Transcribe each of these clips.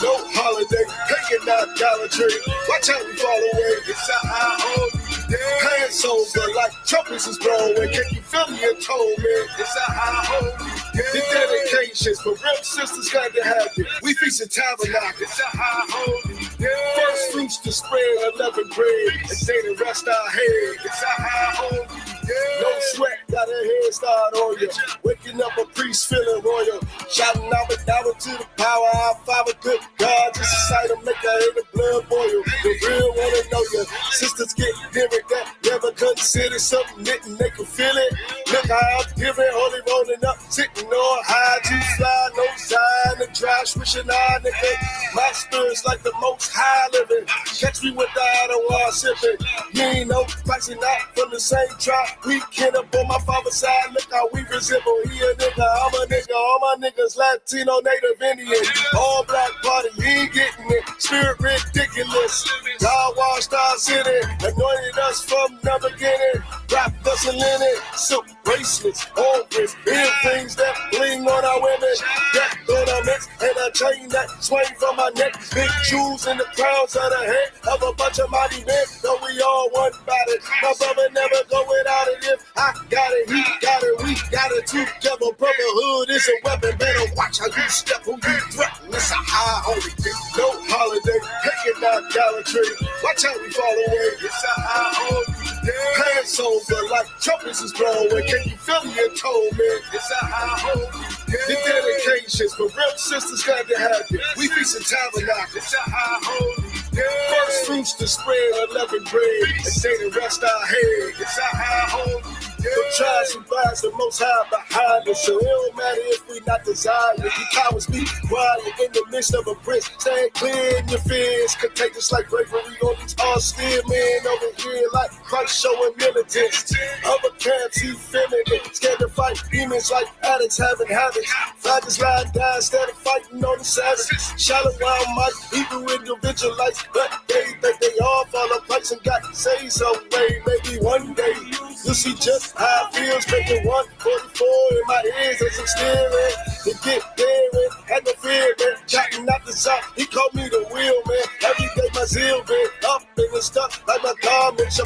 No holiday, hanging out Dollar Tree. Watch how we fall away. It's a high holy day. Hands over like trumpets is blowing. Can you feel me and told me? It's a high holy day. The dedications for real sisters got to have it. We feasting tabernacle. It's a high holy day. First fruits to spread 11 bread and say the rest our head. It's a high holy day. No sweat, got a head start on you. Waking up a priest feeling royal. Shouting out and down to the power. Our Father, good God, just a sight of make her in the blood boil. The real wanna know you. Sisters get different that never consider something knitting, they can feel it. Look how I'm giving, only rolling up, sitting on high, too fly, no sign, the dry, swishing on nigga. My spirit's like the most high living. Catch me with the idle while sipping. You ain't no pricing out from the same tribe. We kid up on my father's side, look how we resemble. He a nigga, I'm a nigga, all my niggas Latino, Native Indian. All black party, he ain't getting it. Spirit ridiculous. God washed our city, anointed us from the beginning. Wrapped us in linen, silk bracelets, organs, earrings that bling on our women. Death ornaments and a chain that swing from my neck. Big jewels in the crowns of the head of a bunch of mighty men. Though we all one body, my brother never go without it. If I got it, he got it, we got it together. Brotherhood is a weapon. Better watch how you step, who you threaten. It's a high holy day. No holiday, hanging out Dollar Tree. Watch how we fall away. It's a high holy day. Hands over like trumpets is blowing. Can you feel me and told me? It's a high holy day. The dedications for real sisters got to have it. We feasting tabernacle. It's a high holy day. First fruits to spread 11 bread and say the rest our head. It's a high holy day. The trials survives the most high behind us. So it don't matter if we not desired. You cowards be quiet in the midst of a prince. Stand clear in your fears. Contagious like bravery on these austere men over here like Christ showing militants. Other camps he feminine. Scared to fight demons like addicts having habits. Fighters lying down instead of fighting on the savage. Shallow wild might, Hebrew individualites. But they think they all follow Christ and got to say some way. Maybe one day you'll see just how it feels, making 144 in my ears as I'm steering. To get there and had no fear, man. Chatting out the south, he called me the wheel, man. Every day my zeal been up in the stuff like my garments.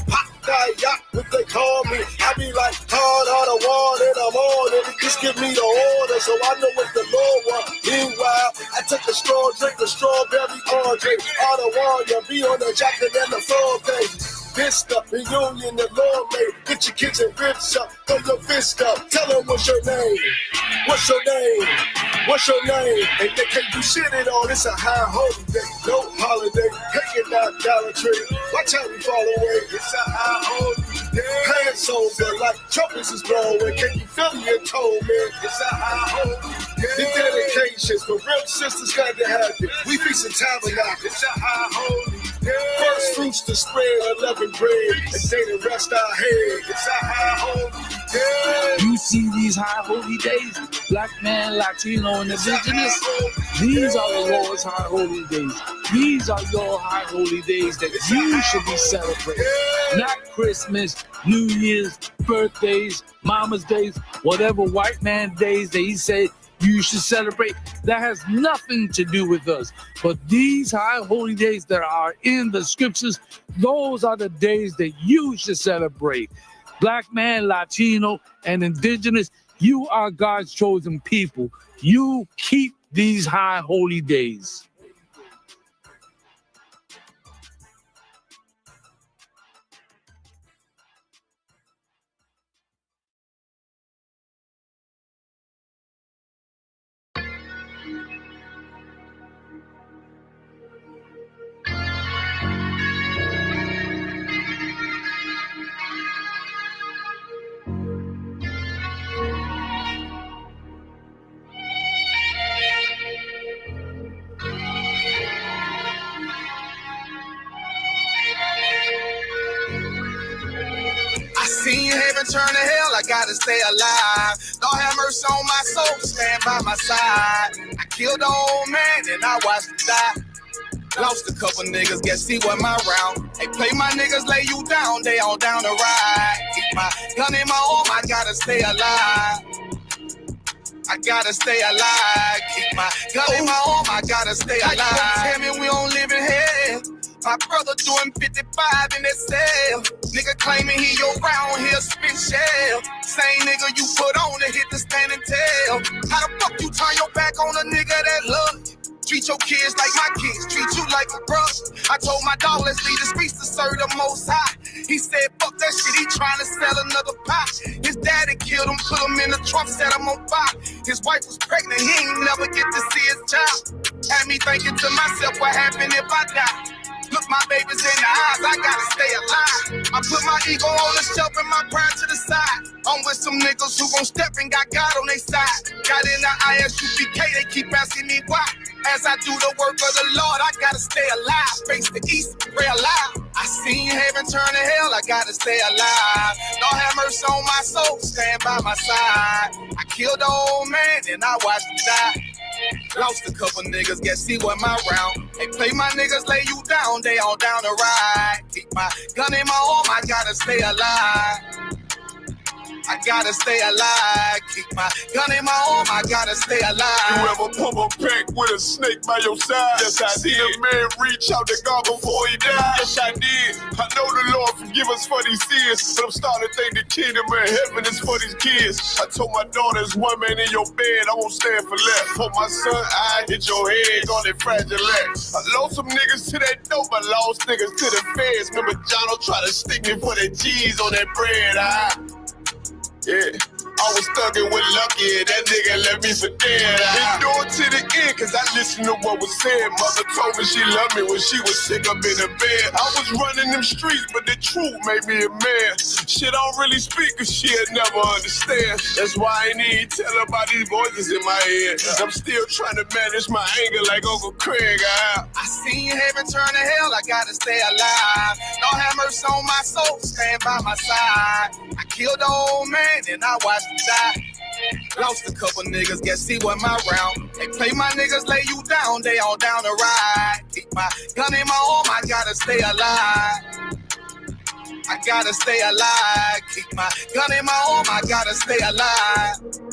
Yacht, what they call me. I be like hard on the wall and I'm on it. Just give me the order so I know what the Lord wants. Meanwhile, I take a straw, drink a strawberry orange. On the wall, you be on the jacket and the floor page. Fist up, the union, the Lord made. Get your kids and ribs up, throw your fist up. Tell them what's your name. What's your name? What's your name? And they can't do shit at all. It's a high holy day, no holiday. Hanging out Dollar Tree. Watch how we fall away. It's a high holy day. Hands over like trumpets is blowing. Can you feel me and told me? It's a high holy day. The dedications for real sisters got to have it. We feasting tabernacle. It's a high holy day. First fruits to spread 11 bread and say the rest our head. It's a high holy day. You see these high holy days, black man, Latino, and indigenous. These are the Lord's high holy days. These are your high holy days that you should be celebrating. Not Christmas, New Year's, birthdays, Mama's days, whatever white man days that he said you should celebrate. That has nothing to do with us. But these high holy days that are in the scriptures, those are the days that you should celebrate. Black man, Latino, and indigenous, you are God's chosen people. You keep these high holy days. Seen heaven turn to hell, I gotta stay alive. Lord have mercy on my soul, stand by my side. I killed the old man and I watched him die. Lost a couple niggas, guess he wasn't my round. Hey, play my niggas, lay you down, they all down the ride. Keep my gun in my arm, I gotta stay alive. I gotta stay alive. Keep my gun in my arm, I gotta stay alive. Tell me we don't live in hell. My brother doing 55 in that cell. Nigga claiming he your round here spit shell. Same nigga you put on to hit the stand and tell. How the fuck you turn your back on a nigga that love you? Treat your kids like my kids, treat you like a brother. I told my dog, let's leave the streets to serve the most high. He said, fuck that shit, he trying to sell another pie. His daddy killed him, put him in the trunk, set him on fire. His wife was pregnant, he ain't never get to see his child. Had me thinking to myself, what happened if I die? Look my babies in the eyes, I gotta stay alive. I put my ego on the shelf and my pride to the side. I'm with some niggas who gon' step and got God on their side. Got in the ISUPK, they keep asking me why. As I do the work of the Lord, I gotta stay alive. Face the east, pray alive. I seen heaven turn to hell, I gotta stay alive. Lord have mercy on my soul, stand by my side. I killed the old man and I watched him die. Lost a couple niggas, guess he wasn't my round. Hey, play my niggas, lay you down, they all down the ride. Keep my gun in my arm, I gotta stay alive. I gotta stay alive. Keep my gun in my arm, I gotta stay alive. You ever pump a pack with a snake by your side? Yes, I did. A man reach out to God before he died? Yes, I did. I know the Lord forgive us for these sins, but I'm starting to think the kingdom of heaven is for these kids. I told my daughter, there's one man in your bed, I won't stand for left. For my son, I hit your head on that fragile legs. I lost some niggas to that dope, I lost niggas to the feds. Remember Jono tried to stick me for that cheese on that bread, yeah, I was thugging with Lucky and that nigga left me for dead. Endured to the end cause I listened to what was said. Mother told me she loved me when she was sick up in the bed. I was running them streets but the truth made me a man. Shit I don't really speak cause she'll never understand. That's why I ain't even tell her about these voices in my head. I'm still trying to manage my anger like Uncle Craig. I seen heaven turn to hell, I gotta stay alive. Lord have mercy on my soul, stand by my side. I killed the old man and I watched him die. Lost a couple niggas, guess he wasn't my round. Hey, play my niggas, lay you down, they all down the ride. Keep my gun in my arm, I gotta stay alive. I gotta stay alive. Keep my gun in my arm, I gotta stay alive.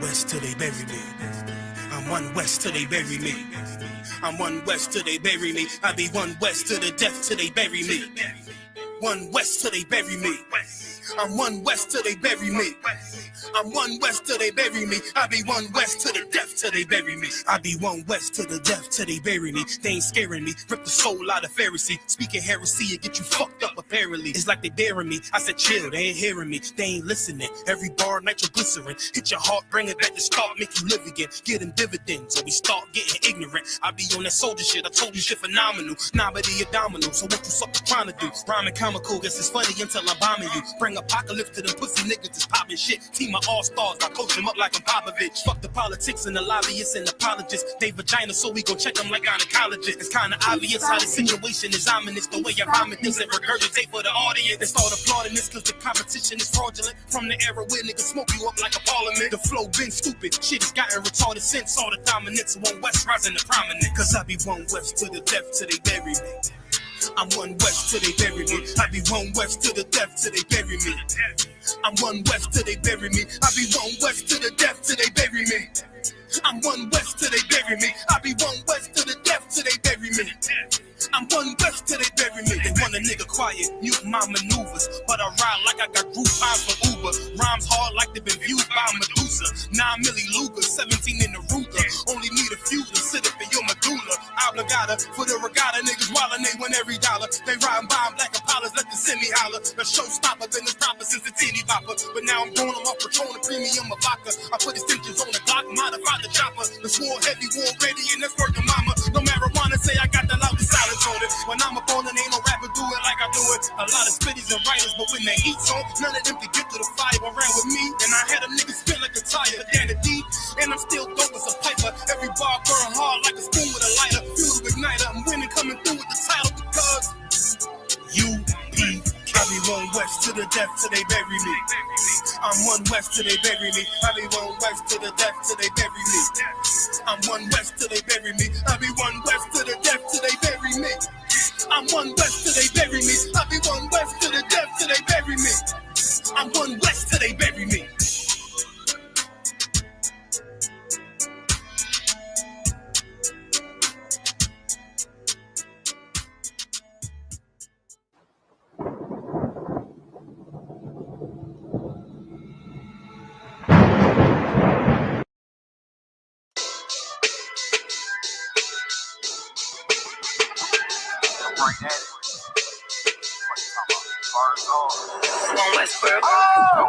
West till they bury me. I'm one west till they bury me. I'm one west till they bury me. I be one west to the death till they bury me. One west till they bury me. I'm one west till they bury me. I'm one west till they bury me. I be one west to the death till they bury me. I be one west to the death till they bury me. They ain't scaring me. Rip the soul out of Pharisee. Speaking heresy, it get you fucked up apparently. It's like they daring me. I said chill, they ain't hearing me. They ain't listening. Every bar nitroglycerin. Hit your heart, bring it back to start, make you live again. Get them dividends, so we start getting ignorant. I be on that soldier shit. I told you shit phenomenal. Nah, but he a domino. So what you sucker trying to do? Rhyming comical, guess it's funny until I'm bombing you. Bring apocalypse to them pussy niggas that's popping shit. Team of all-stars, I coach them up like I'm Popovich. Fuck the politics and the lobbyists and apologists. They vagina, so we gon' check them like gynecologists. It's kinda obvious how the situation is ominous. The way I vomit this and regurgitate for the audience. They start applauding this cause the competition is fraudulent. From the era where niggas smoke you up like a parliament. The flow been stupid, shit has gotten retarded since all the dominance of one west rising to prominence. Cause I be one west to the death till they bury me. I'm one west till they bury me. I be one west to the death till they bury me. I'm one west till they bury me. I be one west to the death till they bury me. I'm one west till they bury me. I be one west to the death till they bury me. I'm one west till they bury me. They want a nigga quiet, mute my maneuvers, but I ride like I got group eyes for Uber. Rhymes hard like they've been viewed by Medusa. 9 milli Luger, 17 in the Ruger. Only need a few to sit up in your medulla. I obligata. For the regatta, niggas wildin', they win every dollar. They riding by black Impalas, let the semi holler. The showstopper, been the proper since the teeny bopper. But now I'm doing them up Patron, a premium of vodka. I put extensions on the Glock, modified the chopper. The swore heavy, war ready, and that's working mama. No marijuana, say I got the loudest silence on it. When I'm up on it, ain't no rapper do it like I do it. A lot of spitties and writers, but when they heat's on, none of them can get to the fire around with me. And I had a nigga spin like a tire, down the deep. And I'm still dope as a piper. Every bar burn hard like a spoon with a lighter. Fuel igniter, I'm winning, coming through with the title because UPK. I be one west to the death till they bury me. I'm one west till they bury me. I be one west to the death till they bury me. I'm one west till they bury me. I be one west to the death till they bury me. I'm one west till they bury me. I be one west to the death till they bury me. I'm one west till they bury me.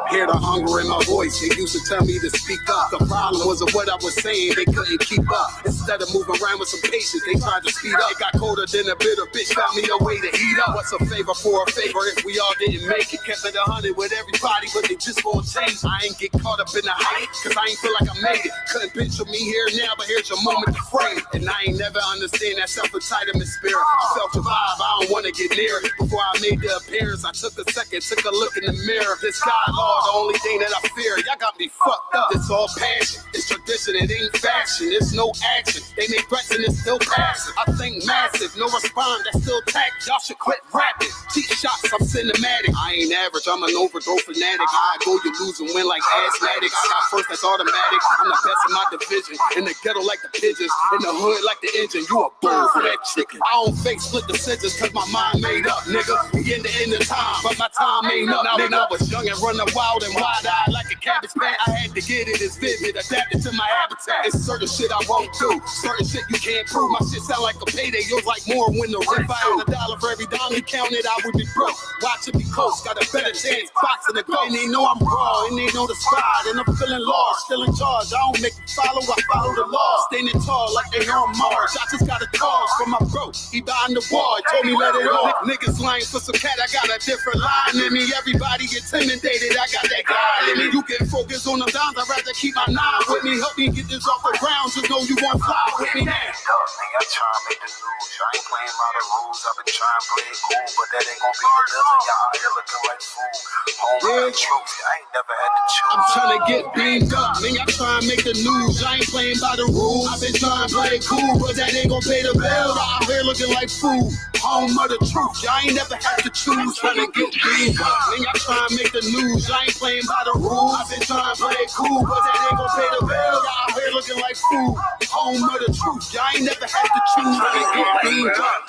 Hear the hunger in my voice. They used to tell me to speak up. The problem was of what I was saying, they couldn't keep up. Instead of moving around with some patience, they tried to speed up. It got colder than a bitter bitch, found me a way to heat up. What's a favor for a favor if we all didn't make it? Kept it 100 with everybody, but they just won't change. I ain't get caught up in the hype, cause I ain't feel like I made it. Couldn't picture me here now, but here's your moment to frame it. And I ain't never understand that self-entitlement spirit. I felt the vibe, I don't wanna get near it. Before I made the appearance, I took a second, took a look in the mirror. This God, Lord, the only thing that I fear. Y'all got me fucked up. It's all passion, it's tradition, it ain't fashion. It's no action. They make threats and it's still passing. I think massive, no response, that's still tact. Y'all should quit rapping. Cheap shots, I'm cinematic. I ain't average, I'm an overdose fanatic. I go, you lose and win like asthmatics. I got first, that's automatic. I'm the best in my division. In the ghetto like the pigeons, in the hood like the engine. You a bird for that chicken. I don't fake split decisions cause my mind made up, nigga. We in the end of time, but my time ain't up, nigga. I was young and running wild and wide-eyed like a cabbage patch. I had to get it as vivid, adapted to my habitat. It's certain shit I won't do, certain shit you can't prove. My shit sound like a payday, yours like more when the rent. If I had $1 for every dime you counted, I would be broke. Watch it be close, got a better chance, boxing the goal. And they know I'm raw, and they know the squad, and I'm feeling lost, still in charge. I don't make them follow, I follow the law. Standing tall like they here on Mars. I just got a call from my bro, he behind the wall, he told me let it off. Niggas lying for some cat, I got a different line in me. Everybody intimidated, I got that guy in me. You can focus on them dimes, I'd rather keep my nine with me. Help me get this off the ground, just know you won't fly with me now. I try to make the news, I ain't playing by the rules. I've been trying to play it cool, but that ain't gonna be the devil. Y'all out here looking like fools. Home the truth, I ain't never had to choose. I'm trying to get beamed up, man, I try and make the news. I ain't playing by the rules. I've been trying to play it cool, but that ain't gonna pay the bill. Y'all out here looking like fools. Home of the truth, y'all ain't never had to choose. Trying to get beamed up, man, I try and make the news. I ain't playing by the rules. I've been trying to play it cool, but that ain't gonna pay the bill. Y'all out here looking like fools. Home of the truth, y'all ain't never had to choose. Trying to get beamed up.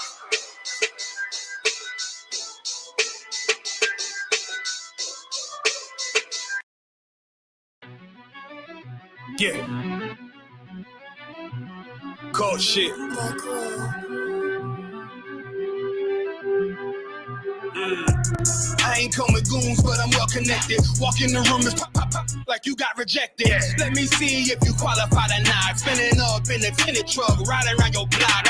Yeah. Cold shit. I ain't come with goons, but I'm well connected. Walk in the room is pop, pop, pop, like you got rejected. Let me see if you qualify or not. Spinning up in a tinted truck, riding around your block.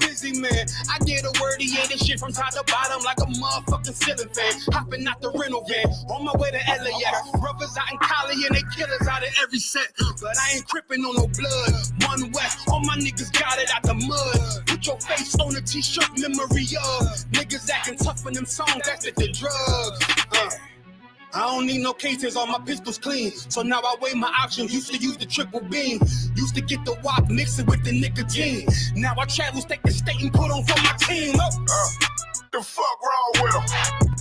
Busy man. I get a word, he ain't this shit from top to bottom like a motherfucking ceiling fan. Hopping out the rental van, on my way to LAX. Brothers out in Cali and they killers out of every set. But I ain't crippin' on no blood. One West, all my niggas got it out the mud. Put your face on a t-shirt, memory of niggas acting tough in them songs, that's the drugs. I don't need no cases, all my pistols clean. So now I weigh my options, used to use the triple beam. Used to get the wop, mix it with the nicotine. Now I travel state to state and put on for my team. The fuck wrong with them?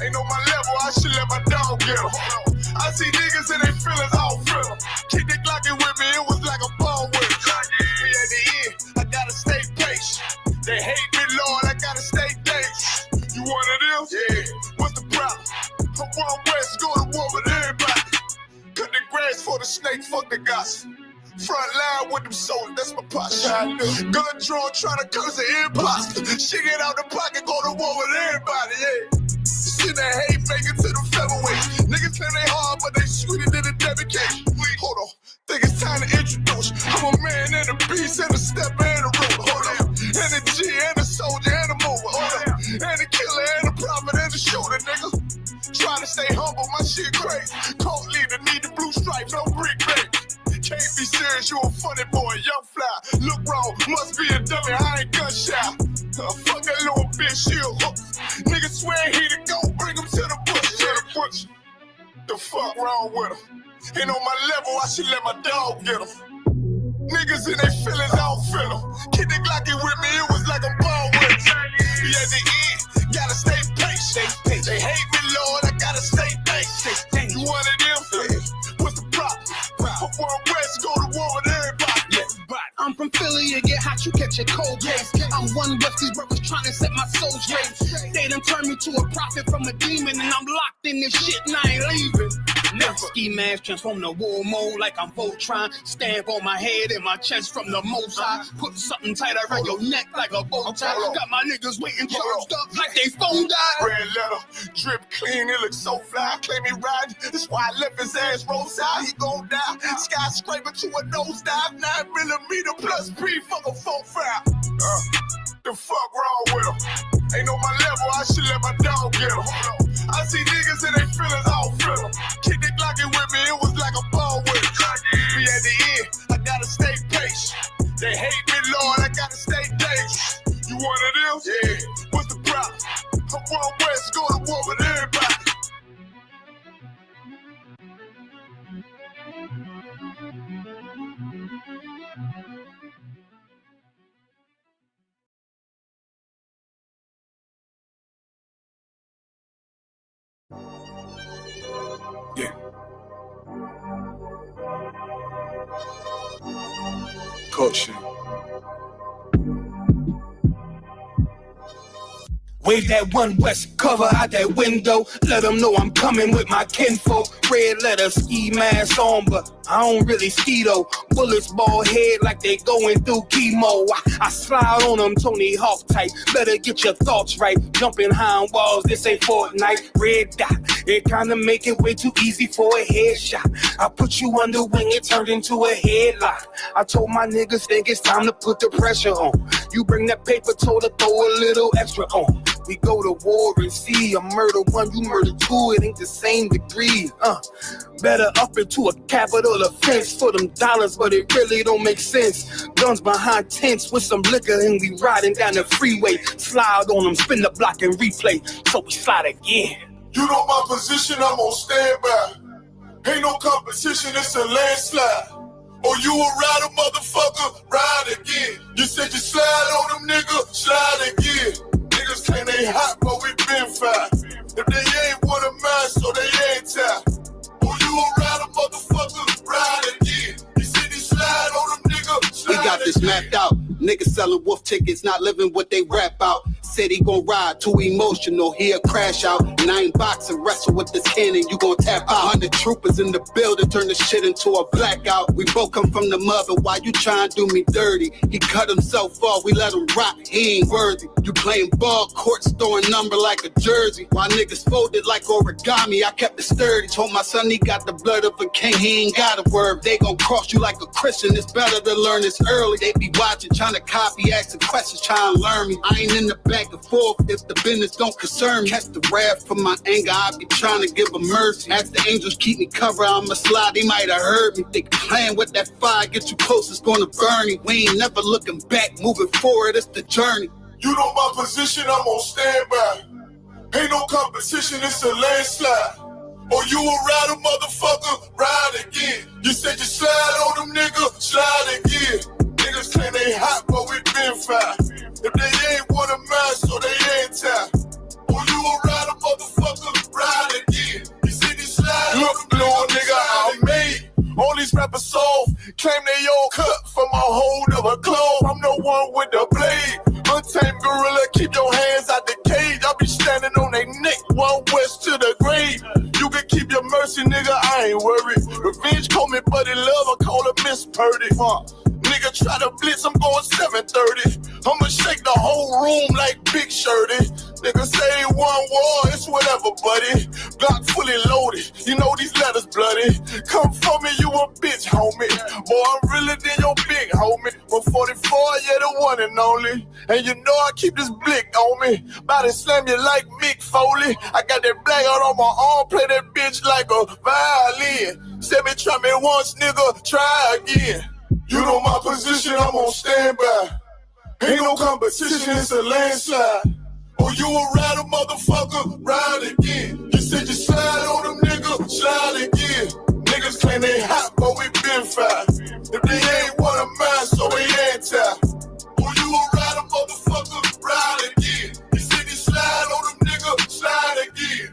Ain't on my level, I should let my dog get them. I see niggas and they feelings all fill them. Kick the Glockin' with me, it was like a ball with it. Me at the end, I gotta stay patient. They hate me, Lord, I gotta stay patient. You one of them? Yeah. What's the problem? I'm one West, go to war with everybody. Cut the grass for the snake, fuck the gossip. Front line with them soldiers, that's my posture. Gun drawn, trying to curse an imposter. Shit get out the pocket, go to war with everybody, yeah. Shit that hate make it to the featherweight. Niggas claim they hard, but they sweeter than a debit cake. Hold on, think it's time to introduce. I'm a man and a beast and a stepper and a rover. Hold on, and a G and a soldier and a mover. Hold on, and a killer and a prophet and a shooter, nigga. Trying to stay humble, my shit crazy. Cult leader, need the blue stripes, no brick baby. Can't be serious, you a funny boy, young fly. Look wrong, must be a dummy, I ain't gun shy. Fuck that little bitch, she a hook. Nigga swear he the goat, bring him to the bush. The fuck wrong with him? Ain't on my level, I should let my dog get him. Niggas in their feelings, I don't feel them. Kid the Glocky with me, it was like a ball with him. Be at the end, gotta stay patient. They hate me, Lord, I gotta stay patient. You one of them? What's the problem? I'm one West, go to war with everybody. I'm from Philly, you get hot, you catch a cold case. I'm one West, these brothers trying to set my soul straight. They done turned me to a prophet from a demon, and I'm locked in this shit and I ain't leaving. Never ski mask transform to war mode like I'm Voltron. Stamp on my head and my chest from the most high. Put something tight around your neck like a bow tie. Got my niggas waiting charged up like they phone died. Red letter, drip clean, it looks so fly. Claim he riding, that's why I left his ass roadside. He gon' die, skyscraper to a nosedive. 9mm plus P, fuck a 4-5. The fuck wrong with him? Ain't on my level, I should let my dog get him. I see niggas in their feelings, I don't feel them. Kick the Glocky with me, it was like a ball with him. Be at the end, I gotta stay patient. They hate me, Lord, I gotta stay dangerous. You one of them? Yeah. What's the problem? I'm one West, go to war with everybody. Yeah. Culture. Wave that One West cover out that window. Let them know I'm coming with my kinfolk. Red letter, ski mask on, but I don't really ski though. Bullets ball head like they going through chemo. I slide on them Tony Hawk type. Better get your thoughts right. Jumping high on walls, this ain't Fortnite. Red dot, it kinda make it way too easy for a headshot. I put you under wing, it turned into a headlock. I told my niggas think it's time to put the pressure on. You bring that paper, told her throw a little extra on. We go to war and see, I murder one, you murder two, it ain't the same degree. Better up into a capital offense for them dollars, but it really don't make sense. Guns behind tents with some liquor and we riding down the freeway. Slide on them, spin the block and replay, so we slide again. You know my position, I'm on standby. Ain't no competition, it's a landslide. Or you a rider, motherfucker, ride again. You said you slide on them, nigga, slide again. Niggas claim they hot, but we been fine. If they ain't one of mine, so they ain't tied. Or you a rider, motherfucker, ride again. You said you slide on them, nigga, slide. We got this mapped out. Niggas selling wolf tickets, not living what they rap out. Said he gon' ride, too emotional, he'll crash out. And I ain't boxing, wrestle with this cannon, you gon' tap out. 100 troopers in the building, turn the shit into a blackout. We both come from the mother, why you tryin' to do me dirty? He cut himself off, we let him rock, he ain't worthy. You playing ball courts, throwing number like a jersey. While niggas folded like origami, I kept it sturdy. Told my son he got the blood of a king, he ain't got a word. They gon' cross you like a Christian, it's better to learn this early. They be watching, trying to copy, asking questions, trying to learn me. I ain't in the back and forth if the business don't concern me. Catch the wrath from my anger, I be trying to give a mercy. Ask the angels keep me covered, I'ma slide, they might have heard me. They playing with that fire, get you close, it's gonna burn me. We ain't never looking back, moving forward, it's the journey. You know my position, I'm on standby. Ain't no competition, it's a landslide. Or you a rider, motherfucker, ride again. You said you slide on them, nigga, slide again. Niggas claim they hot, but we been fine. If they ain't one of mine, so they ain't tied. Or you a rider, motherfucker, ride again. You said you slide. Look, little nigga, I'm made. All these rappers soft, claim they all cut from a hold of a glove. I'm the one with the blade. Untamed gorilla, keep your hands out the cage. I be standing on they neck, One West to the grave. You can keep your mercy, nigga, I ain't worried. bitch call me Buddy Love, I call her Miss Purdy. Nigga try to blitz, I'm going 730. I'ma shake the whole room like Big Shirty. Nigga say one war, it's whatever, buddy. Glock fully loaded, you know these letters bloody. Come for me, you a bitch, homie. Boy, I'm realer than your big homie. But 44, yeah, the one and only. And you know I keep this blick on me. Body slam you like Mick Foley. I got that black out on my arm, play that bitch like a violin. Say me, try me once, nigga, try again. You know my position, I'm on standby. Ain't no competition, it's a landslide. Oh, you a rider, motherfucker, ride again. You said you slide on them, nigga, slide again. Niggas claim they hot, but we been fired. If they ain't one of mine, so we anti. Oh, you a rider, motherfucker, ride again. You said you slide on them, nigga, slide again.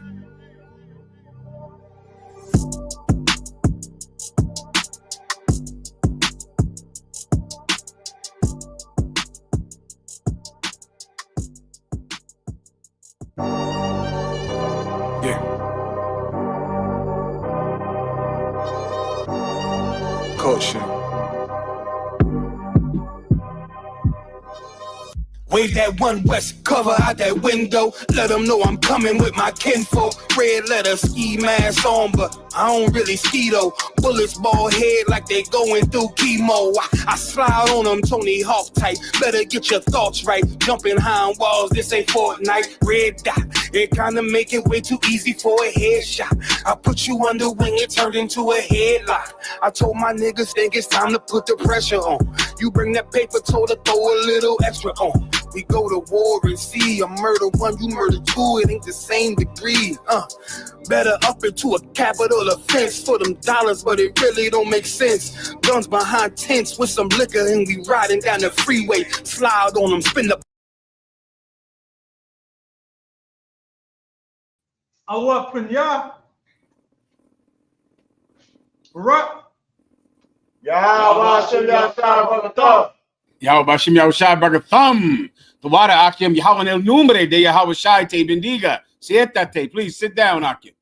Yeah. Culture. Wave that One West cover out that window. Let them know I'm coming with my kinfolk. Red letter, ski mask on, but I don't really ski though. Bullets ball head like they going through chemo. I slide on them Tony Hawk type. Better get your thoughts right. Jumping high on walls, this ain't Fortnite. Red dot, it kinda make it way too easy for a headshot. I put you under wing, it turned into a headlock. I told my niggas think it's time to put the pressure on. You bring that paper, told her throw a little extra on. We go to war and see a murder one, you murder two, it ain't the same degree. Better up into a capital offense for them dollars, but it really don't make sense. Guns behind tents with some liquor and we riding down the freeway. Slide on them, spin the. Allah Punya. Right. Yahweh Bashim Yahushai Bargatham. The water Akim Yahweh El Numere de Yahweh Shai Te Bendiga. Siéntate, please sit down, Akim.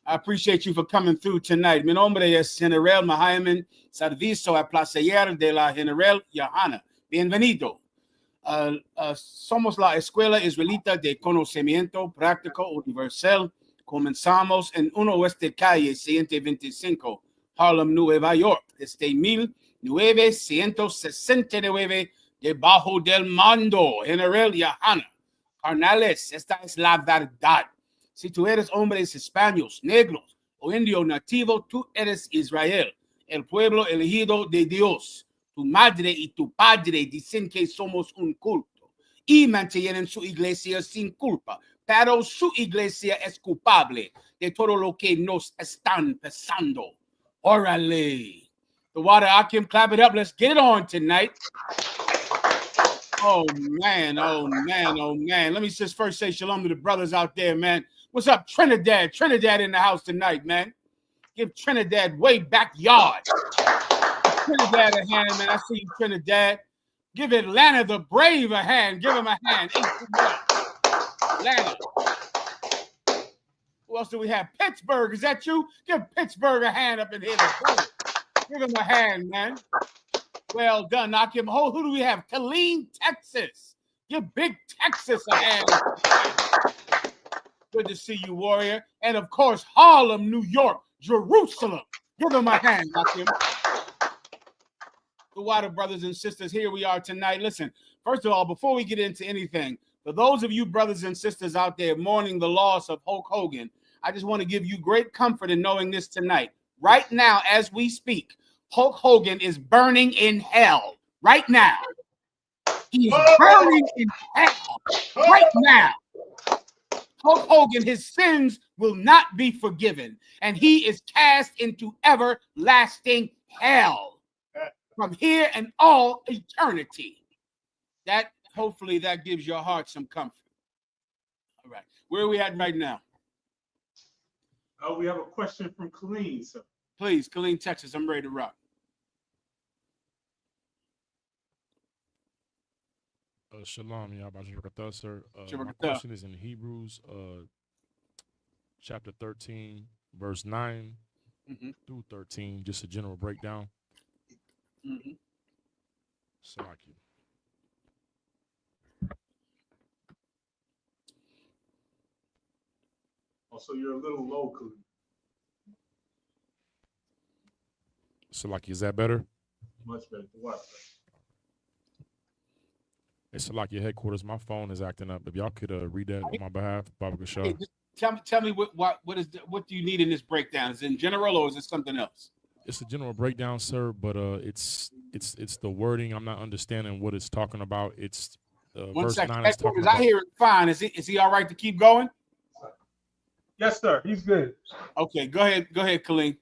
I appreciate you for coming through tonight. Mi nombre es General Mahayaman, Servicio a Placer de la General Yahana. Bienvenido. Somos la Escuela Israelita de Conocimiento Práctico Universal. Comenzamos en 1 Oeste Calle 125, Harlem, Nueva York, desde 1969, debajo del mando General Yahana. Carnales, esta es la verdad. Si tú eres hombres hispanos, negros o indio nativo, tú eres Israel, el pueblo elegido de Dios. Tu madre y tu padre dicen que somos un culto y mantienen su iglesia sin culpa, pero su iglesia es culpable de todo lo que nos están pasando. Órale. The water, Akim, clap it up. Let's get it on tonight. Oh, man. Oh, man. Oh, man. Let me just first say shalom to the brothers out there, man. What's up, Trinidad? Trinidad in the house tonight, man. Give Trinidad way backyard. Trinidad a hand, man. I see you, Trinidad. Give Atlanta the Brave a hand. Give him a hand. Atlanta. Who else do we have? Pittsburgh. Is that you? Give Pittsburgh a hand up in here. Give him a hand, man. Well done. Knock him. Who do we have? Killeen, Texas. Give Big Texas a hand. Good to see you, warrior. And, of course, Harlem, New York, Jerusalem. Give him a hand, knock him. The Water brothers and sisters, here we are tonight. Listen, first of all, before we get into anything, for those of you brothers and sisters out there mourning the loss of Hulk Hogan, I just want to give you great comfort in knowing this tonight. Right now, as we speak, Hulk Hogan is burning in hell. Right now. He is burning in hell. Right now. Hulk Hogan, his sins will not be forgiven, and he is cast into everlasting hell from here and all eternity. That, hopefully, that gives your heart some comfort. All right. Where are we at right now? We have a question from Killeen, sir. Please, Killeen, Texas. I'm ready to rock. Shalom, Yahweh, sir. My Shabbat. question is in Hebrews, chapter 13, verse 9. through 13, just a general breakdown. Salaki. Also, you're a little low, Khalid. Salaki, is that better? Much better. What? Hey, Salaki, headquarters, my phone is acting up. If y'all could read that on my behalf, Baba Gashar. Hey, tell me what do you need in this breakdown? Is it in general or is it something else? It's a general breakdown, sir, but it's the wording. I'm not understanding what it's talking about. It's One verse second. 9 is talking I about. hear it fine. Is he all right to keep going? Yes, sir. He's good. Okay, go ahead, Khalid.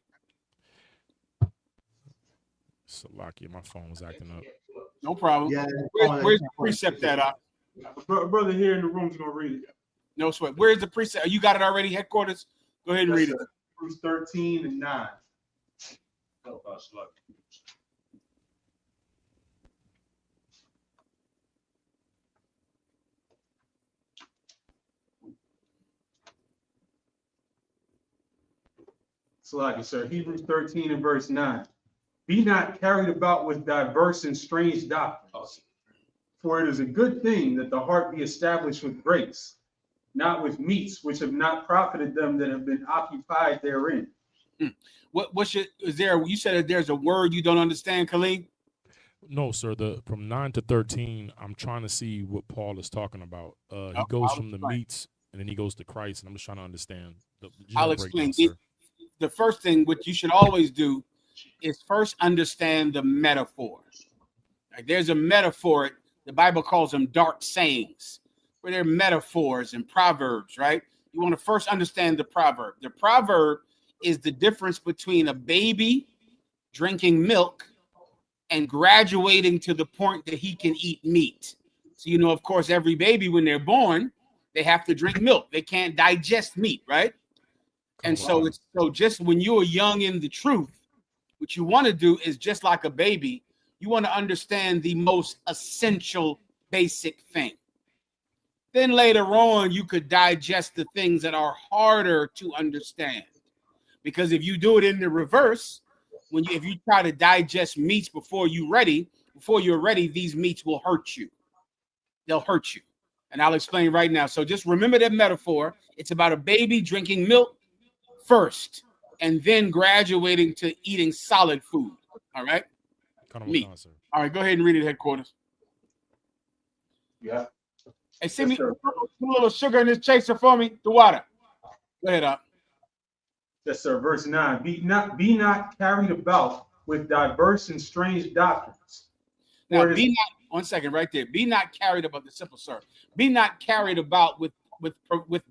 Salaki, my phone was acting up. No problem. Yeah. Where's the precept at? Brother here in the room is gonna read it. No sweat. Where's the precept? You got it already, headquarters? Go ahead and read it. Hebrews 13 and 9. Salaki, sir. Hebrews 13 and verse 9. Be not carried about with diverse and strange doctrines, for it is a good thing that the heart be established with grace, not with meats which have not profited them that have been occupied therein. Is there? You said that there's a word you don't understand, Khalid? No, sir. From 9 to 13, I'm trying to see what Paul is talking about. He goes from the meats and then he goes to Christ, and I'm just trying to understand. I'll explain. The first thing, what you should always do, is first understand the metaphor. Like there's a metaphor. The Bible calls them dark sayings, where they're metaphors and proverbs, right? You want to first understand the proverb. The proverb is the difference between a baby drinking milk and graduating to the point that he can eat meat. So, of course, every baby, when they're born, they have to drink milk. They can't digest meat, right? And so just when you're young in the truth, what you want to do is just like a baby, you want to understand the most essential basic thing. Then later on, you could digest the things that are harder to understand. Because if you do it in the reverse, if you try to digest meats before you're ready, these meats will hurt you. They'll hurt you. And I'll explain right now. So just remember that metaphor. It's about a baby drinking milk first, and then graduating to eating solid food. All right? Meat. All right, go ahead and read it, headquarters. Yeah. Hey, send me a little sugar in this chaser for me. The water. Go ahead, up. Yes, sir. Verse 9. Be not carried about with diverse and strange doctrines. Now, one second right there. Be not carried about the simple, sir. Be not carried about with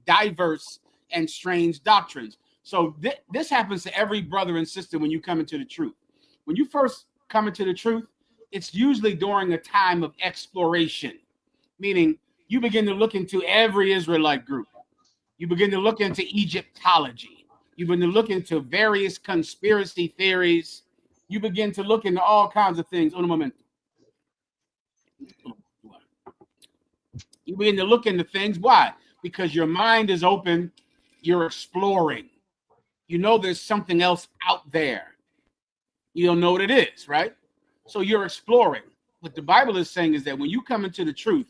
diverse and strange doctrines. So this happens to every brother and sister when you come into the truth. When you first come into the truth, it's usually during a time of exploration, meaning you begin to look into every Israelite group. You begin to look into Egyptology. You begin to look into various conspiracy theories. You begin to look into all kinds of things. Un momento. You begin to look into things. Why? Because your mind is open. You're exploring. You know there's something else out there. You don't know what it is, right? So you're exploring. What the Bible is saying is that when you come into the truth,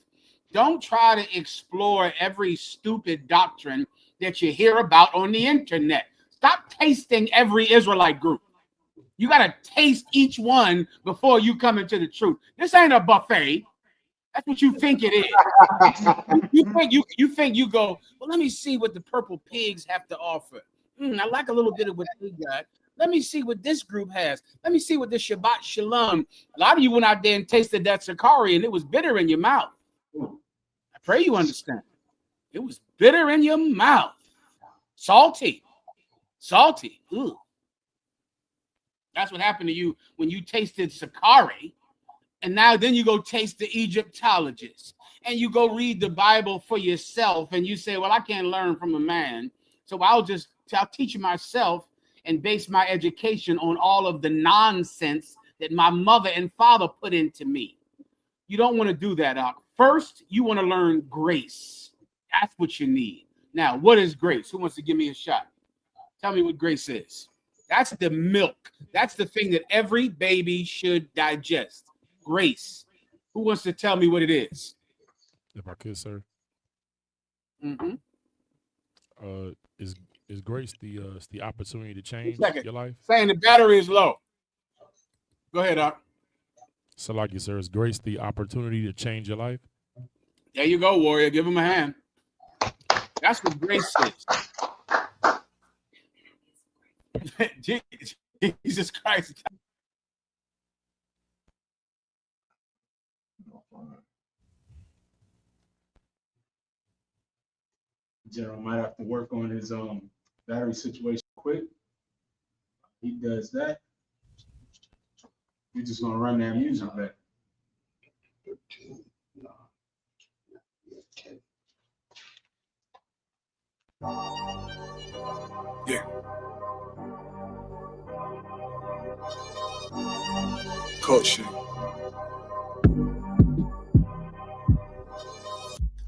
don't try to explore every stupid doctrine that you hear about on the internet. Stop tasting every Israelite group. You got to taste each one before you come into the truth. This ain't a buffet. That's what you think it is. You think you go, well, let me see what the purple pigs have to offer. I like a little bit of what they got. Let me see what this group has. Let me see what this Shabbat Shalom. A lot of you went out there and tasted that Sakari, and it was bitter in your mouth. I pray you understand. It was bitter in your mouth. Salty. Ooh. That's what happened to you when you tasted Sakari. And now then you go taste the Egyptologist. And you go read the Bible for yourself. And you say, well, I can't learn from a man. So I'll teach myself and base my education on all of the nonsense that my mother and father put into me. You don't want to do that, Doc. First, you want to learn grace. That's what you need. Now, what is grace? Who wants to give me a shot? Tell me what grace is. That's the milk. That's the thing that every baby should digest. Grace. Who wants to tell me what it is? If I could, sir. Mm-hmm. Is grace the opportunity to change your life? Saying the battery is low. Go ahead, Doc. So like you, sir, is grace the opportunity to change your life? There you go, warrior. Give him a hand. That's what grace is. Jesus Christ. General might have to work on his battery situation quick. He does that. We're just gonna run that music back. 13, 9, 10. Yeah. Culture.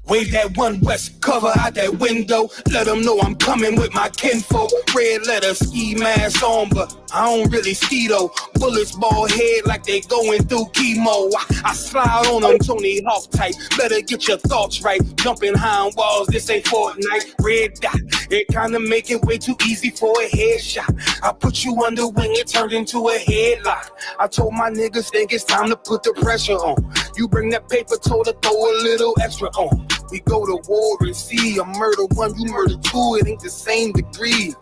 Wave that One West cover out that window. Let them know I'm coming with my kinfolk. Red letter ski mask on, but I don't really ski though. Bullets ball head like they going through chemo. I slide on them Tony Hawk type. Better get your thoughts right. Jumping high on walls, this ain't Fortnite. Red dot, it kinda make it way too easy for a headshot. I put you under wing, it turned into a headlock. I told my niggas think it's time to put the pressure on. You bring that paper, told her throw a little extra on. We go to war and see a murder one, you murder two, it ain't the same degree.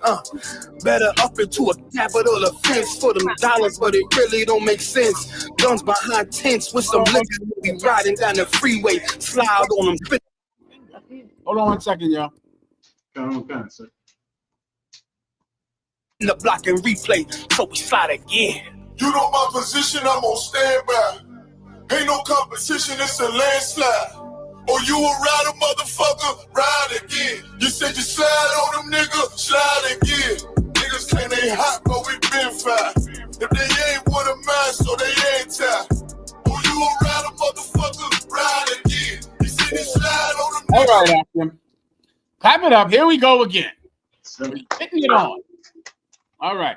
Better up into a capital offense for them dollars, but it really don't make sense. Guns behind tents with some liquor, we riding down the freeway, slide on them. Hold on 1 second, y'all. Come on, sir. In the block and replay, so we slide again. You know my position, I'm on standby. Ain't no competition, it's a landslide. Or you a rider, motherfucker, ride again. You said you slide on them, nigga, slide again. Niggas claim they hot, but we been fine. If they ain't one of mine, so they ain't tied. Or you a rider, motherfucker, ride again. You said you slide on them, All nigga. right, Akim. Clap it up. Here we go again. Hitting it on. All right.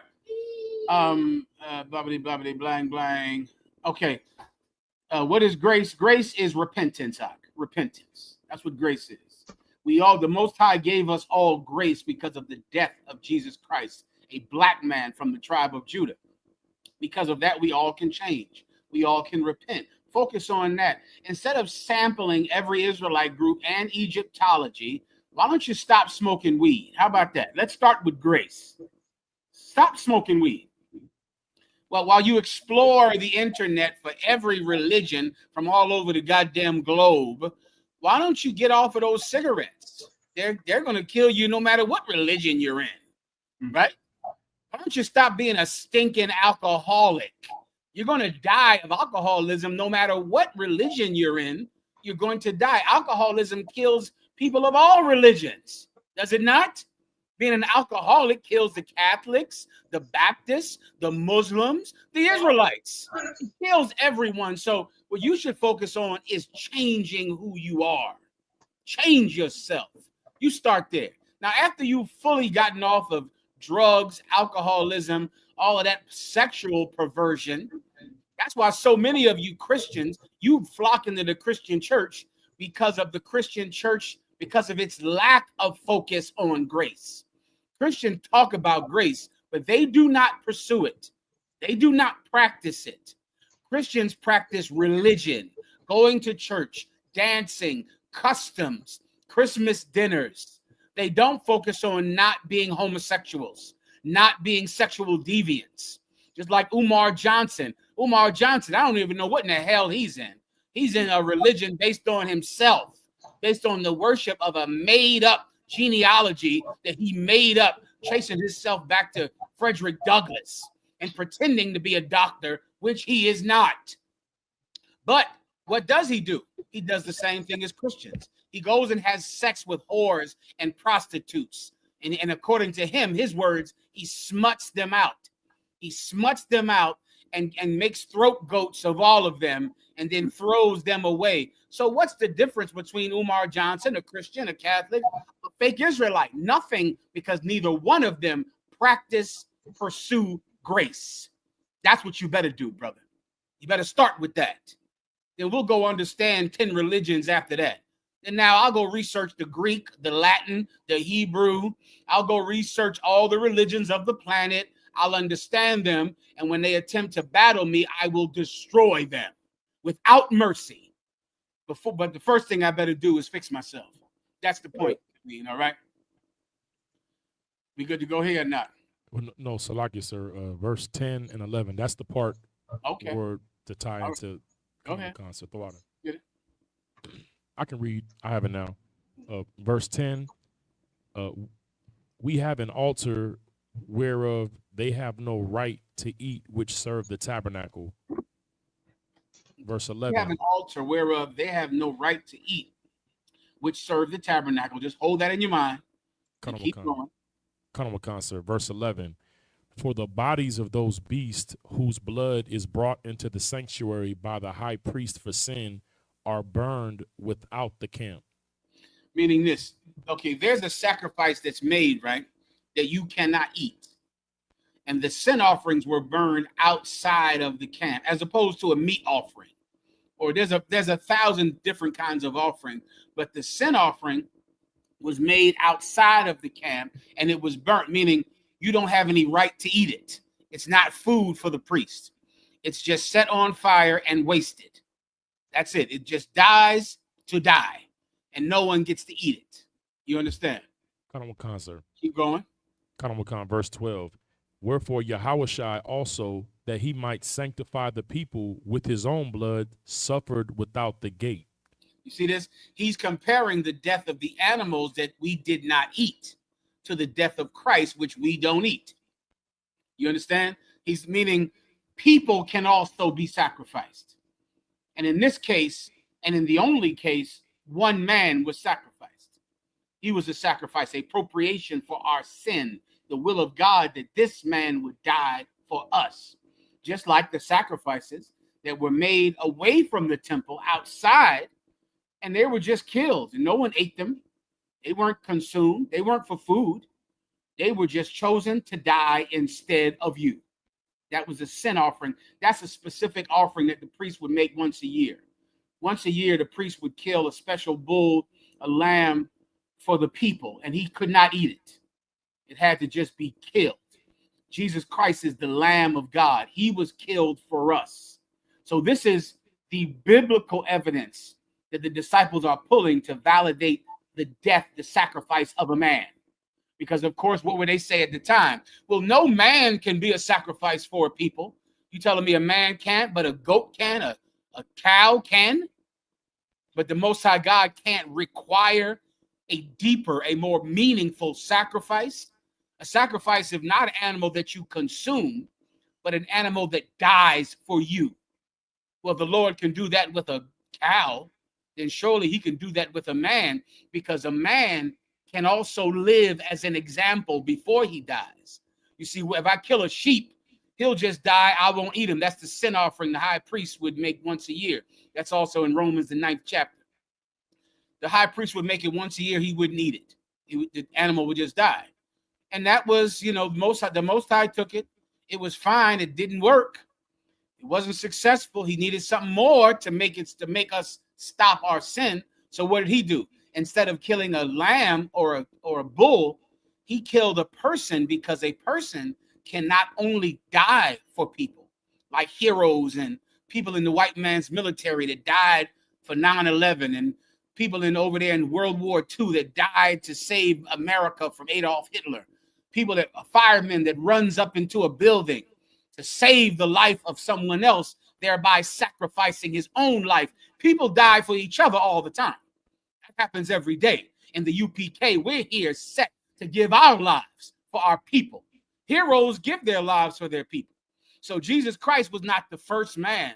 Blabbity, blang, blang. Okay. What is grace? Grace is repentance, Ak. Repentance. That's what grace is. The Most High gave us all grace because of the death of Jesus Christ, a black man from the tribe of Judah. Because of that, we all can change. We all can repent. Focus on that. Instead of sampling every Israelite group and Egyptology, why don't you stop smoking weed? How about that? Let's start with grace. Stop smoking weed. Well, while you explore the internet for every religion from all over the goddamn globe, why don't you get off of those cigarettes? They're going to kill you no matter what religion you're in, right? Why don't you stop being a stinking alcoholic? You're going to die of alcoholism no matter what religion you're in. You're going to die. Alcoholism kills people of all religions, does it not? Being an alcoholic kills the Catholics, the Baptists, the Muslims, the Israelites. It kills everyone. So what you should focus on is changing who you are. Change yourself. You start there. Now, after you've fully gotten off of drugs, alcoholism, all of that sexual perversion, that's why so many of you Christians, you flock into the Christian church because of the Christian church, because of its lack of focus on grace. Christians talk about grace, but they do not pursue it. They do not practice it. Christians practice religion, going to church, dancing, customs, Christmas dinners. They don't focus on not being homosexuals, not being sexual deviants. Just like Umar Johnson. Umar Johnson, I don't even know what in the hell he's in. He's in a religion based on himself, based on the worship of a made-up genealogy that he made up, tracing himself back to Frederick Douglass and pretending to be a doctor, which he is not. But what does he do? He does the same thing as Christians. He goes and has sex with whores and prostitutes. And according to him, his words, he smuts them out. He smuts them out and makes throat goats of all of them and then throws them away. So what's the difference between Umar Johnson, a Christian, a Catholic, a fake Israelite? Nothing, because neither one of them practice pursue grace. That's what you better do, brother. You better start with that. Then we'll go understand 10 religions after that. And now I'll go research the Greek, the Latin, the Hebrew. I'll go research all the religions of the planet. I'll understand them. And when they attempt to battle me, I will destroy them without mercy. But the first thing I better do is fix myself. That's the point. All right? We good to go here or not? Well, no, Salakia, sir. Verse 10 and 11. That's the part where to tie into concert. Get it? I can read. I have it now. Verse 10. We have an altar whereof they have no right to eat, which serve the tabernacle. Verse 11. We have an altar whereof they have no right to eat, which serve the tabernacle. Just hold that in your mind. And keep going. Verse 11. For the bodies of those beasts whose blood is brought into the sanctuary by the high priest for sin are burned without the camp. Meaning this, okay, there's a sacrifice that's made, right, that you cannot eat. And the sin offerings were burned outside of the camp, as opposed to a meat offering. Or there's a 1,000 different kinds of offering, but the sin offering was made outside of the camp, and it was burnt, meaning you don't have any right to eat it. It's not food for the priest. It's just set on fire and wasted. That's it. It just dies to die, and no one gets to eat it. You understand? Keep going. Verse 12. Wherefore Yahushua also, that he might sanctify the people with his own blood, suffered without the gate. You see this? He's comparing the death of the animals that we did not eat to the death of Christ, which we don't eat. You understand? He's meaning people can also be sacrificed. And in this case, and in the only case, one man was sacrificed. He was a sacrifice, a propitiation for our sin, the will of God that this man would die for us. Just like the sacrifices that were made away from the temple outside, and they were just killed, and no one ate them. They weren't consumed. They weren't for food. They were just chosen to die instead of you. That was a sin offering. That's a specific offering that the priest would make once a year. Once a year, the priest would kill a special bull, a lamb for the people, and he could not eat it. It had to just be killed. Jesus Christ is the Lamb of God. He was killed for us. So this is the biblical evidence that the disciples are pulling to validate the death, the sacrifice of a man. Because, of course, what would they say at the time? Well, no man can be a sacrifice for people. You telling me a man can't, but a goat can, a cow can? But the Most High God can't require a deeper, a more meaningful sacrifice. A sacrifice of not an animal that you consume, but an animal that dies for you. Well, the Lord can do that with a cow, then surely he can do that with a man, because a man can also live as an example before he dies. You see, if I kill a sheep, he'll just die. I won't eat him. That's the sin offering the high priest would make once a year. That's also in Romans, the 9th chapter. The high priest would make it once a year. He wouldn't eat it. The animal would just die. And that was, the Most High took it. It was fine. It didn't work. It wasn't successful. He needed something more to make us stop our sin. So what did he do? Instead of killing a lamb or a bull, he killed a person, because a person can not only die for people, like heroes and people in the white man's military that died for 9/11, and people over there in World War II that died to save America from Adolf Hitler. People a fireman that runs up into a building to save the life of someone else, thereby sacrificing his own life. People die for each other all the time. That happens every day. In the UPK, we're here set to give our lives for our people. Heroes give their lives for their people. So Jesus Christ was not the first man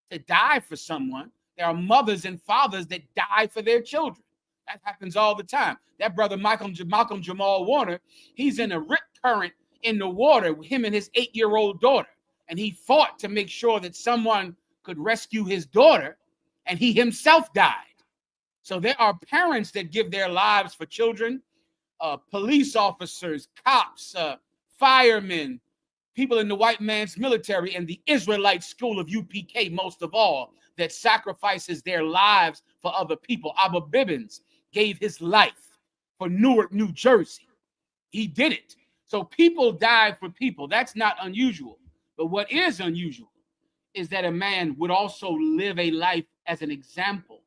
to die for someone. There are mothers and fathers that die for their children. That happens all the time. That brother Malcolm Jamal Warner, he's in a rip current in the water with him and his 8-year-old daughter. And he fought to make sure that someone could rescue his daughter, and he himself died. So there are parents that give their lives for children, police officers, cops, firemen, people in the white man's military and the Israelite school of UPK, most of all, that sacrifices their lives for other people. Abba Bibbins gave his life for Newark, New Jersey. He did it. So people die for people. That's not unusual. But what is unusual is that a man would also live a life as an example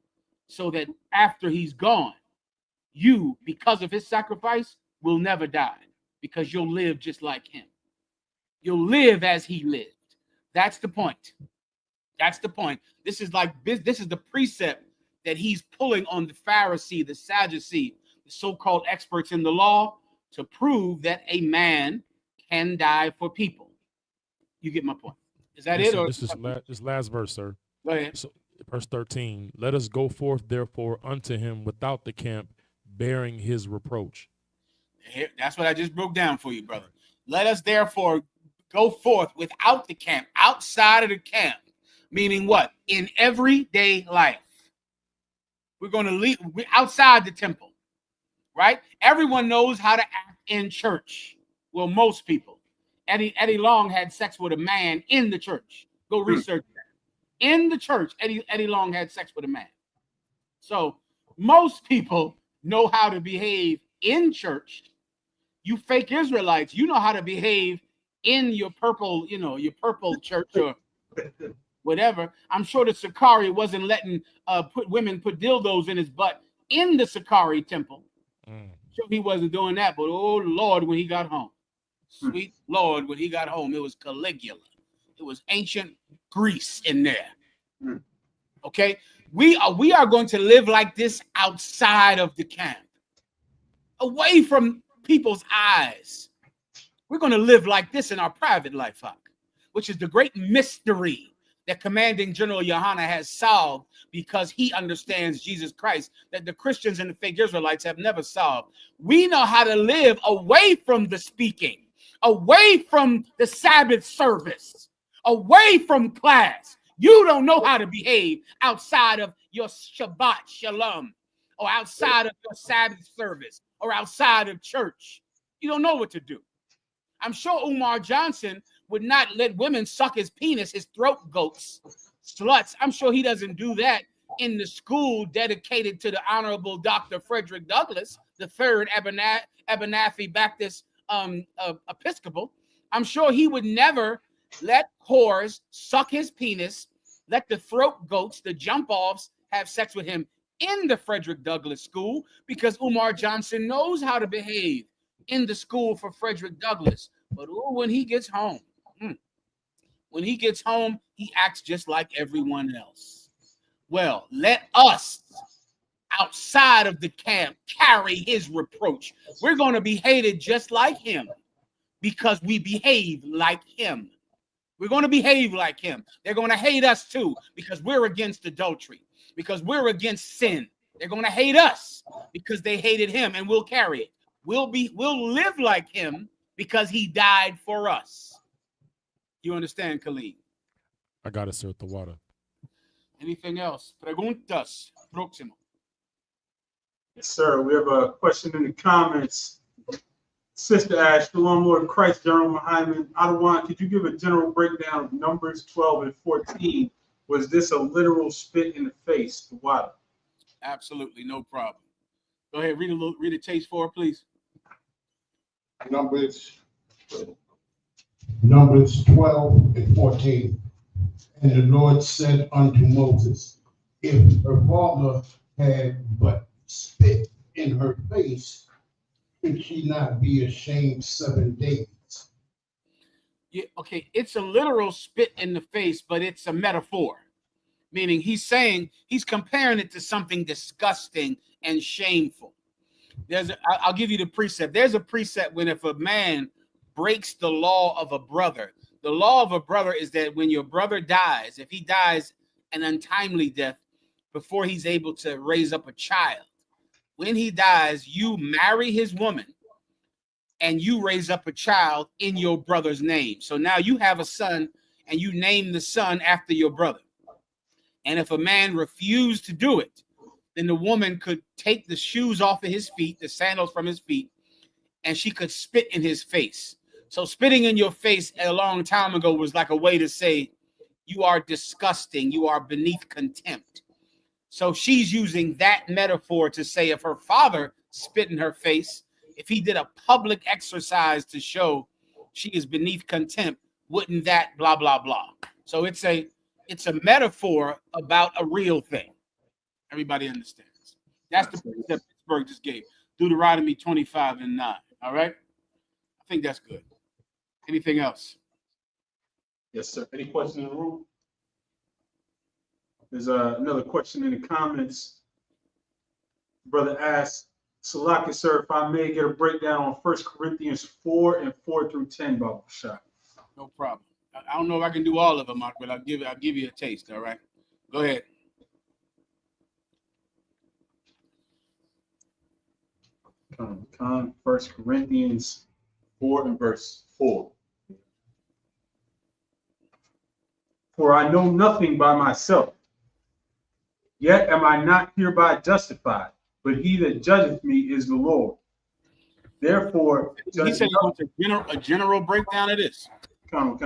so that after he's gone, you, because of his sacrifice, will never die because you'll live just like him. You'll live as he lived. That's the point. That's the point. This is the precept that he's pulling on the Pharisee, the Sadducee, the so-called experts in the law to prove that a man can die for people. You get my point. Is that Yes, it? sir. Or This last verse, sir. go ahead. So, verse 13, let us go forth therefore unto him without the camp, bearing his reproach. Here, that's what I just broke down for you, brother. Let us therefore go forth without the camp, outside of the camp, meaning what? In everyday life. We're going to leave outside the temple, right? Everyone knows how to act in church. Well, most people. Eddie Long had sex with a man in the church. Go research that. In the church, Eddie Long had sex with a man. So most people know how to behave in church. You fake Israelites, you know how to behave in your purple, your purple church or whatever. I'm sure the Sakari wasn't letting women put dildos in his butt in the Sakari temple. Sure he wasn't doing that, but oh Lord, when he got home. Sweet Lord, when he got home, it was Caligula. It was ancient Greece in there. Okay? We are going to live like this outside of the camp. Away from people's eyes. We're going to live like this in our private life, which is the great mystery that Commanding General Yohana has solved because he understands Jesus Christ that the Christians and the fake Israelites have never solved. We know how to live away from the speaking, away from the Sabbath service, away from class. You don't know how to behave outside of your Shabbat Shalom or outside of your Sabbath service or outside of church. You don't know what to do. I'm sure Umar Johnson would not let women suck his penis, his throat goats, sluts. I'm sure he doesn't do that in the school dedicated to the Honorable Dr. Frederick Douglass, the third Abernathy Baptist Episcopal. I'm sure he would never let whores suck his penis, let the throat goats, the jump-offs, have sex with him in the Frederick Douglass School because Umar Johnson knows how to behave in the school for Frederick Douglass. But when he gets home, he acts just like everyone else. Well, let us outside of the camp carry his reproach. We're going to be hated just like him because we behave like him. We're going to behave like him. They're going to hate us too because we're against adultery, because we're against sin. They're going to hate us because they hated him, and we'll carry it. We'll live like him because he died for us. You understand, Khalid? I got it, sir, at the water. Anything else? Preguntas. Próximo. Yes, sir. We have a question in the comments. Sister Ash, Shalom Lord Christ, General Mahayaman, Adawan, could you give a general breakdown of Numbers 12 and 14? Was this a literal spit in the face to water? Absolutely, no problem. Go ahead, read a taste for it, please. Numbers 12 and 14. And the Lord said unto Moses, if her father had but spit in her face, should she not be ashamed 7 days? Yeah, okay, it's a literal spit in the face, but it's a metaphor. Meaning he's comparing it to something disgusting and shameful. I'll give you the precept. There's a precept when if a man breaks the law of a brother, the law of a brother is that when your brother dies, if he dies an untimely death before he's able to raise up a child, when he dies, you marry his woman and you raise up a child in your brother's name. So now you have a son and you name the son after your brother. And if a man refused to do it, then the woman could take the shoes off of his feet, the sandals from his feet, and she could spit in his face. So spitting in your face a long time ago was like a way to say you are disgusting, you are beneath contempt. So she's using that metaphor to say if her father spit in her face, if he did a public exercise to show she is beneath contempt, wouldn't that blah, blah, blah. So it's a metaphor about a real thing. Everybody understands. That's the precept Pittsburgh just gave. Deuteronomy 25:9. All right? I think that's good. Anything else? Yes, sir. Any questions in the room? There's another question in the comments. Brother asks, Salaki, sir, if I may get a breakdown on 1 Corinthians 4 and 4 through 10, Baba Shah. No problem. I don't know if I can do all of them, but I'll give you a taste. All right, go ahead. Con 1 Corinthians 4 and verse 4. For I know nothing by myself, yet am I not hereby justified, but he that judgeth me is the Lord. Therefore, he said he wants a general breakdown of this. Come.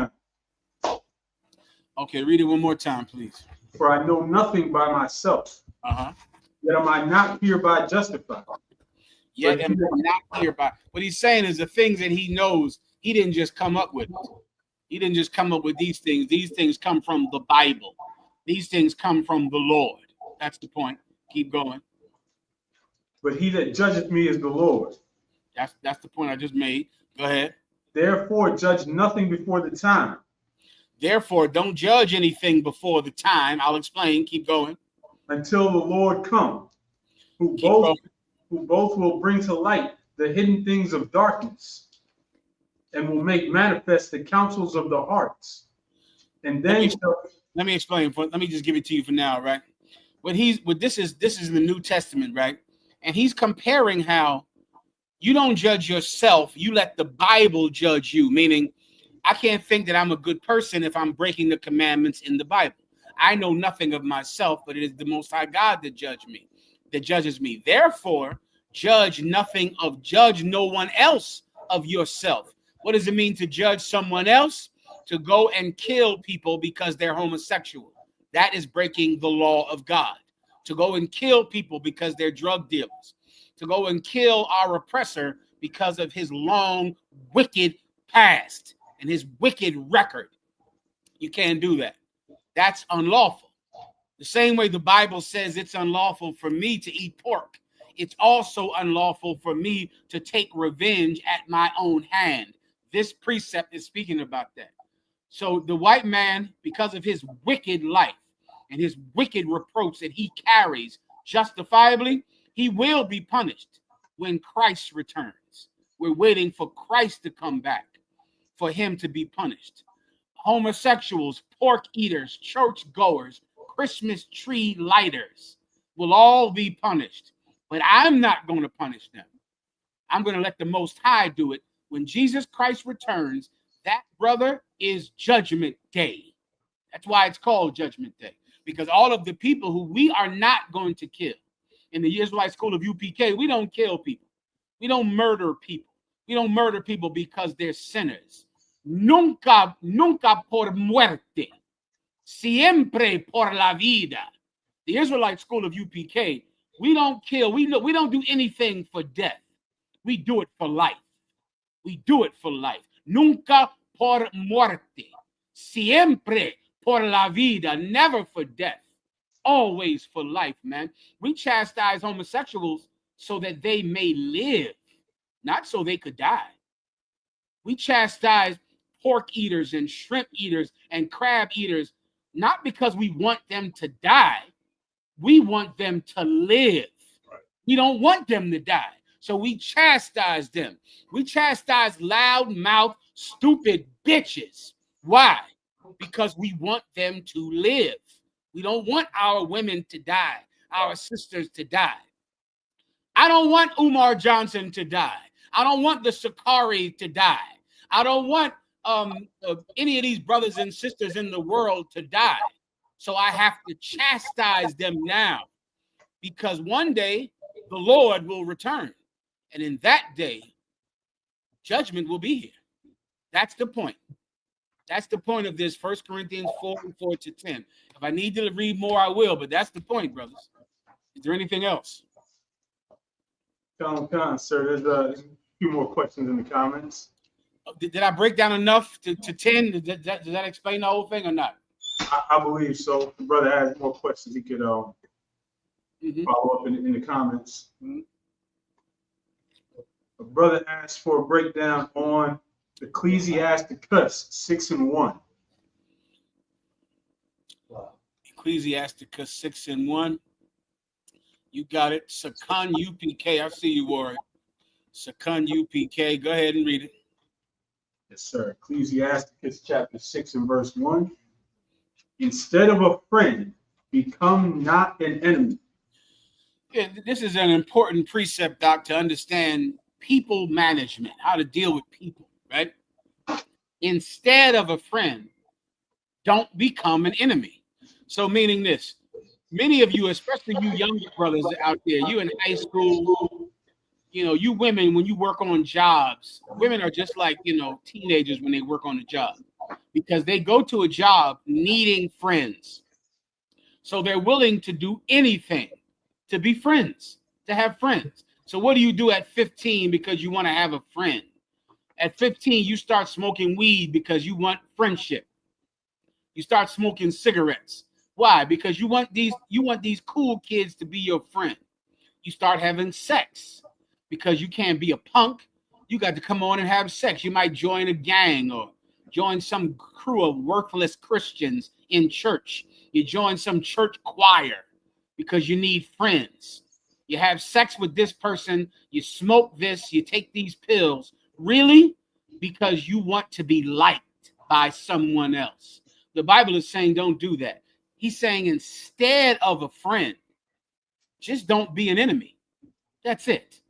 Okay, read it one more time, please. For I know nothing by myself, yet am I not hereby justified. Yet am I not hereby. What he's saying is the things that he knows, he didn't just come up with. He didn't just come up with these things. These things come from the Bible. These things come from the Lord. That's the point. Keep going. But he that judgeth me is the Lord. That's the point I just made. Go ahead. Therefore, judge nothing before the time. Therefore, don't judge anything before the time. I'll explain. Keep going. Until the Lord come, who both will bring to light the hidden things of darkness and will make manifest the counsels of the hearts. And then let me explain. Let me just give it to you for now, right? This is in the New Testament, right? And he's comparing how you don't judge yourself, you let the Bible judge you, meaning I can't think that I'm a good person if I'm breaking the commandments in the Bible. I know nothing of myself, but it is the Most High God that judges me. Therefore, judge no one else of yourself. What does it mean to judge someone else? To go and kill people because they're homosexual. That is breaking the law of God. To go and kill people because they're drug dealers. To go and kill our oppressor because of his long, wicked past and his wicked record. You can't do that. That's unlawful. The same way the Bible says it's unlawful for me to eat pork, it's also unlawful for me to take revenge at my own hand. This precept is speaking about that. So the white man, because of his wicked life and his wicked reproach that he carries justifiably, he will be punished when Christ returns. We're waiting for Christ to come back for him to be punished. Homosexuals, pork eaters, church goers, Christmas tree lighters will all be punished. But I'm not going to punish them. I'm going to let the Most High do it. When Jesus Christ returns, that, brother, is Judgment Day. That's why it's called Judgment Day. Because all of the people who we are not going to kill. In the Israelite school of UPK, we don't kill people. We don't murder people. We don't murder people because they're sinners. Nunca por muerte. Siempre por la vida. The Israelite school of UPK, we don't kill. We don't do anything for death. We do it for life. We do it for life. Nunca por muerte. Siempre por la vida. Never for death. Always for life, man. We chastise homosexuals so that they may live, not so they could die. We chastise pork eaters and shrimp eaters and crab eaters, not because we want them to die. We want them to live. Right. We don't want them to die. So we chastise them. We chastise loud-mouthed, stupid bitches. Why? Because we want them to live. We don't want our women to die, our sisters to die. I don't want Umar Johnson to die. I don't want the Sakari to die. I don't want any of these brothers and sisters in the world to die. So I have to chastise them now, because one day the Lord will return. And in that day, judgment will be here. That's the point. That's the point of this 1 Corinthians 4:4-10. If I need to read more, I will, but that's the point, brothers. Is there anything else? Sir, there's a few more questions in the comments. Did I break down enough to 10? Does that explain the whole thing or not? I believe so. If the brother has more questions, he could follow up in the comments. A brother asked for a breakdown on Ecclesiasticus 6:1. Ecclesiasticus 6:1. You got it. Second UPK. I see you, Warren. Second UPK. Go ahead and read it. Yes, sir. Ecclesiasticus chapter 6 and verse 1. Instead of a friend, become not an enemy. Yeah, this is an important precept, Doc, to understand people management, how to deal with people, right? Instead of a friend, don't become an enemy. So meaning this, many of you, especially you younger brothers out there, you in high school, you know, you women, when you work on jobs, women are just like, you know, teenagers when they work on a job, because they go to a job needing friends. So they're willing to do anything to be friends, to have friends. So what do you do at 15 because you want to have a friend? At 15, you start smoking weed because you want friendship. You start smoking cigarettes. Why? Because you want these cool kids to be your friend. You start having sex because you can't be a punk. You got to come on and have sex. You might join a gang or join some crew of worthless Christians in church. You join some church choir because you need friends. You have sex with this person. You smoke this. You take these pills. Really? Because you want to be liked by someone else. The Bible is saying don't do that. He's saying instead of a friend, just don't be an enemy. That's it.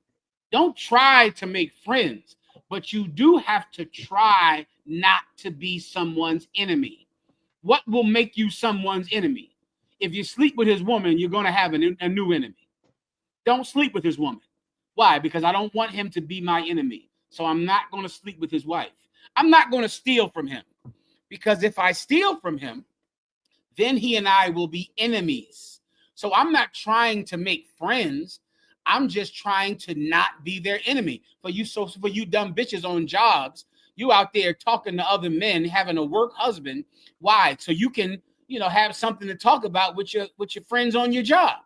Don't try to make friends, but you do have to try not to be someone's enemy. What will make you someone's enemy? If you sleep with his woman, you're going to have a new enemy. Don't sleep with his woman. Why? Because I don't want him to be my enemy. So I'm not going to sleep with his wife. I'm not going to steal from him. Because if I steal from him, then he and I will be enemies. So I'm not trying to make friends. I'm just trying to not be their enemy. For you dumb bitches on jobs, you out there talking to other men, having a work husband. Why? So you can, have something to talk about with your friends on your job.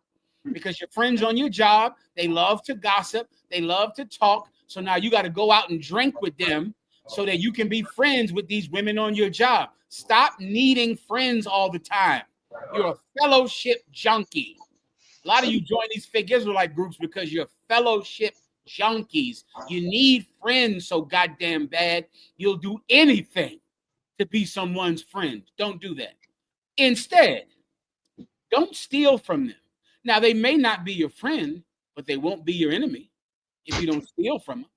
Because your friends on your job, they love to gossip, they love to talk. So now you got to go out and drink with them so that you can be friends with these women on your job. Stop needing friends all the time. You're a fellowship junkie. A lot of you join these fake Israelite groups because you're fellowship junkies. You need friends so goddamn bad, you'll do anything to be someone's friend. Don't do that. Instead, don't steal from them. Now, they may not be your friend, but they won't be your enemy if you don't steal from them.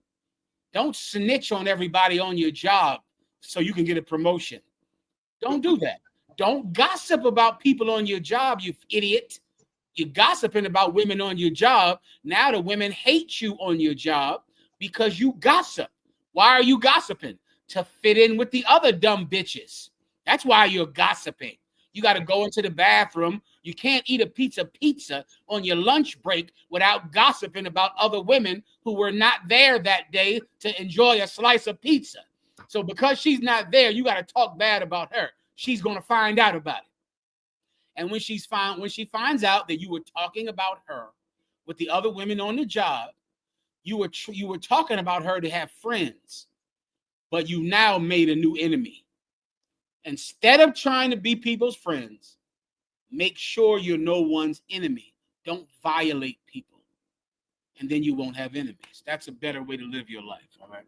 Don't snitch on everybody on your job so you can get a promotion. Don't do that. Don't gossip about people on your job, you idiot. You're gossiping about women on your job. Now the women hate you on your job because you gossip. Why are you gossiping? To fit in with the other dumb bitches. That's why you're gossiping. You got to go into the bathroom. You can't eat a pizza on your lunch break without gossiping about other women who were not there that day to enjoy a slice of pizza. So because she's not there, you got to talk bad about her. She's going to find out about it. And when she finds out that you were talking about her with the other women on the job, you were talking about her to have friends, but you now made a new enemy. Instead of trying to be people's friends, make sure you're no one's enemy. Don't violate people, and then you won't have enemies. That's a better way to live your life. All right.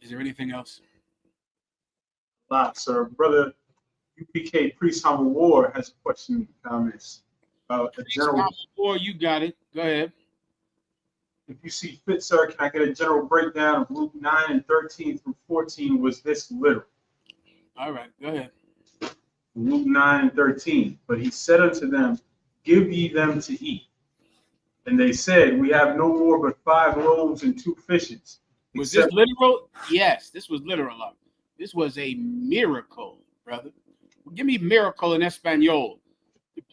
Is there anything else? A lot, sir. Brother UPK Priest Humble War has a question in the comments about the general. War, you got it. Go ahead. If you see fit, sir, can I get a general breakdown of Luke 9 and 13 through 14? Was this literal? All right, go ahead. Luke 9 and 13. But he said unto them, give ye them to eat. And they said, we have no more but 5 loaves and 2 fishes. Was this literal? Yes, this was literal. This was a miracle, brother. Give me miracle in Espanol.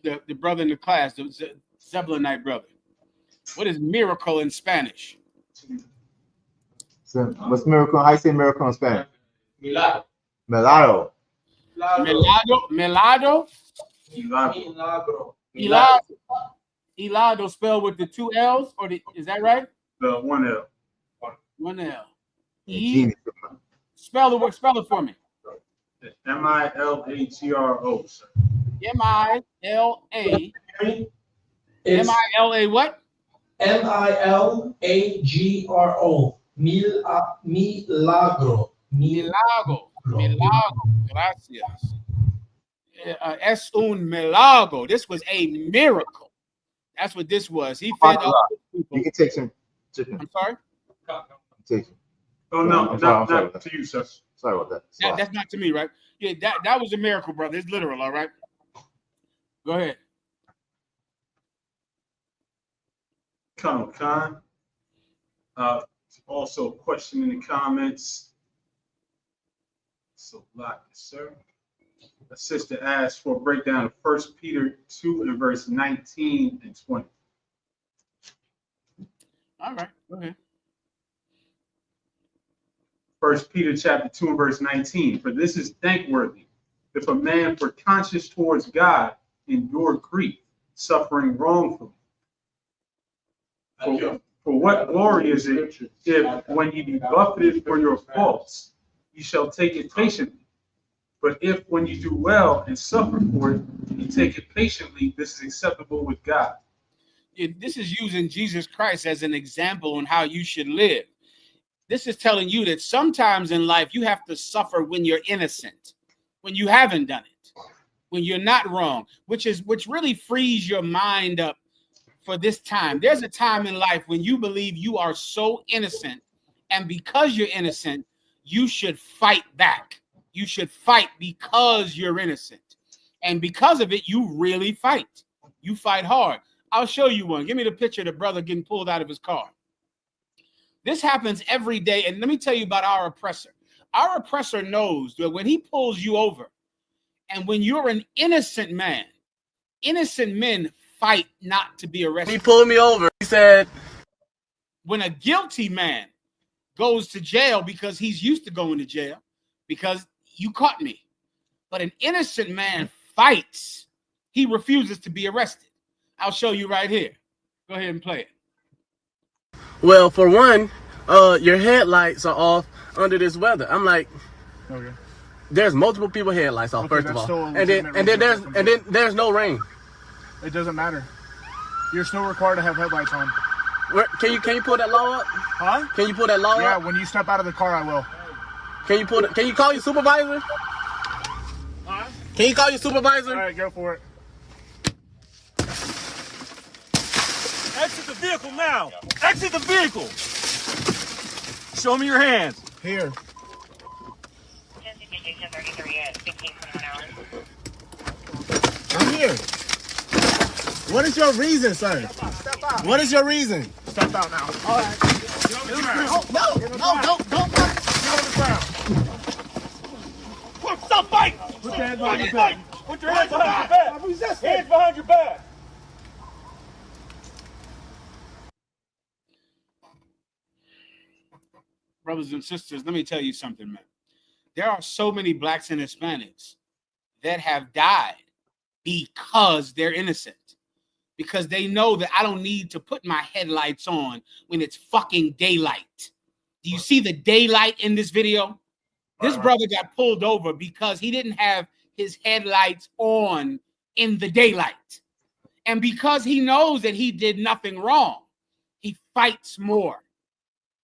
The brother in the class, the Zebulonite brother. What is miracle in Spanish? So what's miracle? How you say miracle in Spanish? Milagro. Milagro. Milagro. Milagro spelled with the 2 L's, or is that right? The 1 L. 1 L. Spell it for me. Milagro, sir. M-I-L-A. M-I-L-A what? Milagro. Milagro. Gracias. Es un milagro. This was a miracle. That's what this was. He fed all the people. You can take some chicken. I'm sorry? Take some. Oh, no, not to you, sir. Sorry about that. That's not to me, right? Yeah, that was a miracle, brother. It's literal, all right? Go ahead. Colonel Khan. Also a question in the comments. So lock it, sir. A sister asked for a breakdown of 1 Peter 2 and verse 19 and 20. All right, go ahead. 1 Peter chapter 2 and verse 19. For this is thankworthy, if a man for conscience towards God endure grief, suffering wrongfully. For what glory is it if, when ye be buffeted for your faults, ye shall take it patiently? But if, when you do well and suffer for it, you take it patiently, this is acceptable with God. This is using Jesus Christ as an example on how you should live. This is telling you that sometimes in life you have to suffer when you're innocent, when you haven't done it, when you're not wrong, which really frees your mind up for this time. There's a time in life when you believe you are so innocent, and because you're innocent, you should fight back. You should fight because you're innocent. And because of it, you really fight. You fight hard. I'll show you one. Give me the picture of the brother getting pulled out of his car. This happens every day. And let me tell you about our oppressor. Our oppressor knows that when he pulls you over, and when you're an innocent man, innocent men fight not to be arrested. He pulled me over. He said, when a guilty man goes to jail because he's used to going to jail because you caught me, but an innocent man fights, he refuses to be arrested. I'll show you right here. Go ahead and play it. well, for one, your headlights are off under this weather. I'm like, okay. There's multiple people headlights off, first of all. And then there's no rain. It doesn't matter. You're still required to have headlights on. Can you pull that law up? Huh? Can you pull that law up? Yeah, when you step out of the car, I will. Can you call your supervisor? Huh? Can you call your supervisor? All right, go for it. Exit the vehicle now. Exit the vehicle. Show me your hands. Here. I'm here. What is your reason, sir? Step out. What is your reason? Step out now. All right. Get on the ground. No, don't. Get on the ground. Stop fighting. Put your hands behind your back. Put your hands behind your back. Hands behind your back. Brothers and sisters, let me tell you something, man. There are so many blacks and Hispanics that have died because they're innocent. Because they know that I don't need to put my headlights on when it's fucking daylight. Do you see the daylight in this video? This brother got pulled over because he didn't have his headlights on in the daylight. And because he knows that he did nothing wrong, he fights more.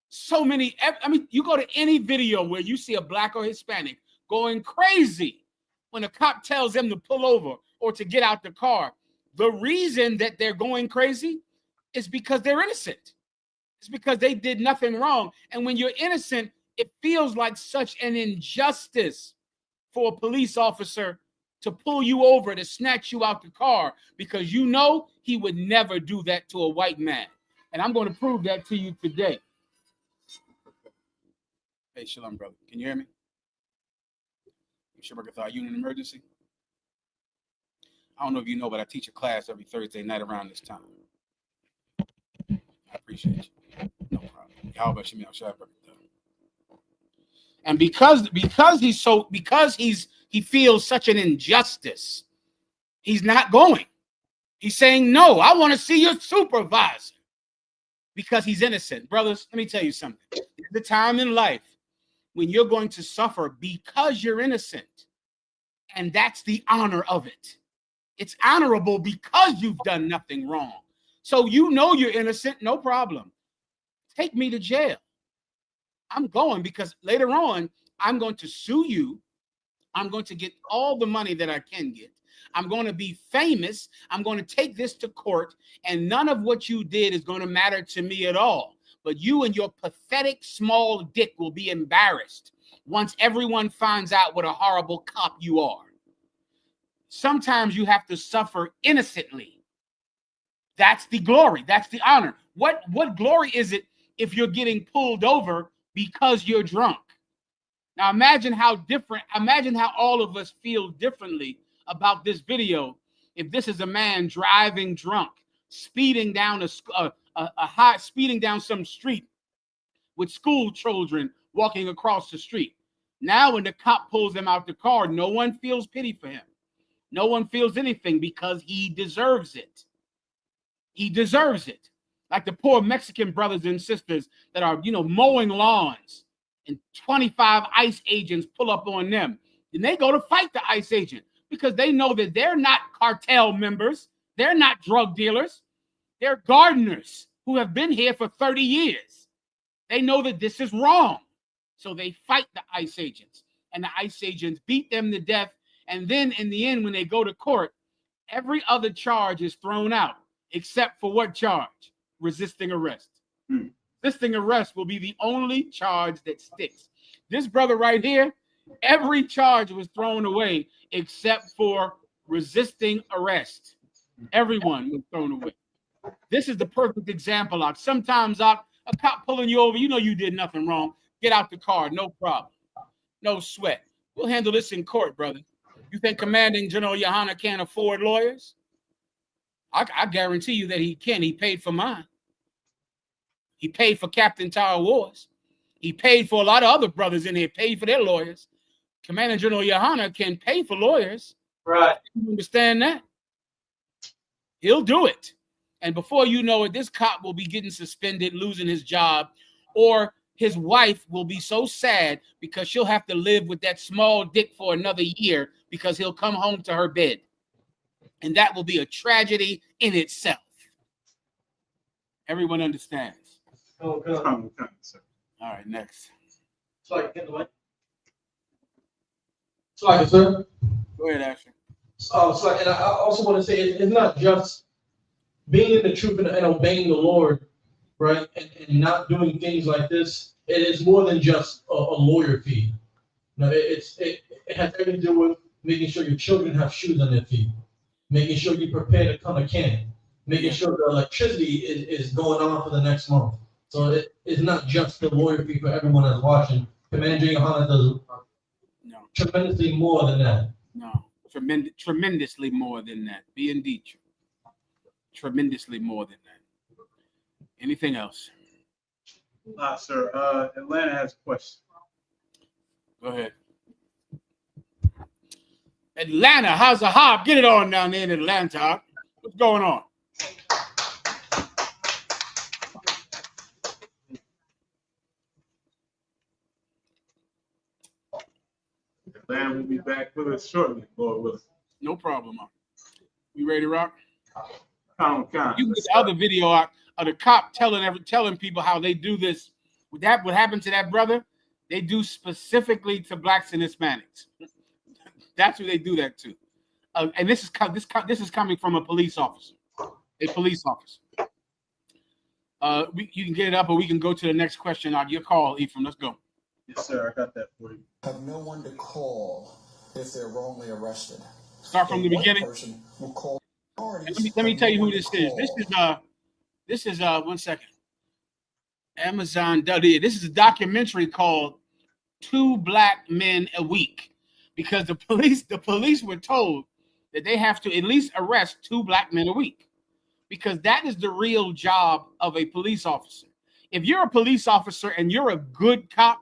So many, I mean, you go to any video where you see a black or Hispanic going crazy when a cop tells them to pull over or to get out the car. The reason that they're going crazy is because they're innocent. It's because they did nothing wrong. And when you're innocent, it feels like such an injustice for a police officer to pull you over, to snatch you out the car, because you know he would never do that to a white man. And I'm going to prove that to you today. Hey, shalom, brother. Can you hear me? Bishop, are you in an emergency? I don't know if you know, but I teach a class every Thursday night around this time. I appreciate you. No problem. How about you, and because he feels such an injustice, he's not going. He's saying, no, I want to see your supervisor because he's innocent. Brothers, let me tell you something. There's a time in life when you're going to suffer because you're innocent. And that's the honor of it. It's honorable because you've done nothing wrong. So you know you're innocent, no problem. Take me to jail. I'm going because later on, I'm going to sue you. I'm going to get all the money that I can get. I'm going to be famous. I'm going to take this to court, and none of what you did is going to matter to me at all. But you and your pathetic small dick will be embarrassed once everyone finds out what a horrible cop you are. Sometimes you have to suffer innocently. That's the glory. That's the honor. What glory is it if you're getting pulled over because you're drunk? Now imagine how all of us feel differently about this video if this is a man driving drunk, speeding down speeding down some street with school children walking across the street. Now when the cop pulls him out the car, no one feels pity for him. No one feels anything because he deserves it. He deserves it. Like the poor Mexican brothers and sisters that are, mowing lawns, and 25 ICE agents pull up on them. And they go to fight the ICE agent because they know that they're not cartel members. They're not drug dealers. They're gardeners who have been here for 30 years. They know that this is wrong. So they fight the ICE agents. And the ICE agents beat them to death. And then in the end, when they go to court, every other charge is thrown out, except for what charge? Resisting arrest. Resisting arrest will be the only charge that sticks. This brother right here, every charge was thrown away except for resisting arrest. Everyone was thrown away. This is the perfect example. Sometimes a cop pulling you over, you did nothing wrong. Get out the car, no problem. No sweat. We'll handle this in court, brother. You think Commanding General Yohana can't afford lawyers? I guarantee you that he can. He paid for mine. He paid for Captain Tower Wars. He paid for a lot of other brothers in here, paid for their lawyers. Commander General Yohana can pay for lawyers. Right. You understand that? He'll do it. And before you know it, this cop will be getting suspended, losing his job, or his wife will be so sad because she'll have to live with that small dick for another year because he'll come home to her bed. And that will be a tragedy in itself. Everyone understands. Oh, good. All right, next. Sorry, get the mic. Sorry, sir. Go ahead, Ashley. Sorry, and I also want to say it's not just being in the truth and obeying the Lord, right? And not doing things like this. It is more than just a lawyer fee. It has everything to do with making sure your children have shoes on their feet, making sure you prepare to come a can, making sure the electricity is going on for the next month. So it's not just the lawyer fee for everyone that's watching. Commander Yohana does tremendously more than that. No, tremendously more than that. Be indeed true. Tremendously more than that. Anything else? Sir. Atlanta has a question. Go ahead. Atlanta, how's the hop? Get it on down there in Atlanta. What's going on? Atlanta will be back with us shortly, Lord willing. No problem. You ready to rock? Count. You get the other video out of the cop telling people how they do this. What happened to that brother? They do specifically to blacks and Hispanics. That's who they do that to. And this is coming from a police officer. A police officer. You can get it up, or we can go to the next question. Your call, Ephraim. Let's go. Yes, sir. I got that for you. Have no one to call if they're wrongly arrested. Start from the beginning. Will call. Let me tell you who this is. This is 1 second. Amazon. This is a documentary called 2 Black Men a Week. because the police were told that they have to at least arrest 2 black men a week, because that is the real job of a police officer. If you're a police officer and you're a good cop,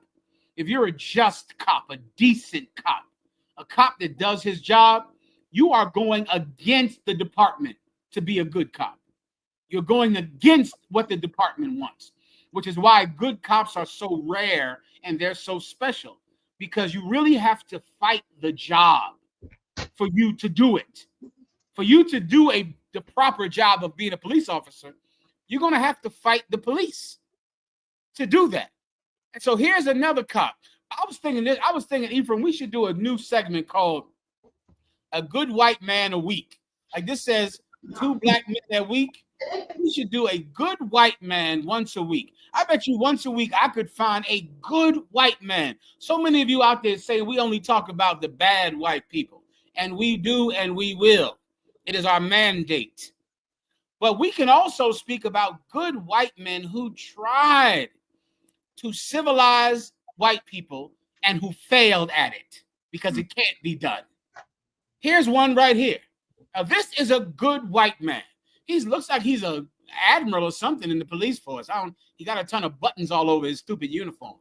if you're a just cop, a decent cop, a cop that does his job, you are going against the department to be a good cop. You're going against what the department wants, which is why good cops are so rare and they're so special, because you really have to fight the job for you to do it. For you to do the proper job of being a police officer, you're going to have to fight the police to do that. And so here's another cop. I was thinking, Ephraim, we should do a new segment called A Good White Man a Week. Like this says 2 black men a week. We should do a good white man once a week. I bet you once a week I could find a good white man. So many of you out there say we only talk about the bad white people. And we do, and we will. It is our mandate. But we can also speak about good white men who tried to civilize white people and who failed at it because it can't be done. Here's one right here. Now, this is a good white man. He looks like he's an admiral or something in the police force. He got a ton of buttons all over his stupid uniform.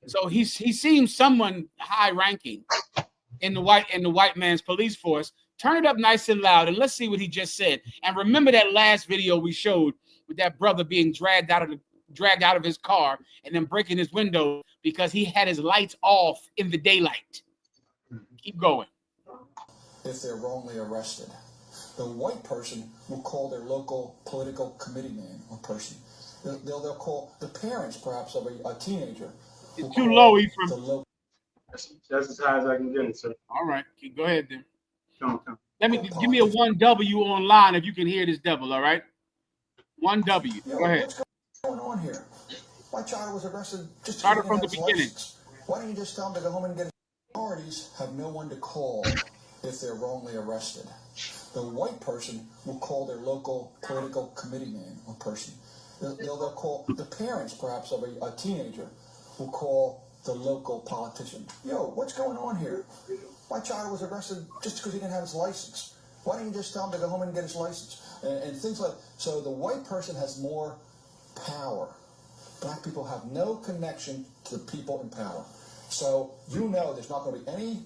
So he seems someone high ranking in the white man's police force. Turn it up nice and loud and let's see what he just said. And remember that last video we showed with that brother being dragged out of his car and then breaking his window because he had his lights off in the daylight. Keep going. If they're wrongly arrested, the white person will call their local political committee man or person. They'll call the parents, perhaps, of a teenager. It's too low, Ephraim. That's as high as I can get it, sir. All right, go ahead then. Come. Give me a 1W online if you can hear this devil. All right, 1W. Go ahead. What's going on here? My child was arrested just started from the beginning. Why don't you just tell him to go home and get his authorities? Have no one to call if they're wrongly arrested. The white person will call their local political committee man or person. They'll call the parents, perhaps, of a teenager, will call the local politician. Yo, what's going on here? My child was arrested just because he didn't have his license. Why don't you just tell him to go home and get his license? And things like, so the white person has more power. Black people have no connection to the people in power. So you know there's not going to be any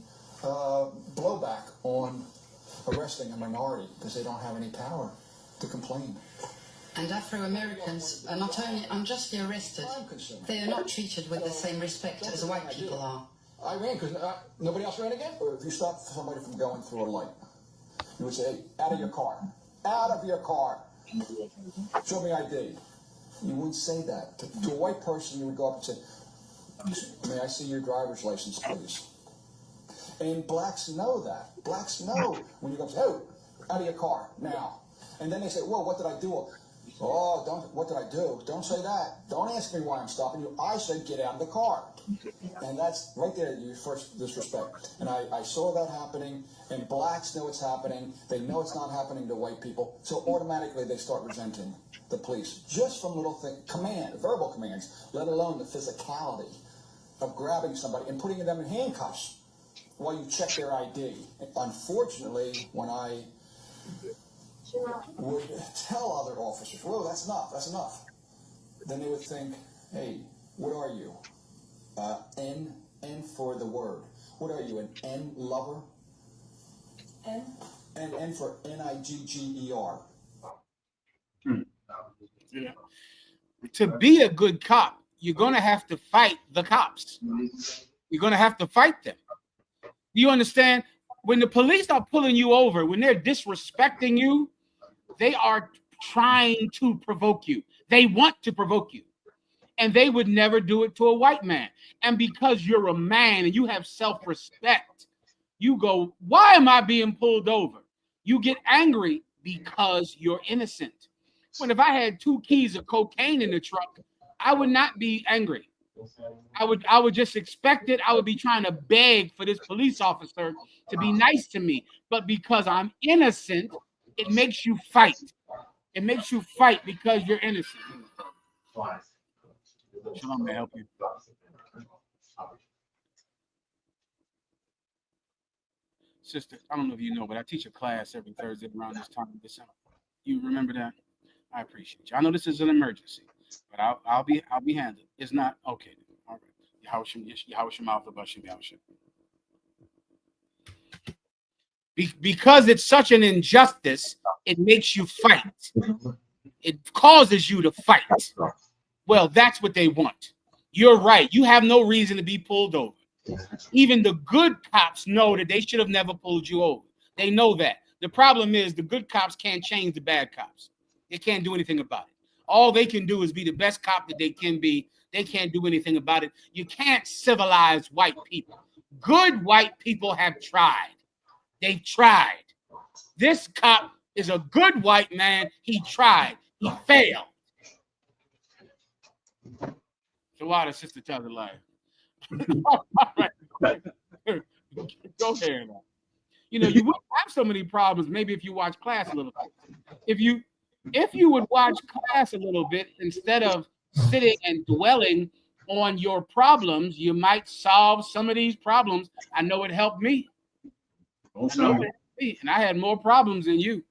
blowback on arresting a minority because they don't have any power to complain. And Afro-Americans are not only unjustly arrested, they are not treated with the same respect as white people are. I ran because nobody else ran again? Or if you stop somebody from going through a light, you would say, hey, out of your car. Out of your car. Show me ID. You wouldn't say that. To a white person, you would go up and say, may I see your driver's license, please? And blacks know that. Blacks know when you go, oh, out of your car, now. And then they say, whoa, what did I do? Oh, what did I do? Don't say that. Don't ask me why I'm stopping you. I said get out of the car. And that's right there, your first disrespect. And I saw that happening, and blacks know it's happening. They know it's not happening to white people. So automatically they start resenting the police. Just from little things, verbal commands, let alone the physicality of grabbing somebody and putting them in handcuffs while you check their ID. Unfortunately, when I would tell other officers, whoa, that's enough. Then they would think, hey, what are you? N for the word. What are you, an N lover? N? N for Nigger. Yeah. To be a good cop, you're going to have to fight the cops. You're going to have to fight them. Do you understand? When the police are pulling you over, when they're disrespecting you, they are trying to provoke you. They want to provoke you. And they would never do it to a white man. And because you're a man and you have self-respect, you go, why am I being pulled over? You get angry because you're innocent. When if I had 2 keys of cocaine in the truck, I would not be angry. I would just expect it. I would be trying to beg for this police officer to be nice to me. But because I'm innocent, it makes you fight. It makes you fight because you're innocent. Shalom, may I help you? Sister, I don't know if you know, but I teach a class every Thursday around this time of December. You remember that? I appreciate you. I know this is an emergency, but I'll be handled. It's not okay. All right. Yahweh mouth about Yahweh. Because it's such an injustice, it makes you fight. It causes you to fight. Well, that's what they want. You're right. You have no reason to be pulled over. Even the good cops know that they should have never pulled you over. They know that. The problem is the good cops can't change the bad cops. They can't do anything about it. All they can do is be the best cop that they can be. They can't do anything about it. You can't civilize white people. Good white people have tried. They've tried. This cop is a good white man. He tried. He failed. So why does Sister tell the lie? All right. Go ahead. You know, you wouldn't have so many problems maybe if you watch class a little bit. If you would watch class a little bit instead of sitting and dwelling on your problems, you might solve some of these problems. I know it helped me. And I had more problems than you.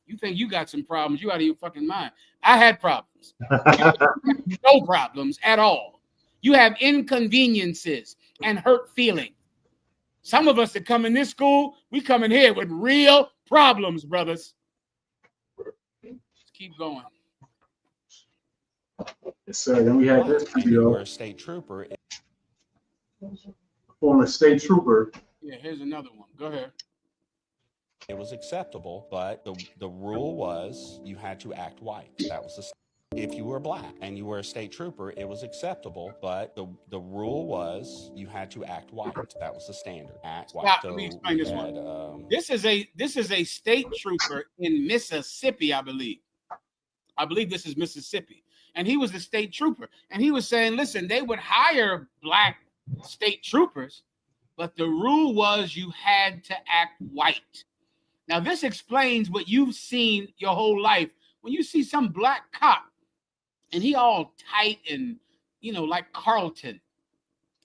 You think you got some problems? You out of your fucking mind. I had problems. No problems at all. You have inconveniences and hurt feelings. Some of us that come in this school, we come in here with real problems, brothers. Let's keep going. Yes, sir. Then we had this video. A state trooper. Former state trooper. Yeah, here's another one. Go ahead. It was acceptable, but the rule was you had to act white. That was the. If you were black and you were a state trooper, it was acceptable, but the rule was you had to act white. That was the standard. Act white. Let me explain this one. This is a state trooper in Mississippi, I believe. I believe this is Mississippi, and he was the state trooper, and he was saying, listen, they would hire black state troopers, but the rule was you had to act white. Now this explains what you've seen your whole life when you see some black cop. And he all tight and, you know, like Carlton.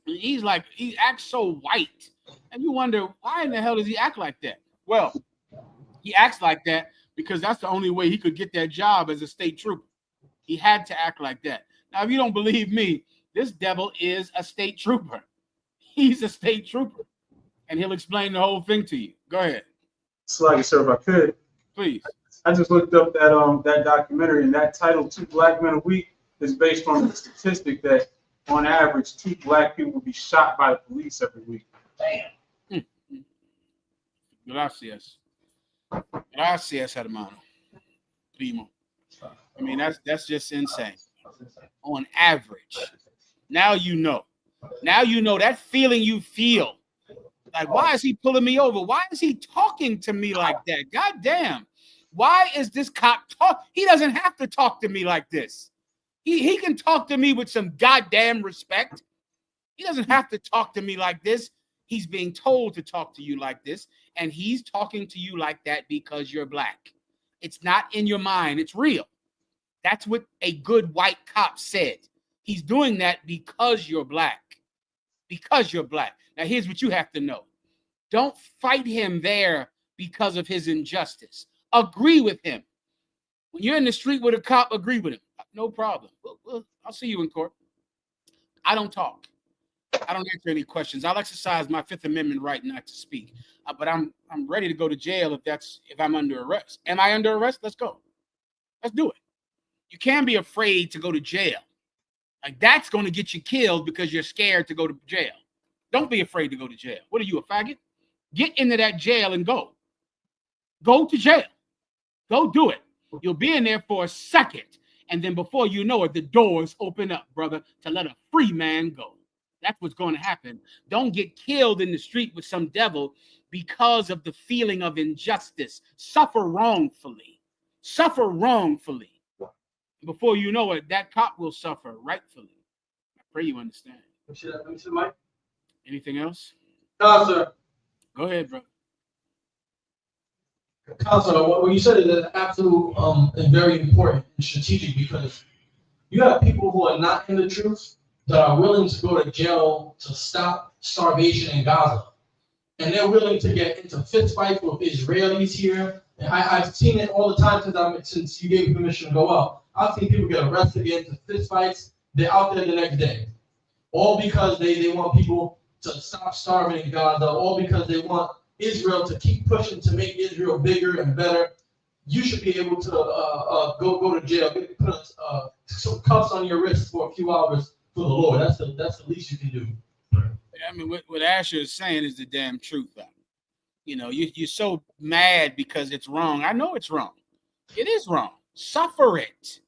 And he acts so white. And you wonder, why in the hell does he act like that? Well, he acts like that because that's the only way he could get that job as a state trooper. He had to act like that. Now, if you don't believe me, this devil is a state trooper. He's a state trooper. And he'll explain the whole thing to you. Go ahead. Sluggy, sir, if I could. Please. I just looked up that documentary, and that title, 2 Black Men a Week, is based on the statistic that, on average, 2 black people will be shot by the police every week. Damn. Gracias. Gracias, hermano. Primo. I mean, that's just insane. On average. Now you know. Now you know that feeling you feel. Like, why is he pulling me over? Why is he talking to me like that? God damn. Why is this cop talk? He doesn't have to talk to me like this. He can talk to me with some goddamn respect. He doesn't have to talk to me like this. He's being told to talk to you like this, and he's talking to you like that because you're black. It's not in your mind. It's real. That's what a good white cop said. He's doing that because you're black. Because you're black. Now, here's what you have to know. Don't fight him there because of his injustice. Agree with him. When you're in the street with a cop, agree with him. No problem. I'll see you in court. I don't talk. I don't answer any questions. I'll exercise my Fifth Amendment right not to speak. But I'm ready to go to jail if I'm under arrest. Am I under arrest? Let's go. Let's do it. You can't be afraid to go to jail. Like, that's going to get you killed because you're scared to go to jail. Don't be afraid to go to jail. What are you, a faggot? Get into that jail and go. Go to jail. Go do it. You'll be in there for a second. And then before you know it, the doors open up, brother, to let a free man go. That's what's going to happen. Don't get killed in the street with some devil because of the feeling of injustice. Suffer wrongfully. Suffer wrongfully. Before you know it, that cop will suffer rightfully. I pray you understand. Let me see the mic. Anything else? No, sir. Go ahead, bro. Counselor, what you said is absolute and very important and strategic, because you have people who are not in the truth that are willing to go to jail to stop starvation in Gaza. and they're willing to get into fist fights with Israelis here. And I've seen it all the time since you gave me permission to go out. I've seen people get arrested, get into fist fights. They're out there the next day, all because they want people to stop starving in Gaza, all because they want Israel to keep pushing to make Israel bigger and better. You should be able to go to jail, put some cuffs on your wrist for a few hours for the Lord. That's the least you can do. I mean, what Asher is saying is the damn truth, though. You know, you're so mad because it's wrong. I know it's wrong. It is wrong. Suffer it.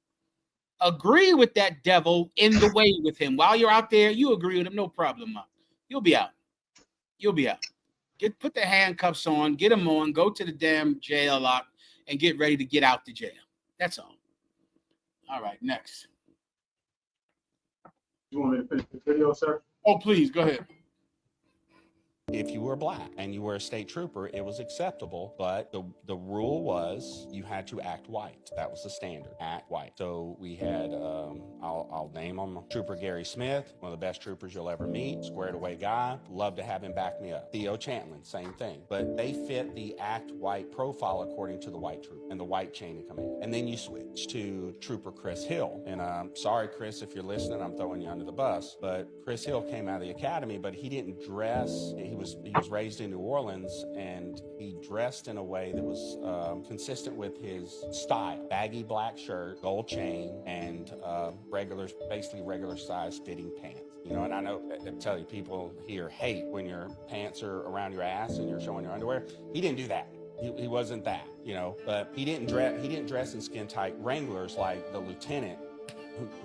Agree with that devil in the way with him. While you're out there, you agree with him, no problem, man. You'll be out. You'll be out. Put the handcuffs on, get them on, go to the damn jail lock, and get ready to get out the jail. That's all. All right, next. You want me to finish the video, sir? Oh, please, go ahead. If you were black and you were a state trooper, it was acceptable, but the rule was you had to act white. That was the standard, act white. So we had, I'll name him, Trooper Gary Smith, one of the best troopers you'll ever meet, squared away guy, love to have him back me up. Theo Chantlin, same thing. But they fit the act white profile according to the white troop and the white chain of command. And then you switch to Trooper Chris Hill. And sorry, Chris, if you're listening, I'm throwing you under the bus, but Chris Hill came out of the academy, but he didn't dress, he was raised in New Orleans, and he dressed in a way that was consistent with his style. Baggy black shirt, gold chain, and basically regular size fitting pants. You know, and I know, I tell you, people here hate when your pants are around your ass and you're showing your underwear. He didn't do that. He wasn't that, you know, but he didn't dress in skin tight Wranglers like the lieutenant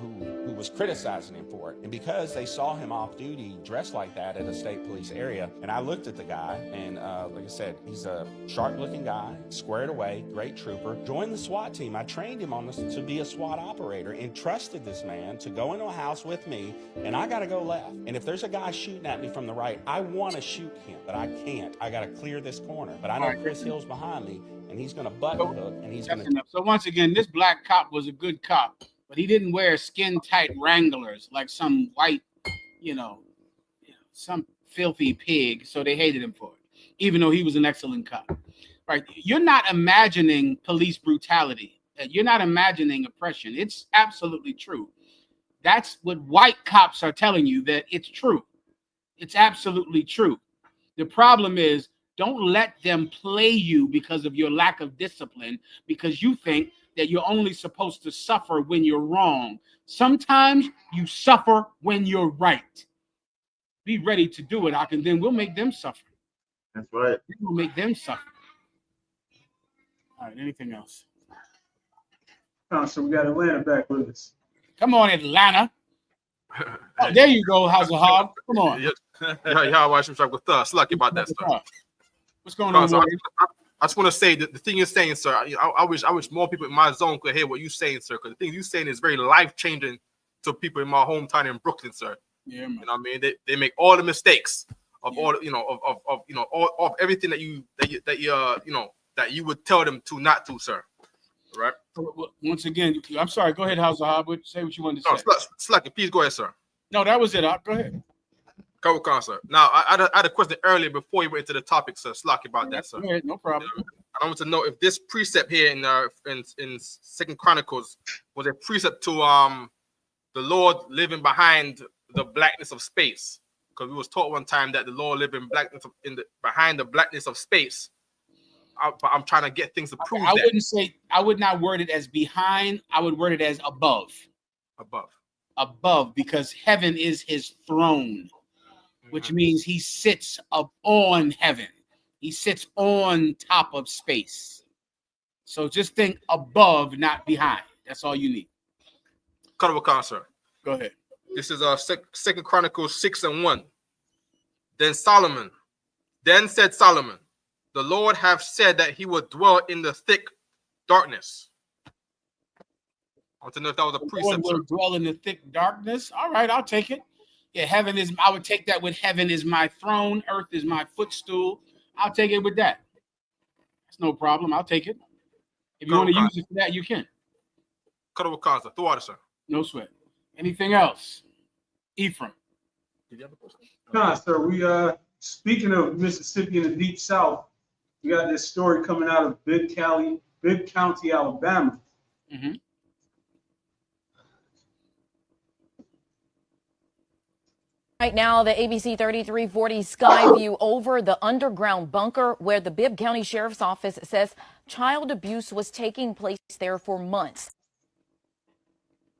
who was criticizing him for it. And because they saw him off duty dressed like that at a state police area, and I looked at the guy, and like I said, he's a sharp looking guy, squared away, great trooper, joined the SWAT team. I trained him to be a SWAT operator and trusted this man to go into a house with me, and I got to go left. And if there's a guy shooting at me from the right, I want to shoot him, but I can't. I got to clear this corner. But I know Chris Hill's behind me, and he's going to button hook, and he's going to... So once again, this black cop was a good cop, but he didn't wear skin-tight Wranglers like some white, some filthy pig, so they hated him for it, even though he was an excellent cop. Right? You're not imagining police brutality. You're not imagining oppression. It's absolutely true. That's what white cops are telling you, that it's true. It's absolutely true. The problem is, don't let them play you because of your lack of discipline, because you think that you're only supposed to suffer when you're wrong. Sometimes you suffer when you're right. Be ready to do it, and then we'll make them suffer. That's right. We'll make them suffer. All right, anything else? So we got Atlanta back with us. Come on, Atlanta. Oh, there you go, House of Hog. Come on. Yeah, watch him talk with us. Lucky about that stuff. What's going on? I just want to say that the thing you're saying, sir, I wish more people in my zone could hear what you're saying, sir, because the thing you're saying is very life-changing to people in my hometown in Brooklyn, sir. Yeah, man. You know what I mean? They make all the mistakes of all, of everything that you would tell them to not to, sir. Right? Once again, I'm sorry. Go ahead, House of Hog. Say what you wanted to say. Slucky, please go ahead, sir. No, that was it. Go ahead. Cover sir. Now, I had a question earlier before you went into the topic, sir. Slucky, about that, sir. Go ahead, no problem. I want to know if this precept here in Second Chronicles was a precept to the Lord living behind the blackness of space, because we was taught one time that the Lord lived in blackness behind the blackness of space. But I'm trying to get things to prove that. I would not word it as behind. I would word it as above. Above, because heaven is his throne, which means he sits up on heaven. He sits on top of space. So just think above, not behind. That's all you need. Cover sir. Go ahead. This is Second Chronicles 6:1. Then said Solomon, the Lord hath said that he would dwell in the thick darkness. I want to know if that was a precept. Will dwell in the thick darkness. All right, I'll take it. Yeah, I would take that with heaven is my throne, earth is my footstool. I'll take it with that. That's no problem. I'll take it. If you want to use it for that, you can. Cut over Kansa. Throw water, sir. No sweat. Anything else? Ephraim. No, sir. We Speaking of Mississippi and the Deep South, we got this story coming out of Bibb County, Alabama. Mm-hmm. Right now, the ABC 3340 sky view over the underground bunker where the Bibb County Sheriff's Office says child abuse was taking place there for months.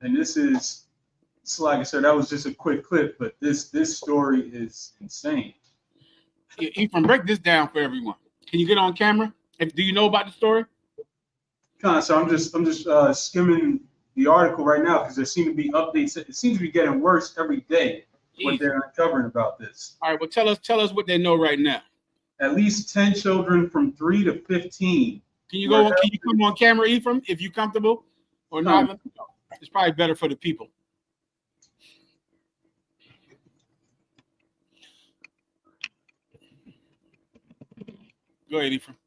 And this is, so like I said, that was just a quick clip, but this story is insane. Ephraim, break this down for everyone. Can you get on camera? Do you know about the story? So I'm just skimming the article right now because there seem to be updates. It seems to be getting worse every day. What they're uncovering about this. All right, well, tell us what they know right now. At least 10 children from 3 to 15. Can you go? Can you come on camera, Ephraim, if you're comfortable, or not? It's probably better for the people. Go ahead, Ephraim.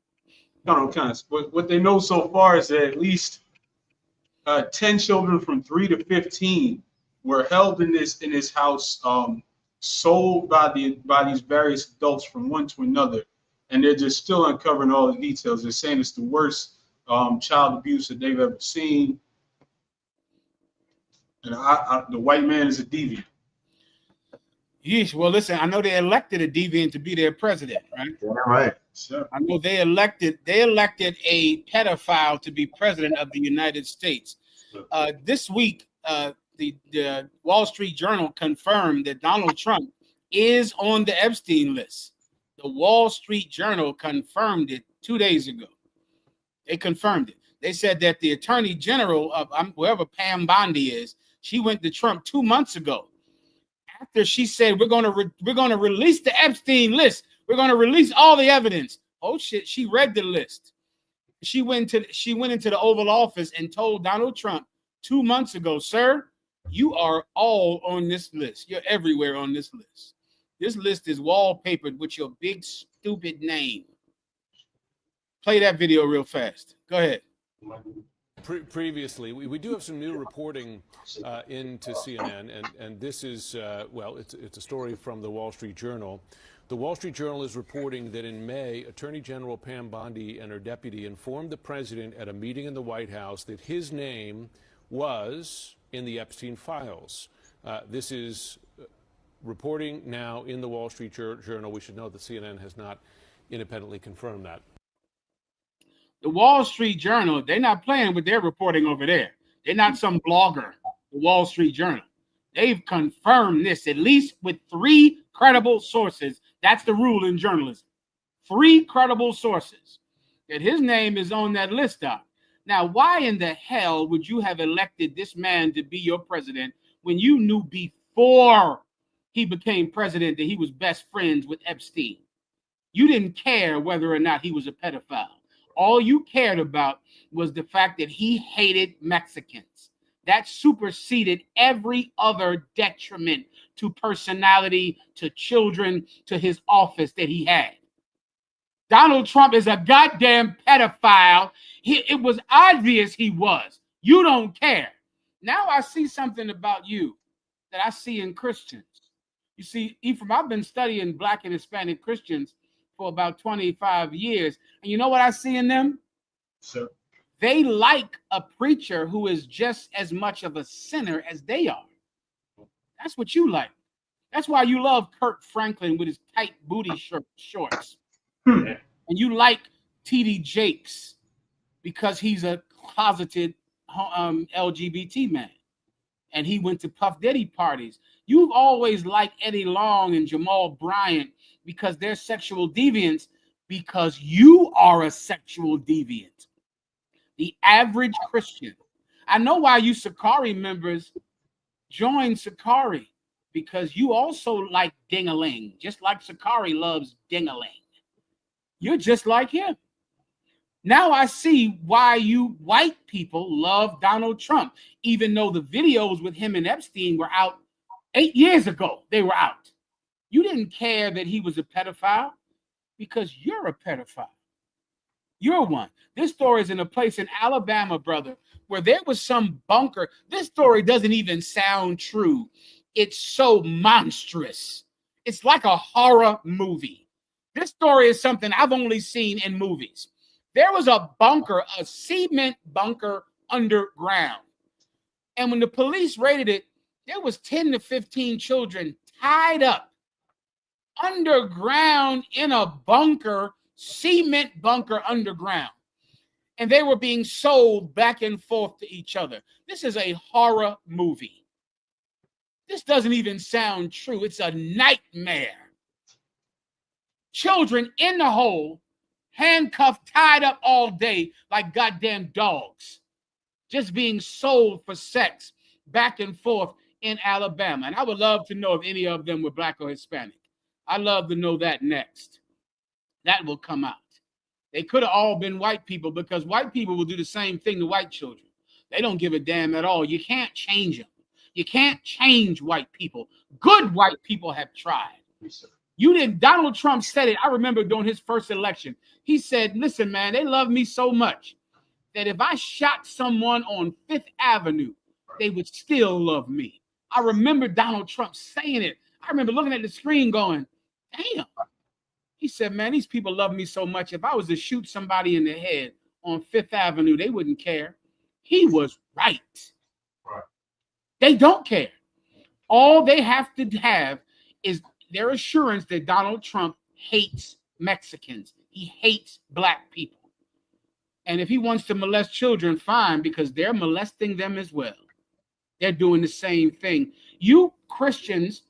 What they know so far is that at least 10 children from 3 to 15 were held in this house, sold by these various adults from one to another, and they're just still uncovering all the details. They're saying it's the worst child abuse that they've ever seen, and the white man is a deviant. Yeesh. Well, listen, I know they elected a deviant to be their president, right? Yeah, right. Sure. I know they elected a pedophile to be president of the United States. This week, the Wall Street Journal confirmed that Donald Trump is on the Epstein list. The Wall Street Journal confirmed it 2 days ago. They confirmed it. They said that the Attorney General of whoever Pam Bondi is, she went to Trump 2 months ago after she said we're going to release the Epstein list. We're going to release all the evidence. Oh shit! She read the list. She went into the Oval Office and told Donald Trump 2 months ago, sir, you are all on this list. You're everywhere on this list. This list is wallpapered with your big stupid name. Play that video real fast. Go ahead. Previously, we do have some new reporting into CNN, and this is, it's a story from the Wall Street Journal. The Wall Street Journal is reporting that in May, Attorney General Pam Bondi and her deputy informed the president at a meeting in the White House that his name was in the Epstein files. This is reporting now in the Wall Street Journal. We should know that CNN has not independently confirmed that. The Wall Street Journal, they're not playing with their reporting over there. They're not some blogger, the Wall Street Journal. They've confirmed this, at least with 3 credible sources. That's the rule in journalism. 3 credible sources that his name is on that list of. Now, why in the hell would you have elected this man to be your president when you knew before he became president that he was best friends with Epstein? You didn't care whether or not he was a pedophile. All you cared about was the fact that he hated Mexicans. That superseded every other detriment to personality, to children, to his office that he had. Donald Trump is a goddamn pedophile. It was obvious he was. You don't care. Now I see something about you that I see in Christians. You see, Ephraim, I've been studying Black and Hispanic Christians for about 25 years. And you know what I see in them? Sure. They like a preacher who is just as much of a sinner as they are. That's what you like. That's why you love Kirk Franklin with his tight booty shorts. And you like T.D. Jakes because he's a closeted LGBT man. And he went to Puff Daddy parties. You've always liked Eddie Long and Jamal Bryant because they're sexual deviants, because you are a sexual deviant. The average Christian. I know why you Sakari members join Sakari, because you also like ding-a-ling, just like Sakari loves ding-a-ling. You're just like him. Now I see why you white people love Donald Trump, even though the videos with him and Epstein were out 8 years ago. They were out. You didn't care that he was a pedophile because you're a pedophile. You're one. This story is in a place in Alabama, brother, where there was some bunker. This story doesn't even sound true. It's so monstrous. It's like a horror movie. This story is something I've only seen in movies. There was a bunker, a cement bunker underground. And when the police raided it, there was 10 to 15 children tied up underground in a bunker, cement bunker underground. And they were being sold back and forth to each other. This is a horror movie. This doesn't even sound true. It's a nightmare. Children in the hole, handcuffed, tied up all day like goddamn dogs, just being sold for sex back and forth in Alabama. And I would love to know if any of them were Black or Hispanic. I'd love to know that next. That will come out. They could have all been white people, because white people will do the same thing to white children. They don't give a damn at all. You can't change them. You can't change white people. Good white people have tried. You didn't. Donald Trump said it. I remember during his first election. He said, listen, man, they love me so much that if I shot someone on Fifth Avenue, they would still love me. I remember Donald Trump saying it. I remember looking at the screen going, damn. He said, man, these people love me so much. If I was to shoot somebody in the head on Fifth Avenue, they wouldn't care. He was right. They don't care. All they have to have is their assurance that Donald Trump hates Mexicans. He hates Black people. And if he wants to molest children, fine, because they're molesting them as well. They're doing the same thing. You Christians,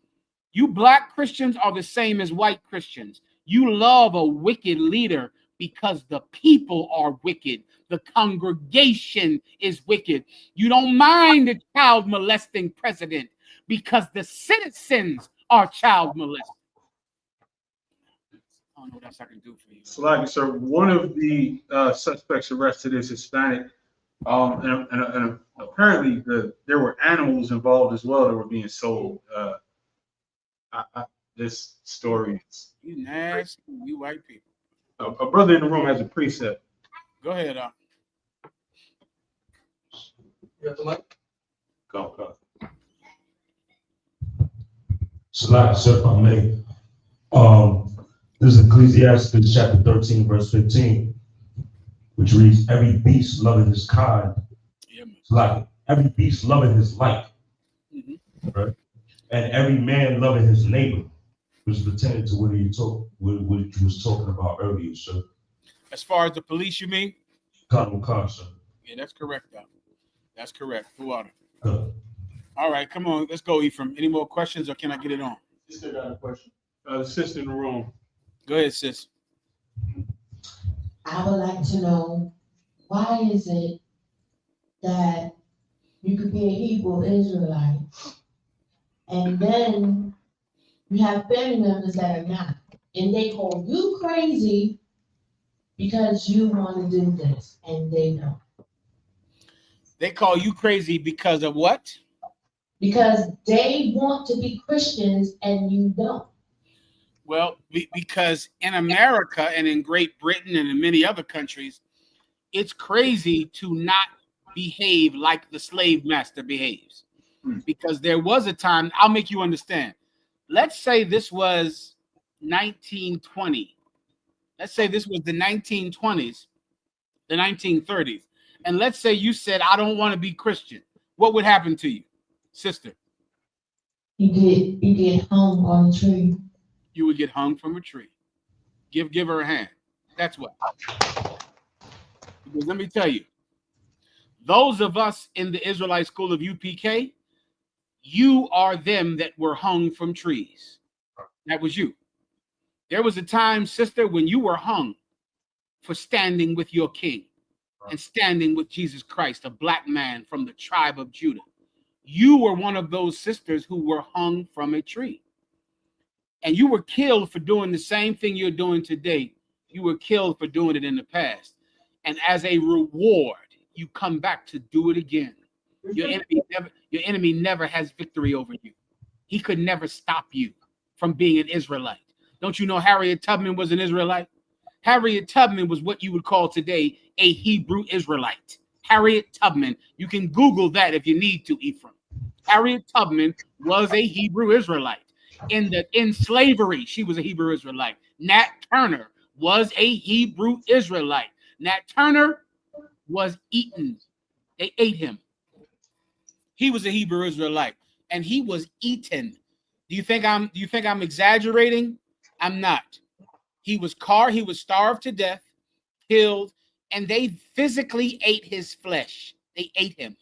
you Black Christians are the same as white Christians. You love a wicked leader because the people are wicked. The congregation is wicked. You don't mind the child molesting president because the citizens are child molesting. I don't know what else I can do for you. Slacky, sir, one of the suspects arrested is Hispanic. And apparently there were animals involved as well that were being sold. This story is... You nasty, you white people. A brother in the room has a precept. Go ahead, You have the mic? Go. Slacky, sir, if I may. This is Ecclesiastes chapter 13, verse 15, which reads, every beast loving his kind, like every beast loving his like, right? And every man loving his neighbor, which is pertaining to what you was talking about earlier, sir. As far as the police, you mean? Sir. Yeah, that's correct, though. That's correct. The water. Good. All right, come on, let's go, Ephraim. Any more questions, or can I get it on? Sister got a question. The sister in the room. Go ahead, sis. I would like to know, why is it that you could be a Hebrew Israelite and then you have family members that are not, and they call you crazy because you want to do this and they don't? They call you crazy because of what? Because they want to be Christians and you don't. Well, because in America and in Great Britain and in many other countries, it's crazy to not behave like the slave master behaves. Because there was a time, I'll make you understand. Let's say this was 1920. Let's say this was the 1920s, the 1930s. And let's say you said, I don't want to be Christian. What would happen to you, sister? You get hung on a tree. You would get hung from a tree. Give her a hand. That's what. Because let me tell you, those of us in the Israelite school of UPK, you are them that were hung from trees. That was you. There was a time, sister, when you were hung for standing with your king and standing with Jesus Christ, a Black man from the tribe of Judah. You were one of those sisters who were hung from a tree. And you were killed for doing the same thing you're doing today. You were killed for doing it in the past. And as a reward, you come back to do it again. Your enemy never has victory over you. He could never stop you from being an Israelite. Don't you know Harriet Tubman was an Israelite? Harriet Tubman was what you would call today a Hebrew Israelite. Harriet Tubman. You can Google that if you need to, Ephraim. Harriet Tubman was a Hebrew Israelite. In slavery, she was a Hebrew Israelite. Nat Turner was a Hebrew Israelite. Nat Turner was eaten. They ate him. He was a Hebrew Israelite, and he was eaten. Do you think I'm exaggerating? I'm not. He was starved to death, killed, and they physically ate his flesh. They ate him.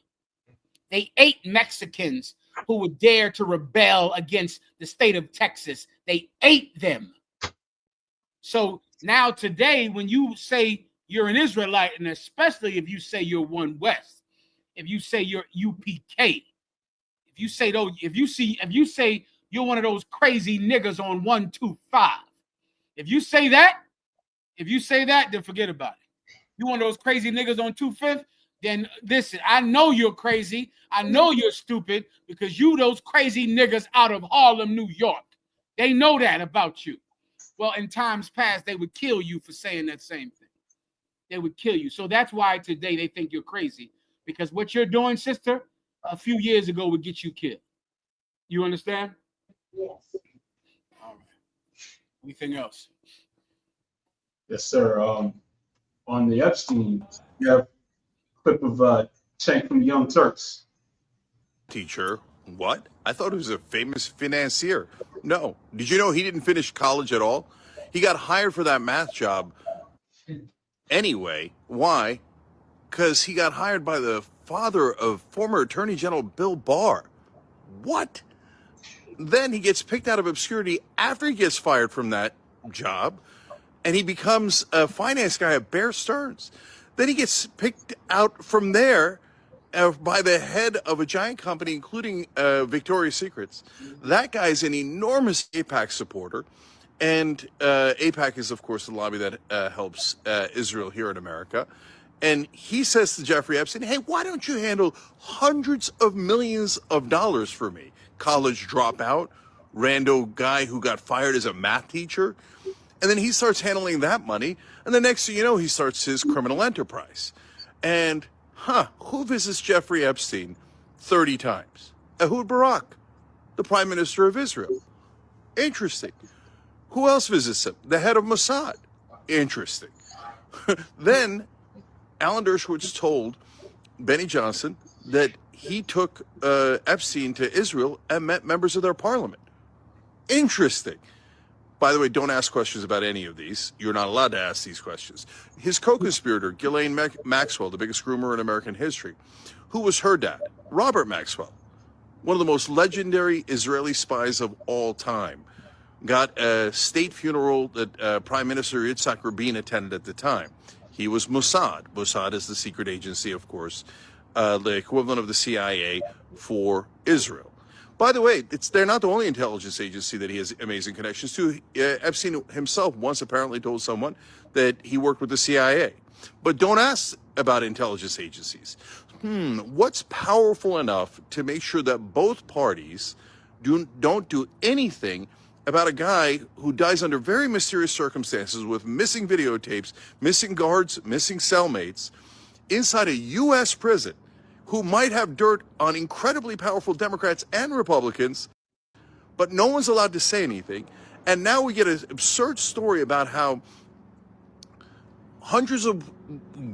They ate Mexicans who would dare to rebel against the state of Texas. They ate them. So now today, when you say you're an Israelite, and especially if you say you're One West, if you say you're UPK, if you say you're one of those crazy niggas on 125, if you say that, then forget about it. You one of those crazy niggas on 25th, then listen, I know you're crazy. I know you're stupid because you those crazy niggas out of Harlem, New York. They know that about you. Well, in times past, they would kill you for saying that same thing. They would kill you. So that's why today they think you're crazy, because what you're doing, sister, a few years ago would get you killed. You understand? Yes. All right. Anything else? Yes, sir. On the Epstein, you have a clip of Tank from the Young Turks. Teacher. What? I thought he was a famous financier. No. Did you know he didn't finish college at all? He got hired for that math job anyway. Why? Because he got hired by the father of former Attorney General Bill Barr. What? Then he gets picked out of obscurity after he gets fired from that job, and he becomes a finance guy at Bear Stearns. Then he gets picked out from there by the head of a giant company, including Victoria's Secrets. That guy's an enormous AIPAC supporter. And AIPAC is, of course, the lobby that helps Israel here in America. And he says to Jeffrey Epstein, hey, why don't you handle hundreds of millions of dollars for me? College dropout, rando guy who got fired as a math teacher. And then he starts handling that money. And the next thing you know, he starts his criminal enterprise. And, who visits Jeffrey Epstein 30 times? Ehud Barak, the Prime Minister of Israel. Interesting. Who else visits him? The head of Mossad. Interesting. Then Alan Dershowitz told Benny Johnson that he took Epstein to Israel and met members of their parliament. Interesting. By the way, don't ask questions about any of these. You're not allowed to ask these questions. His co-conspirator, Ghislaine Maxwell, the biggest groomer in American history, who was her dad, Robert Maxwell, one of the most legendary Israeli spies of all time, got a state funeral that Prime Minister Yitzhak Rabin attended at the time. He was Mossad. Mossad is the secret agency, of course, the equivalent of the CIA for Israel. By the way, they're not the only intelligence agency that he has amazing connections to. Epstein himself once apparently told someone that he worked with the CIA. But don't ask about intelligence agencies. What's powerful enough to make sure that both parties don't do anything about a guy who dies under very mysterious circumstances with missing videotapes, missing guards, missing cellmates, inside a U.S. prison, who might have dirt on incredibly powerful Democrats and Republicans, but no one's allowed to say anything. And now we get an absurd story about how hundreds of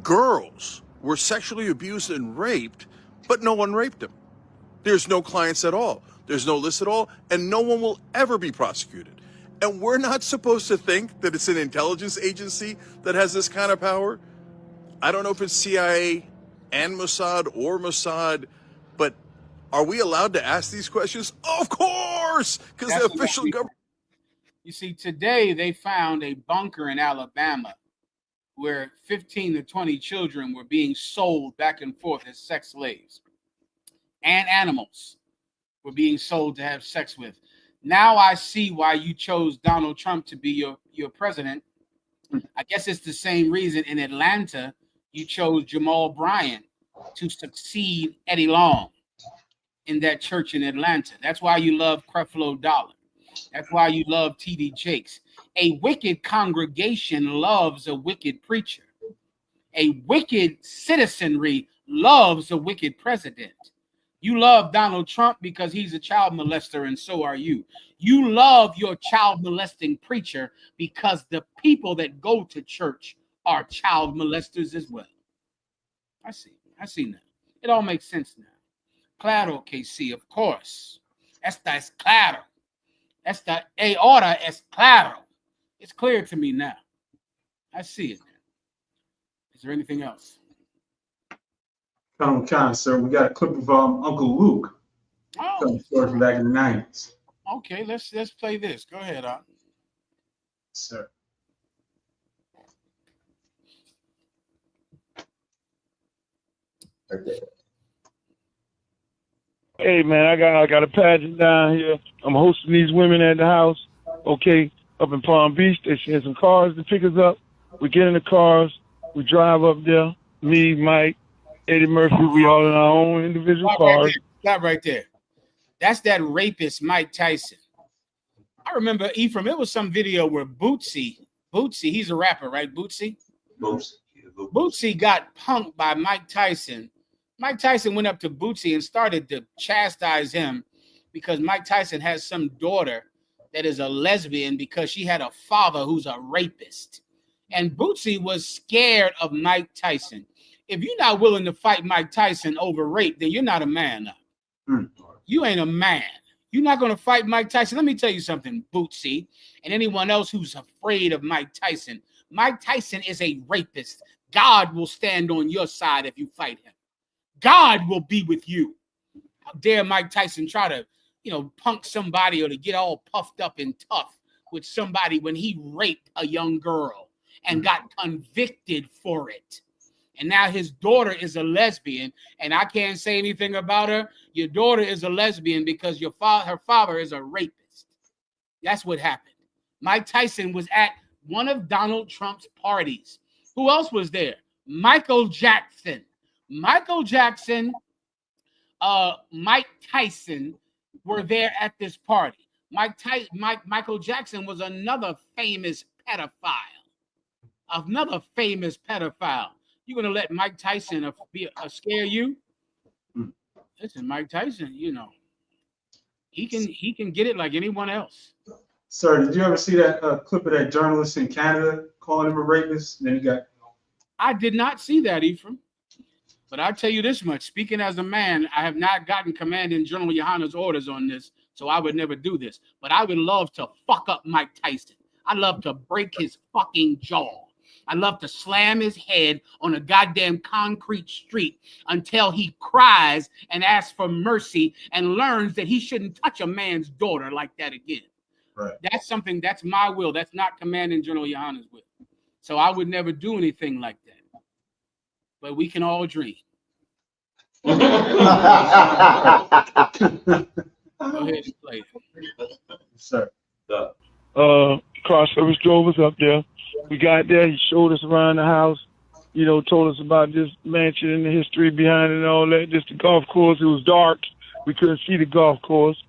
girls were sexually abused and raped, but no one raped them. There's no clients at all. There's no list at all, and no one will ever be prosecuted. And we're not supposed to think that it's an intelligence agency that has this kind of power. I don't know if it's CIA and Mossad, but are we allowed to ask these questions? Of course, because the official government. You see, today they found a bunker in Alabama where 15 to 20 children were being sold back and forth as sex slaves, and animals were being sold to have sex with. Now I see why you chose Donald Trump to be your president. I guess it's the same reason in Atlanta you chose Jamal Bryant to succeed Eddie Long in that church in Atlanta. That's why you love Creflo Dollar. That's why you love T.D. Jakes. A wicked congregation loves a wicked preacher. A wicked citizenry loves a wicked president. You love Donald Trump because he's a child molester, and so are you. You love your child molesting preacher because the people that go to church are child molesters as well. I see now. It all makes sense now. Claro, KC, of course. Esta es claro. Esta ahora es claro. It's clear to me now. I see it. Is there anything else? Kind, sir. We got a clip of Uncle Luke. From back in the 90s. Okay, let's play this. Go ahead, Sir. Hey man, I got a pageant down here. I'm hosting these women at the house. Okay, up in Palm Beach. They send some cars to pick us up. We get in the cars. We drive up there. Me, Mike, Eddie Murphy. We all in our own individual cars. Stop right there. That's that rapist Mike Tyson. I remember, Ephraim, it was some video where Bootsy, he's a rapper, right? Bootsy got punked by Mike Tyson. Mike Tyson went up to Bootsy and started to chastise him because Mike Tyson has some daughter that is a lesbian because she had a father who's a rapist. And Bootsy was scared of Mike Tyson. If you're not willing to fight Mike Tyson over rape, then you're not a man. You ain't a man. You're not going to fight Mike Tyson. Let me tell you something, Bootsy, and anyone else who's afraid of Mike Tyson. Mike Tyson is a rapist. God will stand on your side if you fight him. God will be with you. How dare Mike Tyson try to, punk somebody or to get all puffed up and tough with somebody when he raped a young girl and got convicted for it. And now his daughter is a lesbian, and I can't say anything about her. Your daughter is a lesbian because her father is a rapist. That's what happened. Mike Tyson was at one of Donald Trump's parties. Who else was there? Michael Jackson. Michael Jackson, Mike Tyson were there at this party. Michael Jackson was another famous pedophile. You gonna let Mike Tyson scare you? Listen, Mike Tyson, he can get it like anyone else. Sir, did you ever see that clip of that journalist in Canada calling him a rapist? Then he got. I did not see that, Ephraim. But I'll tell you this much. Speaking as a man, I have not gotten Commanding General Yohana's orders on this, so I would never do this. But I would love to fuck up Mike Tyson. I'd love to break his fucking jaw. I'd love to slam his head on a goddamn concrete street until he cries and asks for mercy and learns that he shouldn't touch a man's daughter like that again. Right. That's my will. That's not Commanding General Yohana's will. So I would never do anything like that. But we can all dream. Go ahead and play it. Sir. Car service drove us up there. We got there. He showed us around the house. Told us about this mansion and the history behind it and all that. Just the golf course. It was dark. We couldn't see the golf course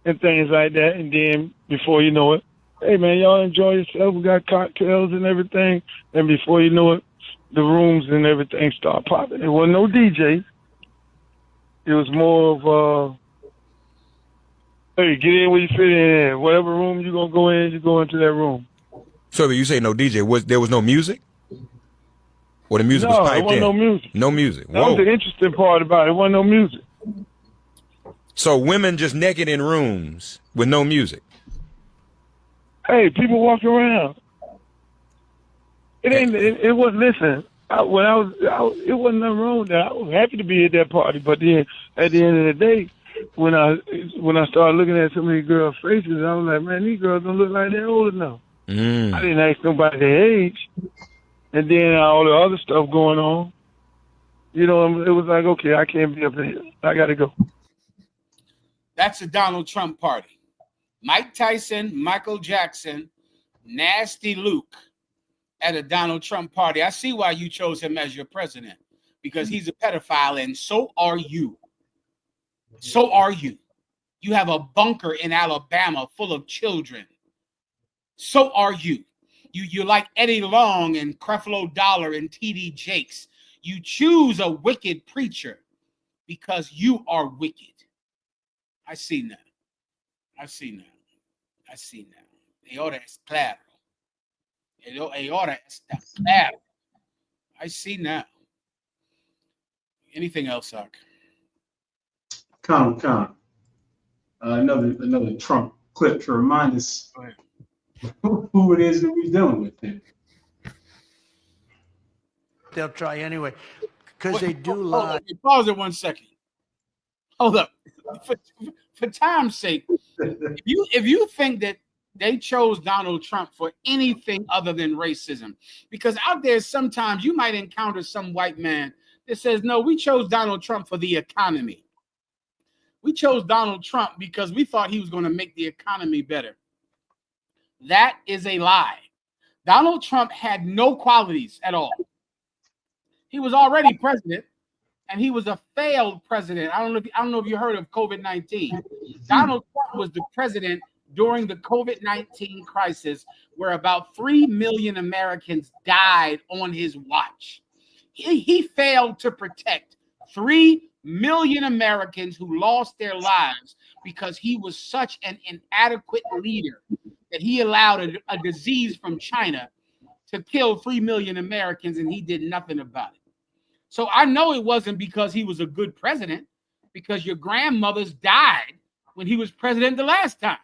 and things like that. And then before you know it, hey man, y'all enjoy yourself. We got cocktails and everything. And before you know it, the rooms and everything start popping. It wasn't no DJ. It was more of hey, get in where you fit in. Whatever room you're gonna go in, you go into that room. So you say no DJ? There was no music? Or the music was piped in? No, there wasn't no music. No music. That was the interesting part about it. There wasn't no music. So women just naked in rooms with no music? Hey, people walk around. It wasn't. Listen, it wasn't nothing wrong with that. I was happy to be at that party, but then at the end of the day, when I started looking at some of these girls' faces, I was like, man, these girls don't look like they're old enough. I didn't ask nobody their age, and then all the other stuff going on. It was like, okay, I can't be up here. I got to go. That's a Donald Trump party. Mike Tyson, Michael Jackson, Nasty Luke at a Donald Trump party. I see why you chose him as your president, because he's a pedophile, and so are you. So are you. You have a bunker in Alabama full of children. So are you. You like Eddie Long and Creflo Dollar and T.D. Jakes. You choose a wicked preacher because you are wicked. I see now. I see now. I see now. Ahora es claro. Ahora está claro. I see now. Anything else, Zach? Another Trump clip to remind us who it is that we're dealing with here. They'll try anyway, because they do lie. Pause it 1 second. Hold up. For time's sake, if you think that they chose Donald Trump for anything other than racism, because out there sometimes you might encounter some white man that says, no, we chose Donald Trump for the economy. We chose Donald Trump because we thought he was going to make the economy better. That is a lie. Donald Trump had no qualities at all. He was already president, and he was a failed president. I don't know if you heard of COVID-19. Donald Trump was the president during the COVID-19 crisis, where about 3 million Americans died on his watch. He failed to protect 3 million Americans who lost their lives because he was such an inadequate leader that he allowed a disease from China to kill 3 million Americans, and he did nothing about it. So I know it wasn't because he was a good president, because your grandmothers died when he was president the last time.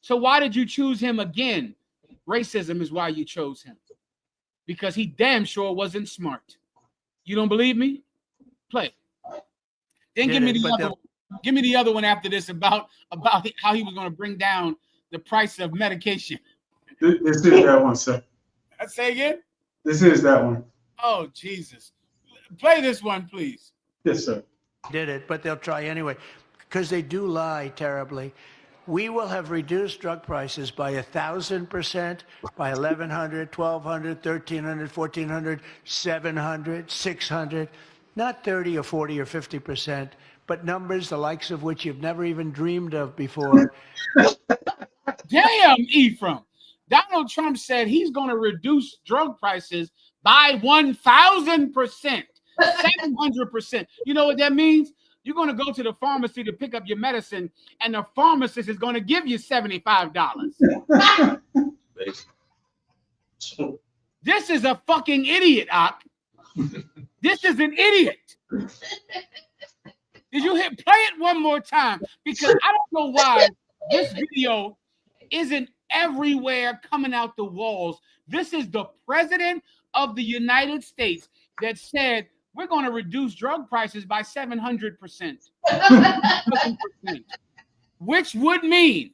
So why did you choose him again? Racism is why you chose him, because he damn sure wasn't smart. You don't believe me? Play. Then give me the other one after this about how he was going to bring down the price of medication. This is that one, sir. Say again? This is that one. Oh, Jesus. Play this one, please. Yes, sir. Did it, but they'll try anyway, because they do lie terribly. We will have reduced drug prices by 1,000%, by 1,100, 1,200, 1,300, 1,400, 700, 600, not 30 or 40 or 50%, but numbers the likes of which you've never even dreamed of before. Damn, Ephraim. Donald Trump said he's going to reduce drug prices by 1,000%, 700%. You know what that means? You're going to go to the pharmacy to pick up your medicine, and the pharmacist is going to give you $75. This is a fucking idiot, Ak. This is an idiot. Did you play it one more time? Because I don't know why this video isn't everywhere coming out the walls. This is the president of the United States that said, we're going to reduce drug prices by 700%. Which would mean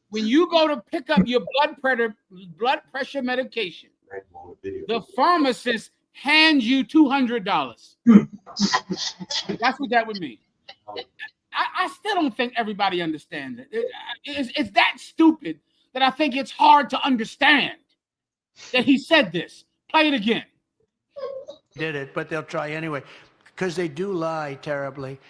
when you go to pick up your blood pressure medication, the pharmacist hands you $200. That's what that would mean. I still don't think everybody understands it. It's that stupid that I think it's hard to understand that he said this. Play it again. Did it, but they'll try anyway, because they do lie terribly.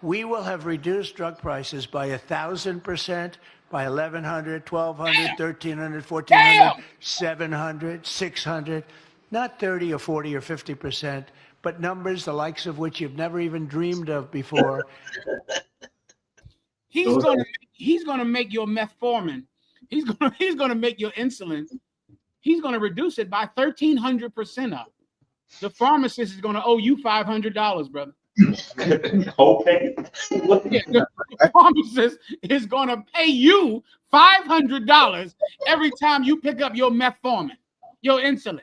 We will have reduced drug prices by 1,000%, by 1,100, 1,200, 1,300, 1,400, 700, 600, not 30 or 40 or 50%, but numbers the likes of which you've never even dreamed of before. He's going to make your metformin. He's going to make your insulin. He's going to reduce it by 1,300% up. The pharmacist is going to owe you $500, brother. Okay. The pharmacist is going to pay you $500 every time you pick up your metformin, your insulin,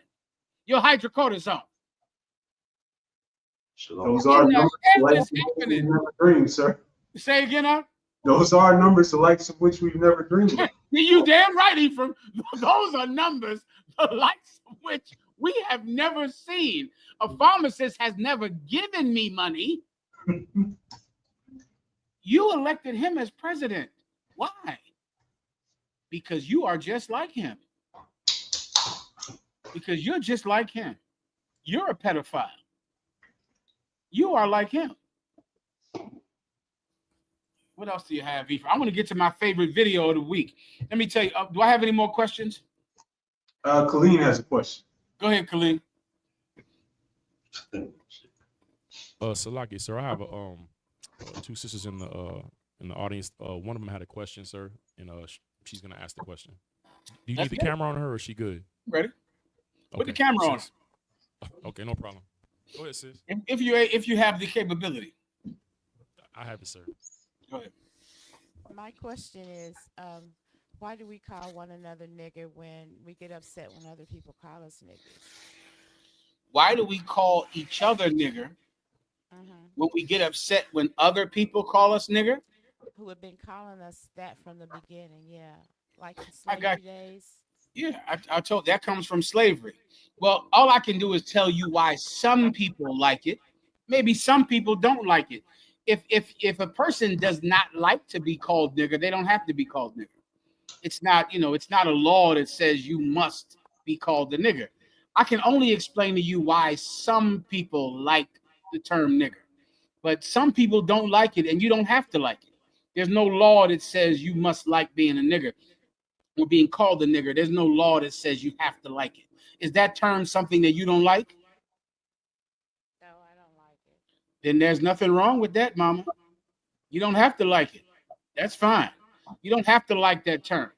your hydrocortisone. Those are numbers like we've never dreamed, sir. Say again, huh? Those are numbers the likes of which we've never dreamed of. You damn right, Ephraim. Those are numbers the likes of which we have never seen. A pharmacist has never given me money. You elected him as president. Why? Because you are just like him. Because you're just like him. You're a pedophile. You are like him. What else do you have, Ephraim? I want to get to my favorite video of the week. Let me tell you, do I have any more questions? Colleen has a question. Go ahead, Colleen. Salaki, sir, I have two sisters in the audience. One of them had a question, sir, and she's gonna ask the question. Do you need the camera on her, or is she good? Ready? Okay. Put the camera on. Sis. Okay, no problem. Go ahead, sis. If you have the capability. I have it, sir. Go ahead. My question is, why do we call one another nigger when we get upset when other people call us niggers? Why do we call each other nigger when we get upset when other people call us nigger? Who have been calling us that from the beginning, yeah. Like in I got- slavery days. Yeah, I told that comes from slavery. Well, all I can do is tell you why some people like it. Maybe some people don't like it. If a person does not like to be called nigger, they don't have to be called nigger. It's not, it's not a law that says you must be called the nigger. I can only explain to you why some people like the term nigger, but some people don't like it, and you don't have to like it. There's no law that says you must like being a nigger or being called a nigger. There's no law that says you have to like it. Is that term something that you don't like? No, I don't like it. Then there's nothing wrong with that, mama. You don't have to like it. That's fine. You don't have to like that term.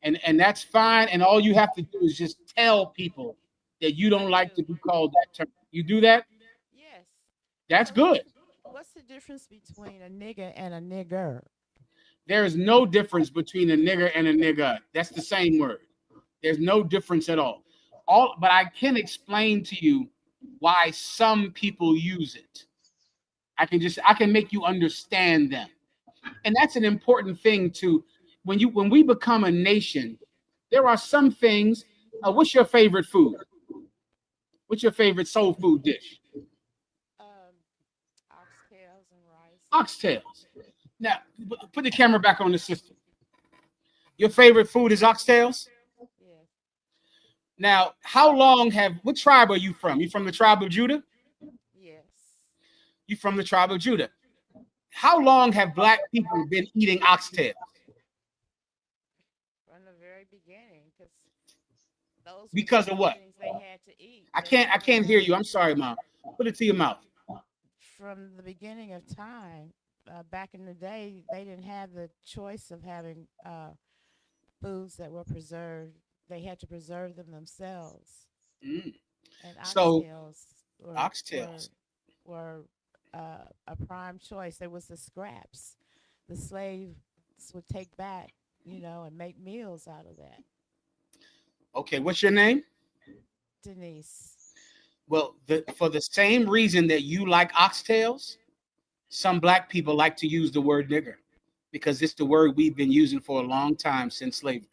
And that's fine. And all you have to do is just tell people that you don't like to be called that term. You do that? Yes. That's good. What's the difference between a nigger and a nigger? There is no difference between a nigger and a nigger. That's the same word. There's no difference at all. But I can explain to you why some people use it. I can make you understand them. And that's an important thing to when we become a nation, there are some things. What's your favorite food? What's your favorite soul food dish? Oxtails and rice. Oxtails. Now, put the camera back on the system. Your favorite food is oxtails? Yes. Now, what tribe are you from? You from the tribe of Judah? Yes. You from the tribe of Judah. How long have black people been eating oxtails? From the very beginning, those Because of what? things they had to eat. I can't hear you. I'm sorry, Mom. Put it to your mouth. From the beginning of time, back in the day, they didn't have the choice of having foods that were preserved. They had to preserve them themselves. Mm. And So, oxtails were a prime choice. There was the scraps. The slaves would take back, and make meals out of that. Okay, what's your name? Denise. Well, for the same reason that you like oxtails, some black people like to use the word nigger because it's the word we've been using for a long time since slavery.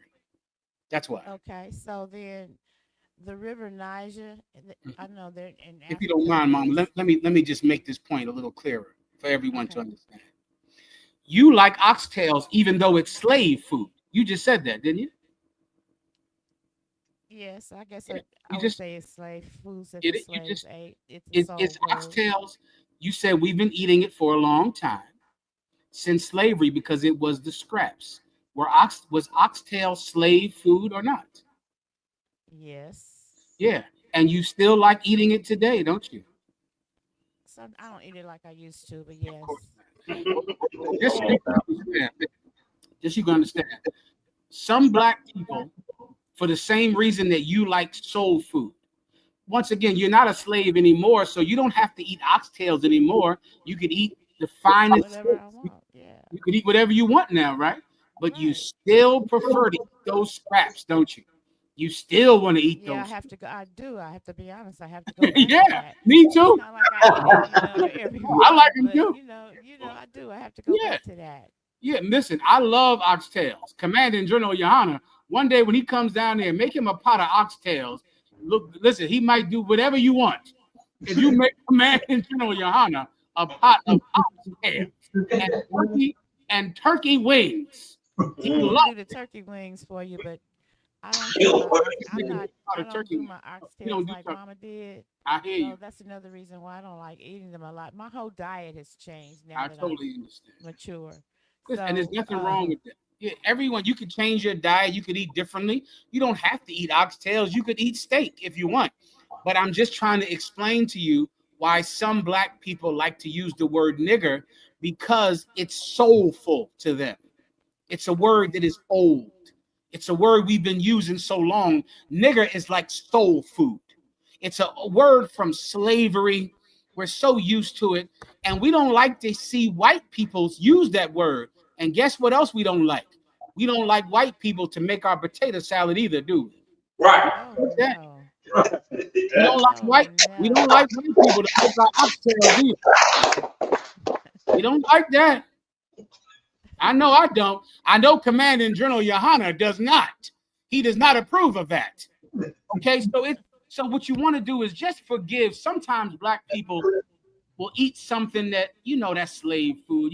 That's why. Okay, so then the River Niger, I know they're in Africa. If you don't mind, Mom, let me just make this point a little clearer for everyone to understand. You like oxtails even though it's slave food. You just said that, didn't you? Yes, I guess Yeah. I would say it's slave foods that the slaves ate. It's oxtails. You said we've been eating it for a long time since slavery because it was the scraps. Was oxtail slave food or not? Yes. Yeah, and you still like eating it today, don't you? So I don't eat it like I used to, but yes. Just you can understand. Some black people, for the same reason that you like soul food. Once again, you're not a slave anymore, so you don't have to eat oxtails anymore. You could eat the finest. Whatever I want, yeah. You could eat whatever you want now, right? But you still prefer to eat those scraps, don't you? You still want to eat Yeah, those. I have to go. I do. I have to be honest. I have to go. Back Yeah, to that. me too. It's not like I eat it, every I like week, them but, too. I do. I have to go back to that. Yeah, listen, I love oxtails. Commanding General Yohana, one day when he comes down there, make him a pot of oxtails. Look, listen, he might do whatever you want. If you make Commanding General Yohana a pot of oxtails and turkey wings, he I will can do the turkey wings for you, but I don't do my oxtails like Mama did. I hear you. So that's another reason why I don't like eating them a lot. My whole diet has changed now I that totally I'm understand. mature. And there's nothing wrong with that. Yeah, everyone, you can change your diet. You could eat differently. You don't have to eat oxtails. You could eat steak if you want. But I'm just trying to explain to you why some black people like to use the word nigger, because it's soulful to them. It's a word that is old. It's a word we've been using so long. Nigger is like soul food. It's a word from slavery. We're so used to it. And we don't like to see white people use that word. And guess what else we don't like? We don't like white people to make our potato salad either, do we? Right. We don't like white people to make our oxtails either. We don't like that. I know I don't. I know Commanding General Yohana does not. He does not approve of that. Okay, so what you want to do is just forgive. Sometimes black people will eat something that, that's slave food.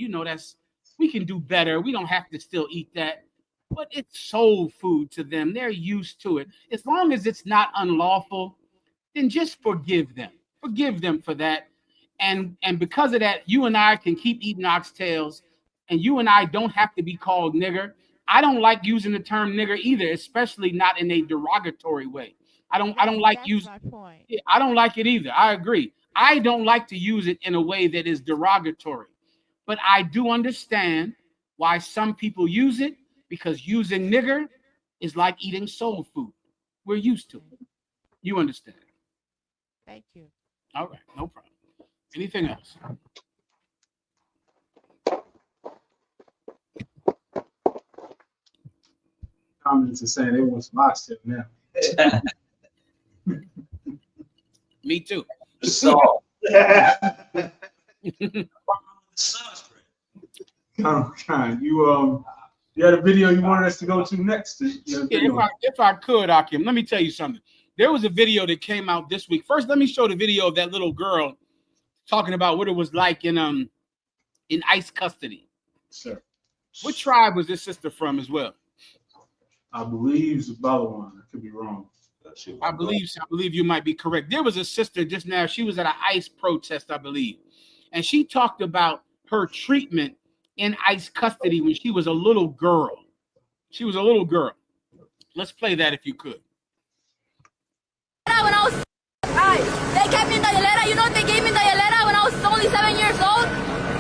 We can do better. We don't have to still eat that. But it's soul food to them. They're used to it. As long as it's not unlawful, then just forgive them. Forgive them for that. And because of that, you and I can keep eating oxtails, and you and I don't have to be called nigger. I don't like using the term nigger either, especially not in a derogatory way. I don't like using. I don't like it either. I agree. I don't like to use it in a way that is derogatory, but I do understand why some people use it, because using nigger is like eating soul food. We're used to it. You understand? Thank you. All right, no problem. Anything else? Comments are saying they want some oxtail now. Me too. So. You had a video you wanted us to go to next? If I could, Akim, let me tell you something. There was a video that came out this week. First, let me show the video of that little girl talking about what it was like in ICE custody. Sir. What tribe was this sister from as well? I believe it's Balawan. I could be wrong. I believe you might be correct. There was a sister just now. She was at an ICE protest, I believe, and she talked about her treatment in ICE custody when she was a little girl. She was a little girl. Let's play that if you could. When they kept me in the hielera. You know what they gave me in the hielera when I was only 7 years old?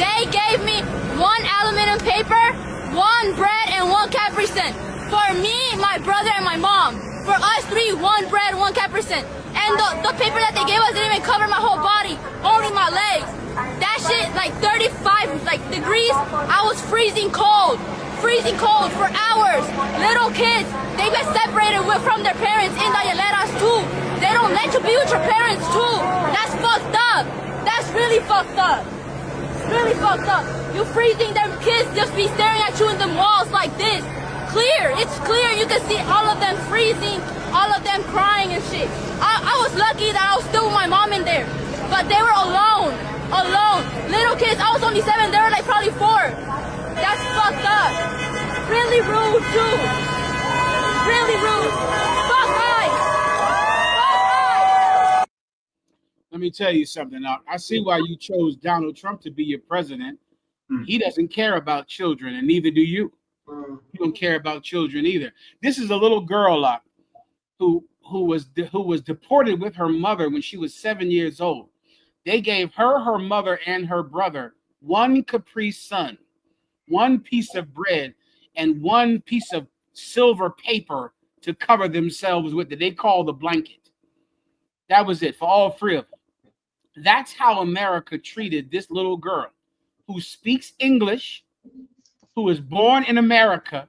They gave me 1 aluminum paper, 1 bread, and 1 Capri Sun. For me, my brother, and my mom. For us 3, 1 bread, 1 Capri Sun. And the paper that they gave us didn't even cover my whole body, only my legs. That shit, like 35 degrees, I was freezing cold for hours. Little kids, they get separated from their parents in the hieleras too. They don't let you be with your parents too. That's fucked up. That's really fucked up. Really fucked up. You freezing them kids just be staring at you in the walls like this. Clear, it's clear. You can see all of them freezing, all of them crying and shit. I was lucky that I was still with my mom in there, but they were alone. Little kids, I was only 7, they were like probably 4. That's fucked up. Really rude too. Really rude. Fuck ICE. Let me tell you something. I see why you chose Donald Trump to be your president. He doesn't care about children, and neither do you. You don't care about children either. This is a little girl who was deported with her mother when she was 7 years old. They gave her mother, and her brother 1 Capri Sun, 1 piece of bread, and 1 piece of silver paper to cover themselves with that they call the blanket. That was it for all 3 of them. That's how America treated this little girl who speaks English, who was born in America,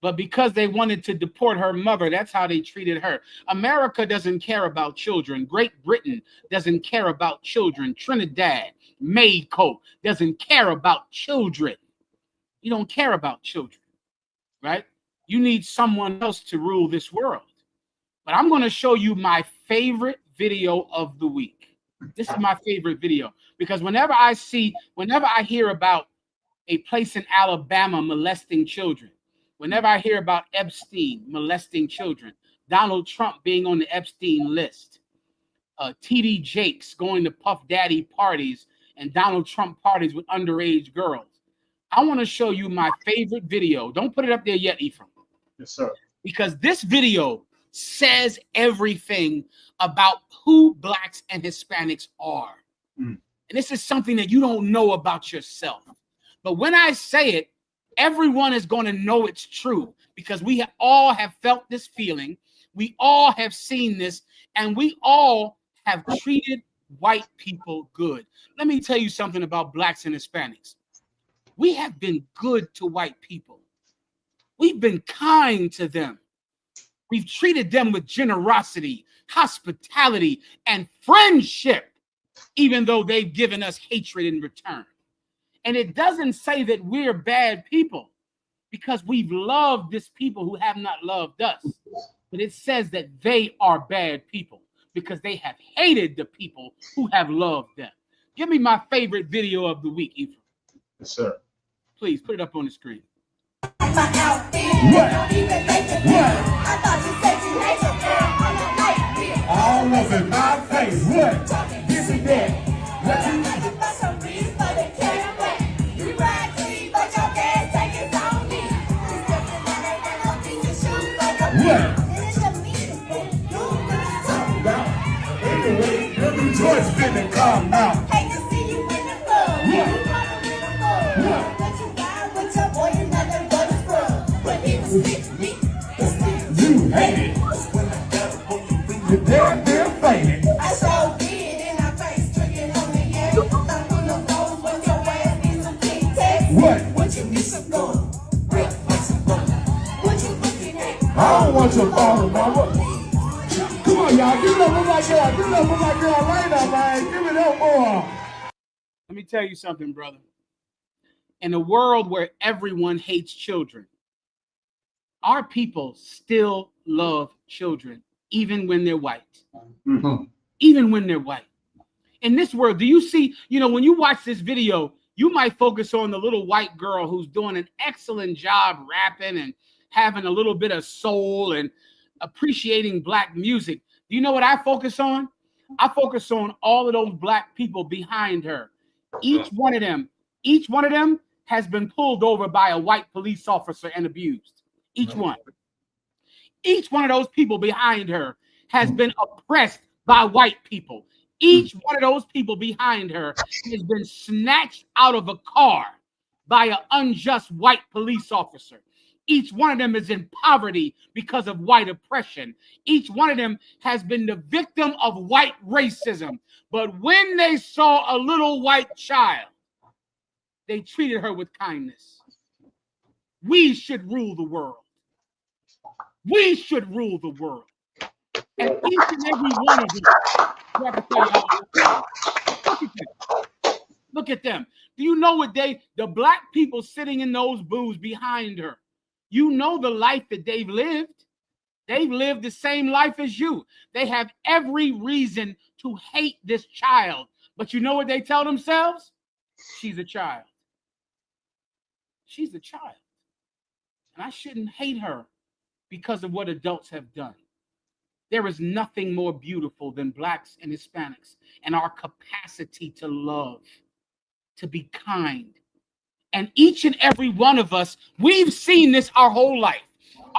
but because they wanted to deport her mother, that's how they treated her. America doesn't care about children. Great Britain doesn't care about children. Trinidad, Mexico doesn't care about children. You don't care about children, right? You need someone else to rule this world. But I'm going to show you my favorite video of the week. This is my favorite video because whenever I hear about a place in Alabama molesting children, whenever I hear about Epstein molesting children, Donald Trump being on the Epstein list, TD Jakes going to Puff Daddy parties and Donald Trump parties with underage girls, I want to show you my favorite video. Don't put it up there yet, Ephraim. Yes, sir. Because this video says everything about who blacks and Hispanics are. And this is something that you don't know about yourself. But when I say it, everyone is going to know it's true because we all have felt this feeling. We all have seen this, and we all have treated white people good. Let me tell you something about blacks and Hispanics. We have been good to white people. We've been kind to them. We've treated them with generosity, hospitality, and friendship, even though they've given us hatred in return. And it doesn't say that we're bad people because we've loved this people who have not loved us. But it says that they are bad people because they have hated the people who have loved them. Give me my favorite video of the week, Ephraim. Yes, sir. Please put it up on the screen. All up in my face. What? This and that. What you anyway, every choice finna come out. Hate to see you in the club. But you got with your boy and nothing but a scrub. But he was me. You hate it. You're damn faded. I so did in our face, drinking on the air. Thumping the road when your ass needs some King Tex. What you need some gold? What you looking at? I don't want your phone, mama. Come on, y'all. Give it up for my girl. Give it up for my girl right now, man. Give it up more. Let me tell you something, brother. In a world where everyone hates children, our people still love children, even when they're white. Even when they're white. In this world, do you see, when you watch this video, you might focus on the little white girl who's doing an excellent job rapping and having a little bit of soul and appreciating black music. Do you know what I focus on? I focus on all of those black people behind her. Each one of them has been pulled over by a white police officer and abused. Each one. Each one of those people behind her has been oppressed by white people. Each one of those people behind her has been snatched out of a car by an unjust white police officer. Each one of them is in poverty because of white oppression. Each one of them has been the victim of white racism. But when they saw a little white child, they treated her with kindness. We should rule the world. We should rule the world. And each and every one of them, look at them. Do you know what the black people sitting in those booths behind her, you know the life that they've lived? They've lived the same life as you. They have every reason to hate this child. But you know what they tell themselves? She's a child. She's a child. And I shouldn't hate her because of what adults have done. There is nothing more beautiful than blacks and Hispanics and our capacity to love, to be kind. And each and every one of us, we've seen this our whole life.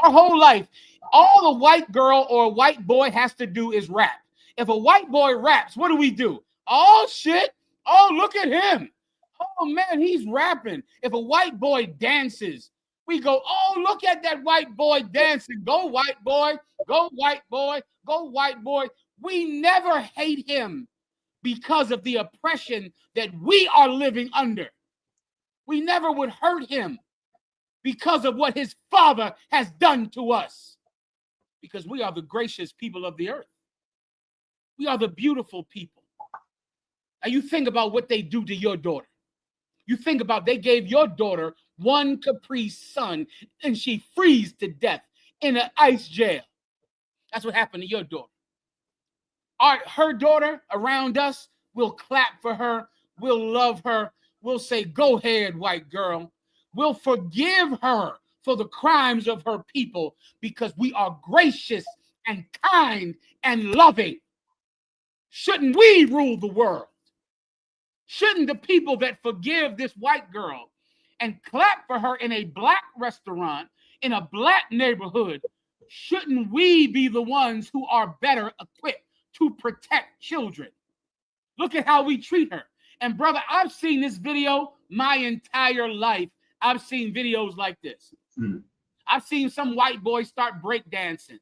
Our whole life. All a white girl or a white boy has to do is rap. If a white boy raps, what do? Oh, shit. Oh, look at him. Oh, man, he's rapping. If a white boy dances, we go, oh, look at that white boy dancing. Go, white boy. Go, white boy. Go, white boy. We never hate him because of the oppression that we are living under. We never would hurt him because of what his father has done to us. Because we are the gracious people of the earth. We are the beautiful people. Now you think about what they do to your daughter. You think about they gave your daughter one Capri Sun and she freezed to death in an ice jail. That's what happened to your daughter. Her daughter around us, we'll clap for her. We'll love her. We'll say, go ahead, white girl. We'll forgive her for the crimes of her people because we are gracious and kind and loving. Shouldn't we rule the world? Shouldn't the people that forgive this white girl and clap for her in a black restaurant, in a black neighborhood, shouldn't we be the ones who are better equipped to protect children? Look at how we treat her. And brother, I've seen this video my entire life. I've seen videos like this. I've seen some white boy start breakdancing.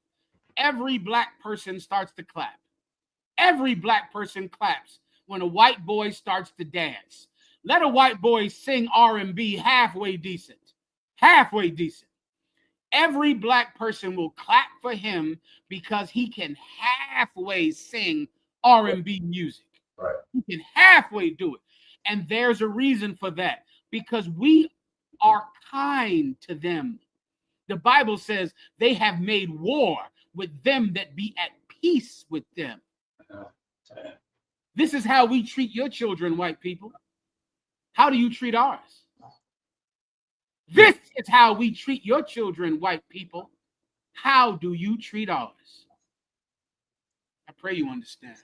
Every black person starts to clap. Every black person claps when a white boy starts to dance. Let a white boy sing R&B halfway decent. Halfway decent. Every black person will clap for him because he can halfway sing R&B music. Right. He can halfway do it. And there's a reason for that, because we are kind to them. The Bible says they have made war with them that be at peace with them. This is how we treat your children, white people. How do you treat ours? This is how we treat your children, white people. How do you treat ours? I pray you understand.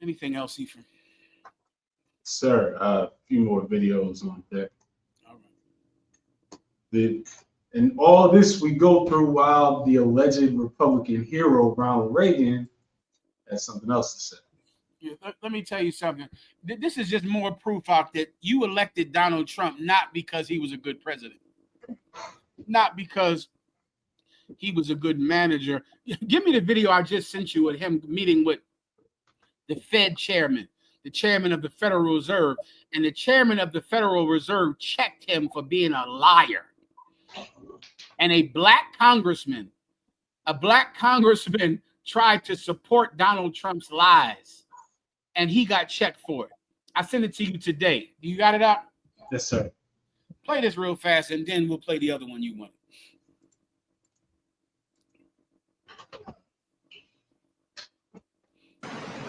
Anything else, Ephraim? Sir, a few more videos on deck. All right. And all this we go through while the alleged Republican hero, Ronald Reagan, has something else to say. Yeah, let me tell you something. This is just more proof out that you elected Donald Trump not because he was a good president, not because he was a good manager. Give me the video I just sent you of him meeting with the Fed chairman, the chairman of the Federal Reserve, and the chairman of the Federal Reserve checked him for being a liar. And a black congressman tried to support Donald Trump's lies, and he got checked for it. I sent it to you today. You got it out? Yes, sir. Play this real fast, and then we'll play the other one you wanted.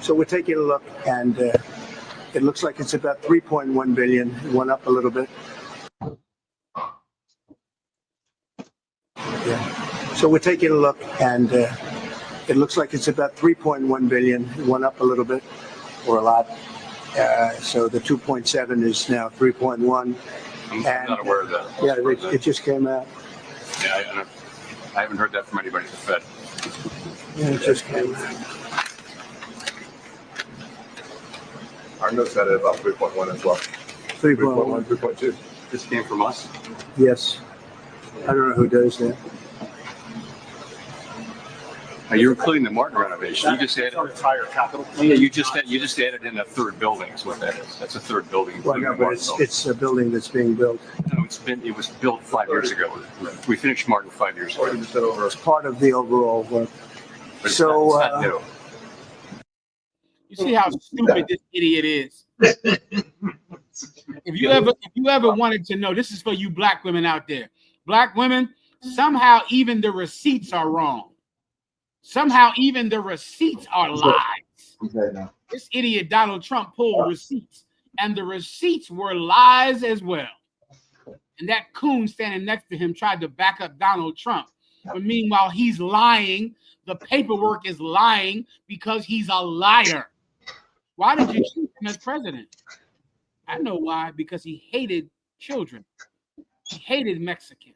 So we're taking a look, and it looks like it's about 3.1 billion. It went up a little bit. Yeah. So we're taking a look, and it looks like it's about 3.1 billion. It went up a little bit, or a lot. So the 2.7 is now 3.1. I'm not aware of that. Yeah, it just came out. Yeah, I haven't heard that from anybody at the Fed. Yeah, it just came out. Our notes had it about 3.1 as well. 3.1, 3.2. This came from us. Yes. I don't know who does that. Now, you're including the Martin renovation. You just added entire capital. Yeah, you just added in a third building. Is what that is. That's a third building. Well, no, but it's a building that's being built. No, it was built 5 years ago. We finished Martin 5 years ago. It's part of the overall work. But So, it's not new. You see how stupid this idiot is. If you ever wanted to know, this is for you black women out there. Black women, somehow even the receipts are wrong. Somehow even the receipts are lies. This idiot Donald Trump pulled receipts, and the receipts were lies as well. And that coon standing next to him tried to back up Donald Trump. But meanwhile, he's lying. The paperwork is lying because he's a liar. Why did you choose him as president? I know why. Because he hated children. He hated Mexicans.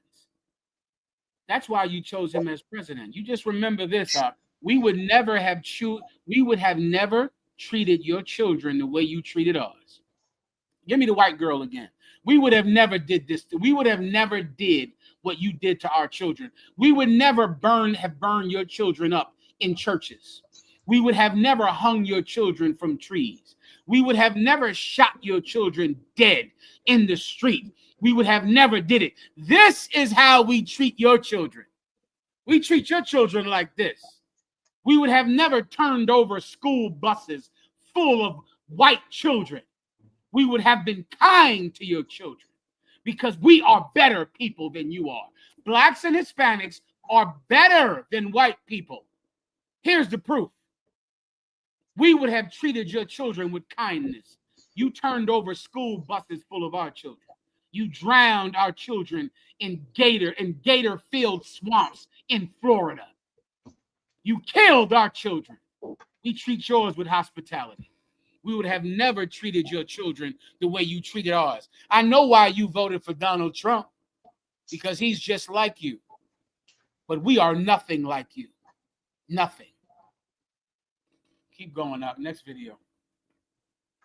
That's why you chose him as president. You just remember this. We would have never treated your children the way you treated ours. Give me the white girl again. We would have never did this. We would have never did what you did to our children. We would never have burned your children up in churches. We would have never hung your children from trees. We would have never shot your children dead in the street. We would have never did it. This is how we treat your children. We treat your children like this. We would have never turned over school buses full of white children. We would have been kind to your children because we are better people than you are. Blacks and Hispanics are better than white people. Here's the proof. We would have treated your children with kindness. You turned over school buses full of our children. You drowned our children in gator-filled swamps in Florida. You killed our children. We treat yours with hospitality. We would have never treated your children the way you treated ours. I know why you voted for Donald Trump, because he's just like you. But we are nothing like you. Nothing. Keep going up. Next video.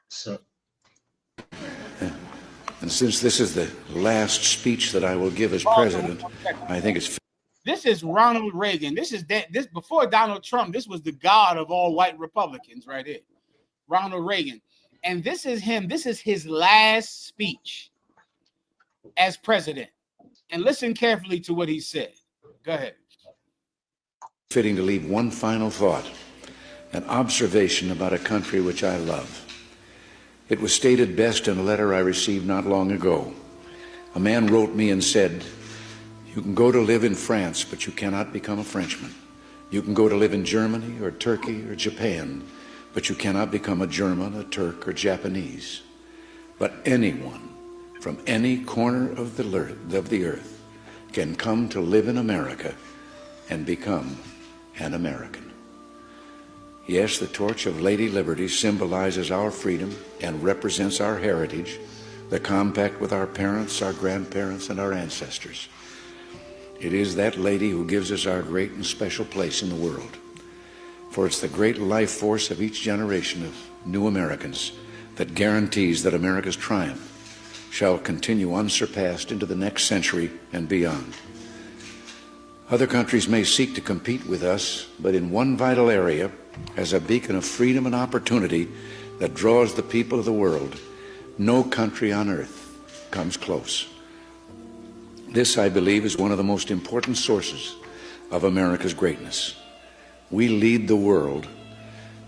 So, And since this is the last speech that I will give as president, I think it's This is Ronald Reagan. This before Donald Trump. This was the god of all white Republicans right here, Ronald Reagan. And this is him. This is his last speech as president. And listen carefully to what he said. Go ahead. fitting to leave one final thought, an observation about a country which I love. It was stated best in a letter I received not long ago. A man wrote me and said, "You can go to live in France, but you cannot become a Frenchman. You can go to live in Germany or Turkey or Japan, but you cannot become a German, a Turk, or Japanese. But anyone from any corner of the earth can come to live in America and become an American." Yes, the torch of Lady Liberty symbolizes our freedom and represents our heritage, the compact with our parents, our grandparents, and our ancestors. It is that lady who gives us our great and special place in the world. For it's the great life force of each generation of new Americans that guarantees that America's triumph shall continue unsurpassed into the next century and beyond. Other countries may seek to compete with us, but in one vital area, as a beacon of freedom and opportunity that draws the people of the world, no country on earth comes close. This, I believe, is one of the most important sources of America's greatness. We lead the world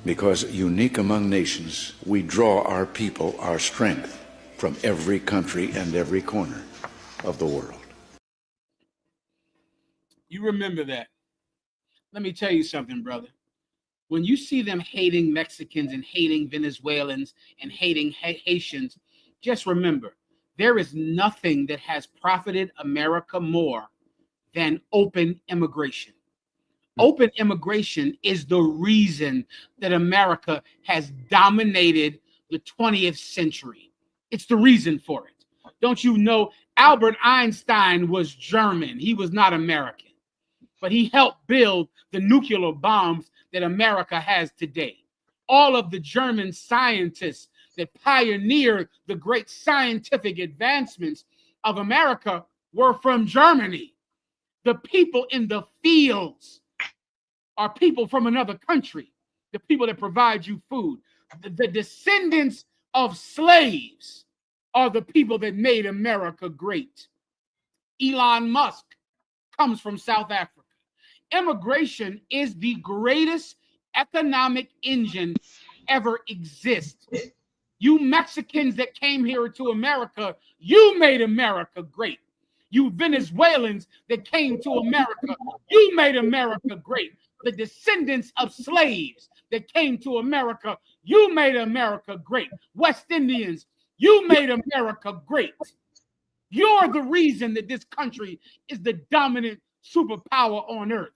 because, unique among nations, we draw our people, our strength, from every country and every corner of the world. You remember that. Let me tell you something, brother. When you see them hating Mexicans and hating Venezuelans and hating Haitians, just remember, there is nothing that has profited America more than open immigration. Open immigration is the reason that America has dominated the 20th century. It's the reason for it. Don't you know Albert Einstein was German? He was not American, but he helped build the nuclear bombs that America has today. All of the German scientists that pioneered the great scientific advancements of America were from Germany. The people in the fields are people from another country, the people that provide you food. The descendants of slaves are the people that made America great. Elon Musk comes from South Africa. Immigration is the greatest economic engine ever exist. You Mexicans that came here to America, you made America great. You Venezuelans that came to America, you made America great. The descendants of slaves that came to America, you made America great. West Indians, you made America great. You're the reason that this country is the dominant superpower on earth.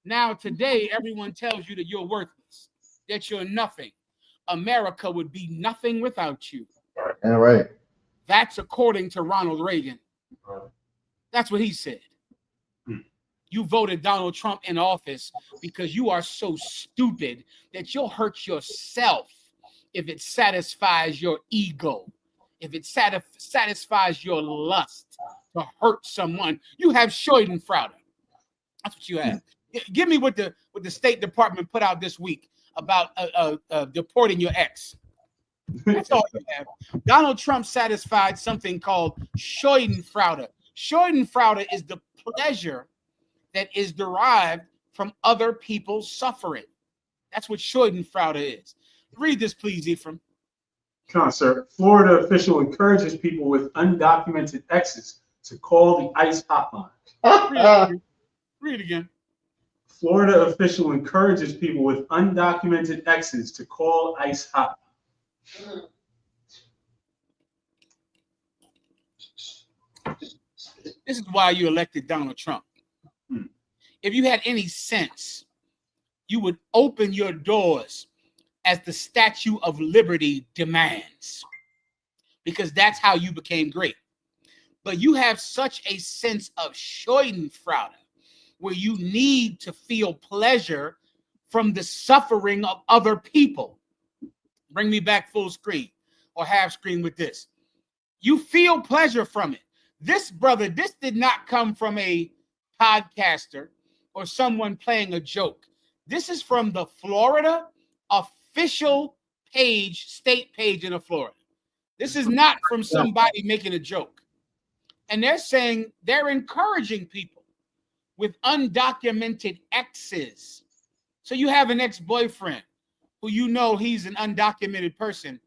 Now, today, everyone tells you that you're worthless, that you're nothing. America would be nothing without you. All right. That's according to Ronald Reagan. That's what he said. You voted Donald Trump in office because you are so stupid that you'll hurt yourself if it satisfies your ego, if it satisfies your lust to hurt someone. You have Schadenfreude. That's what you have. Give me what the State Department put out this week about deporting your ex. That's all you have. Donald Trump satisfied something called Schadenfreude. Schadenfreude is the pleasure that is derived from other people's suffering. That's what Schadenfreude is. Read this, please, Ephraim. Come on, sir. Florida official encourages people with undocumented exes to call the ICE hotline. Read again. Florida official encourages people with undocumented exes to call ICE hotline. This is why you elected Donald Trump. If you had any sense, you would open your doors as the Statue of Liberty demands, because that's how you became great. But you have such a sense of Schadenfreude where you need to feel pleasure from the suffering of other people. Bring me back full screen or half screen with this. You feel pleasure from it. This, brother, this did not come from a podcaster or someone playing a joke. This is from the Florida official page, state page in Florida. This is not from somebody making a joke. And they're saying they're encouraging people with undocumented exes. So you have an ex-boyfriend who you know he's an undocumented person.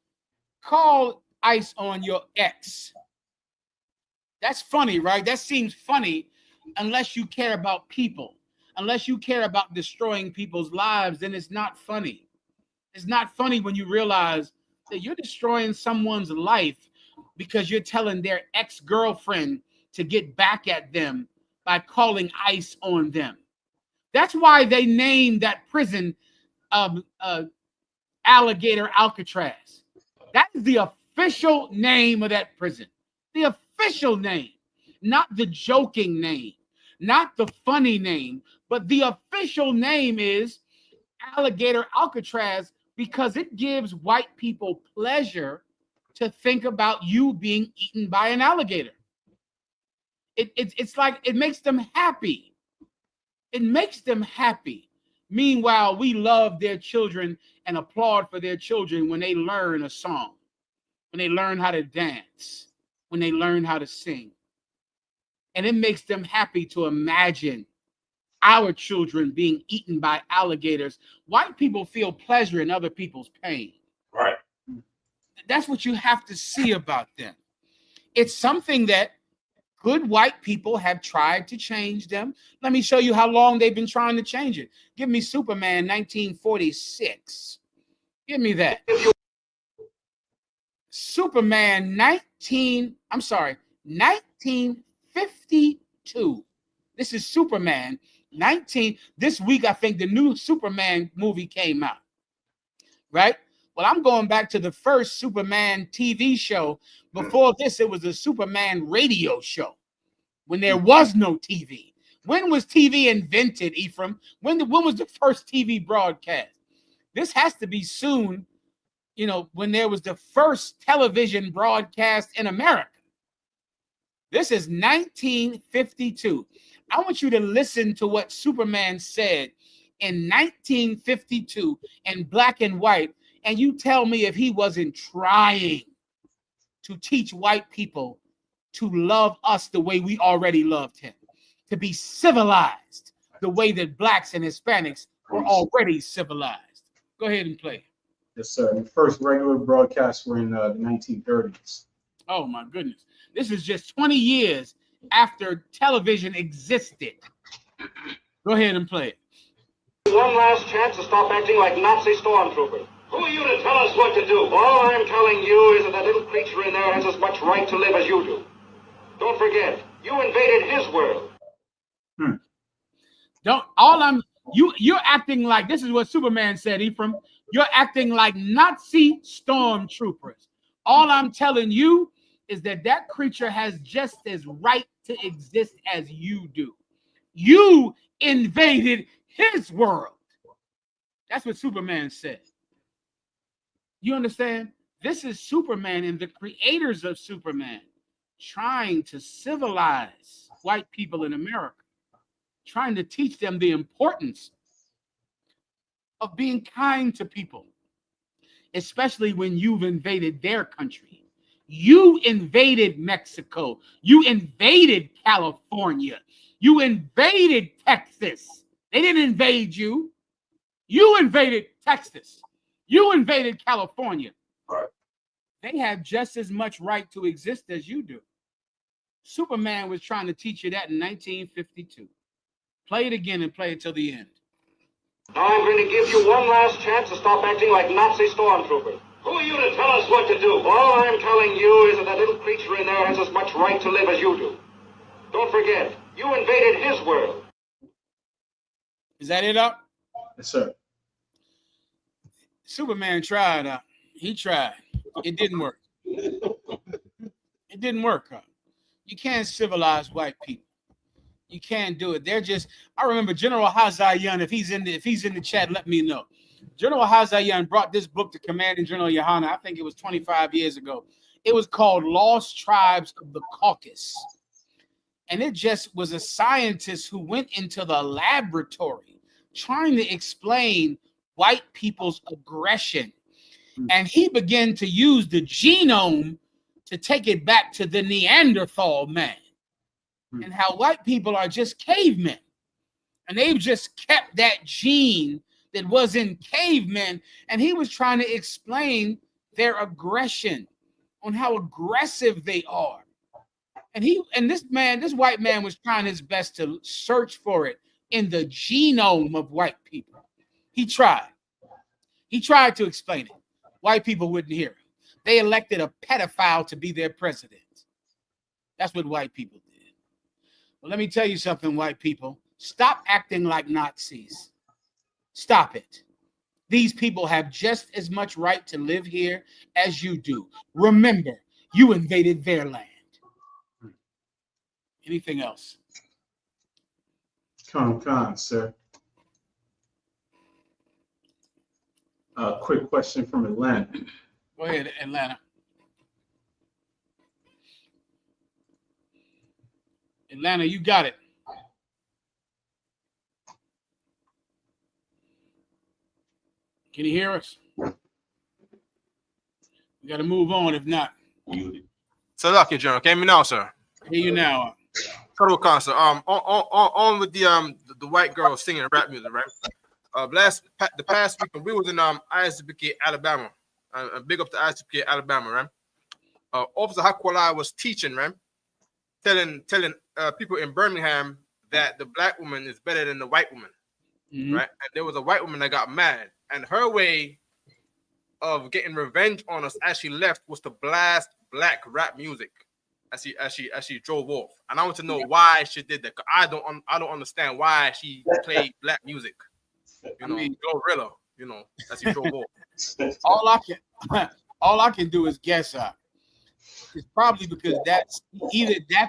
Call ICE on your ex. That's funny, right? That seems funny unless you care about people. Unless you care about destroying people's lives, then it's not funny. It's not funny when you realize that you're destroying someone's life because you're telling their ex-girlfriend to get back at them by calling ICE on them. That's why they named that prison Alligator Alcatraz. That is the official name of that prison. The official name, not the joking name, not the funny name, but the official name is Alligator Alcatraz because it gives white people pleasure to think about you being eaten by an alligator. It's like it makes them happy. It makes them happy. Meanwhile, we love their children and applaud for their children when they learn a song, when they learn how to dance, when they learn how to sing. And it makes them happy to imagine our children being eaten by alligators. White people feel pleasure in other people's pain. Right. That's what you have to see about them. It's something that good white people have tried to change them. Let me show you how long they've been trying to change it. Give me Superman 1946. Give me that. Superman 1952. This is Superman 19. This week, I think the new Superman movie came out. Right? Well, I'm going back to the first Superman TV show. Before this, it was a Superman radio show when there was no TV. When was TV invented, Ephraim? When was the first TV broadcast? This has to be soon, you know, when there was the first television broadcast in America. This is 1952. I want you to listen to what Superman said in 1952 in black and white, and you tell me if he wasn't trying to teach white people to love us the way we already loved him, to be civilized the way that blacks and Hispanics were already civilized. Go ahead and play. Yes, sir. The first regular broadcasts were in the 1930s. Oh, my goodness. This is just 20 years after television existed. Go ahead and play it. One last chance to stop acting like Nazi stormtroopers. Who are you to tell us what to do? All I'm telling you is that that little creature in there has as much right to live as you do. Don't forget, you invaded his world. You're acting like, this is what Superman said, Ephraim. You're acting like Nazi stormtroopers. All I'm telling you is that that creature has just as right to exist as you do. You invaded his world. That's what Superman said. You understand? This is Superman and the creators of Superman trying to civilize white people in America, trying to teach them the importance of being kind to people, especially when you've invaded their country. You invaded Mexico. You invaded California. You invaded Texas. They didn't invade you. You invaded Texas. You invaded California. Right. They have just as much right to exist as you do. Superman was trying to teach you that in 1952. Play it again and play it till the end. Now I'm going to give you one last chance to stop acting like Nazi stormtroopers. Who are you to tell us what to do? All I'm telling you is that that little creature in there has as much right to live as you do. Don't forget, you invaded his world. Is that it up? Yes, sir. Superman tried. He tried. It didn't work. It didn't work. You can't civilize white people. You can't do it. They're just. I remember General Hazayan. If he's in the chat, let me know. General Hazayan brought this book to Commanding General Yohana. I think it was 25 years ago. It was called Lost Tribes of the Caucasus. And it just was a scientist who went into the laboratory trying to explain white people's aggression. And he began to use the genome to take it back to the Neanderthal man and how white people are just cavemen. And they've just kept that gene that was in cavemen. And he was trying to explain their aggression, on how aggressive they are. And this white man was trying his best to search for it in the genome of white people. He tried to explain it. White people wouldn't hear him. They elected a pedophile to be their president. That's what white people did. Well, let me tell you something, white people. Stop acting like Nazis. Stop it. These people have just as much right to live here as you do. Remember, you invaded their land. Anything else? Colonel Khan, sir. Quick question from Atlanta. Go ahead, Atlanta. Atlanta, you got it. Can you hear us? We got to move on. If not, So lucky, General. Can you hear me now, sir? Hear you now. Colonel Concert. On with the white girl singing rap music, right? The past week we was in ISUPK, Alabama. Big up to ISUPK, Alabama, right? Officer Hakwalai was teaching, right? Telling people in Birmingham that the black woman is better than the white woman, right? And there was a white woman that got mad, and her way of getting revenge on us as she left was to blast black rap music as she drove off. And I want to know why she did that. I don't understand why she played black music. You know, Glorilla, you know, as she drove off. All I can do is guess up. It's probably because that's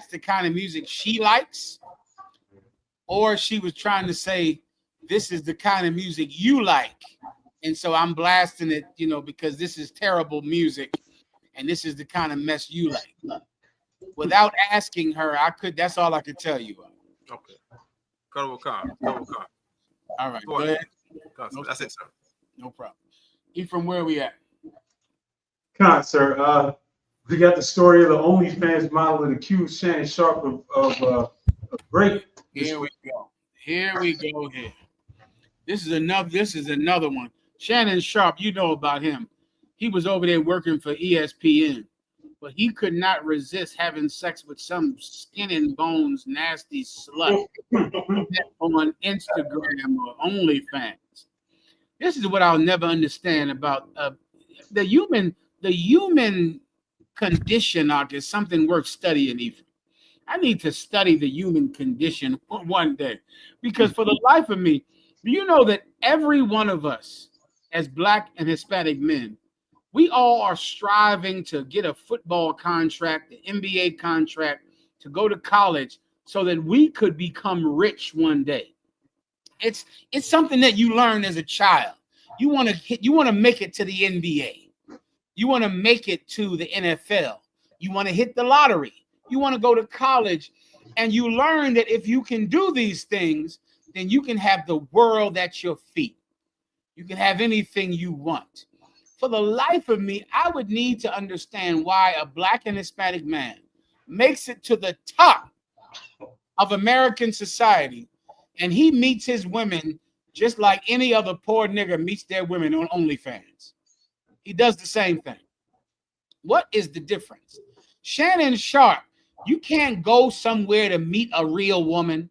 the kind of music she likes, or she was trying to say, this is the kind of music you like. And so I'm blasting it, you know, because this is terrible music and this is the kind of mess you like. Without asking her, that's all I could tell you. Okay. Colonel Khan. All right, go ahead. That's it, sir. No problem. From where we at? Khan, sir. We got the story of the OnlyFans model that accused Shannon Sharp of rape. Here we go. This is another one. Shannon Sharp, you know about him. He was over there working for ESPN, but he could not resist having sex with some skin and bones nasty slut on Instagram or OnlyFans. This is what I'll never understand about the human condition. Is something worth studying. Even I need to study the human condition one day, because for the life of me, do you know that every one of us as Black and Hispanic men, we all are striving to get a football contract, the NBA contract, to go to college so that we could become rich one day. It's something that you learn as a child. You want to make it to the NBA. You want to make it to the NFL. You want to hit the lottery. You want to go to college, and you learn that if you can do these things, then you can have the world at your feet. You can have anything you want. For the life of me, I would need to understand why a Black and Hispanic man makes it to the top of American society, and he meets his women just like any other poor nigger meets their women on OnlyFans. He does the same thing. What is the difference? Shannon Sharp, you can't go somewhere to meet a real woman.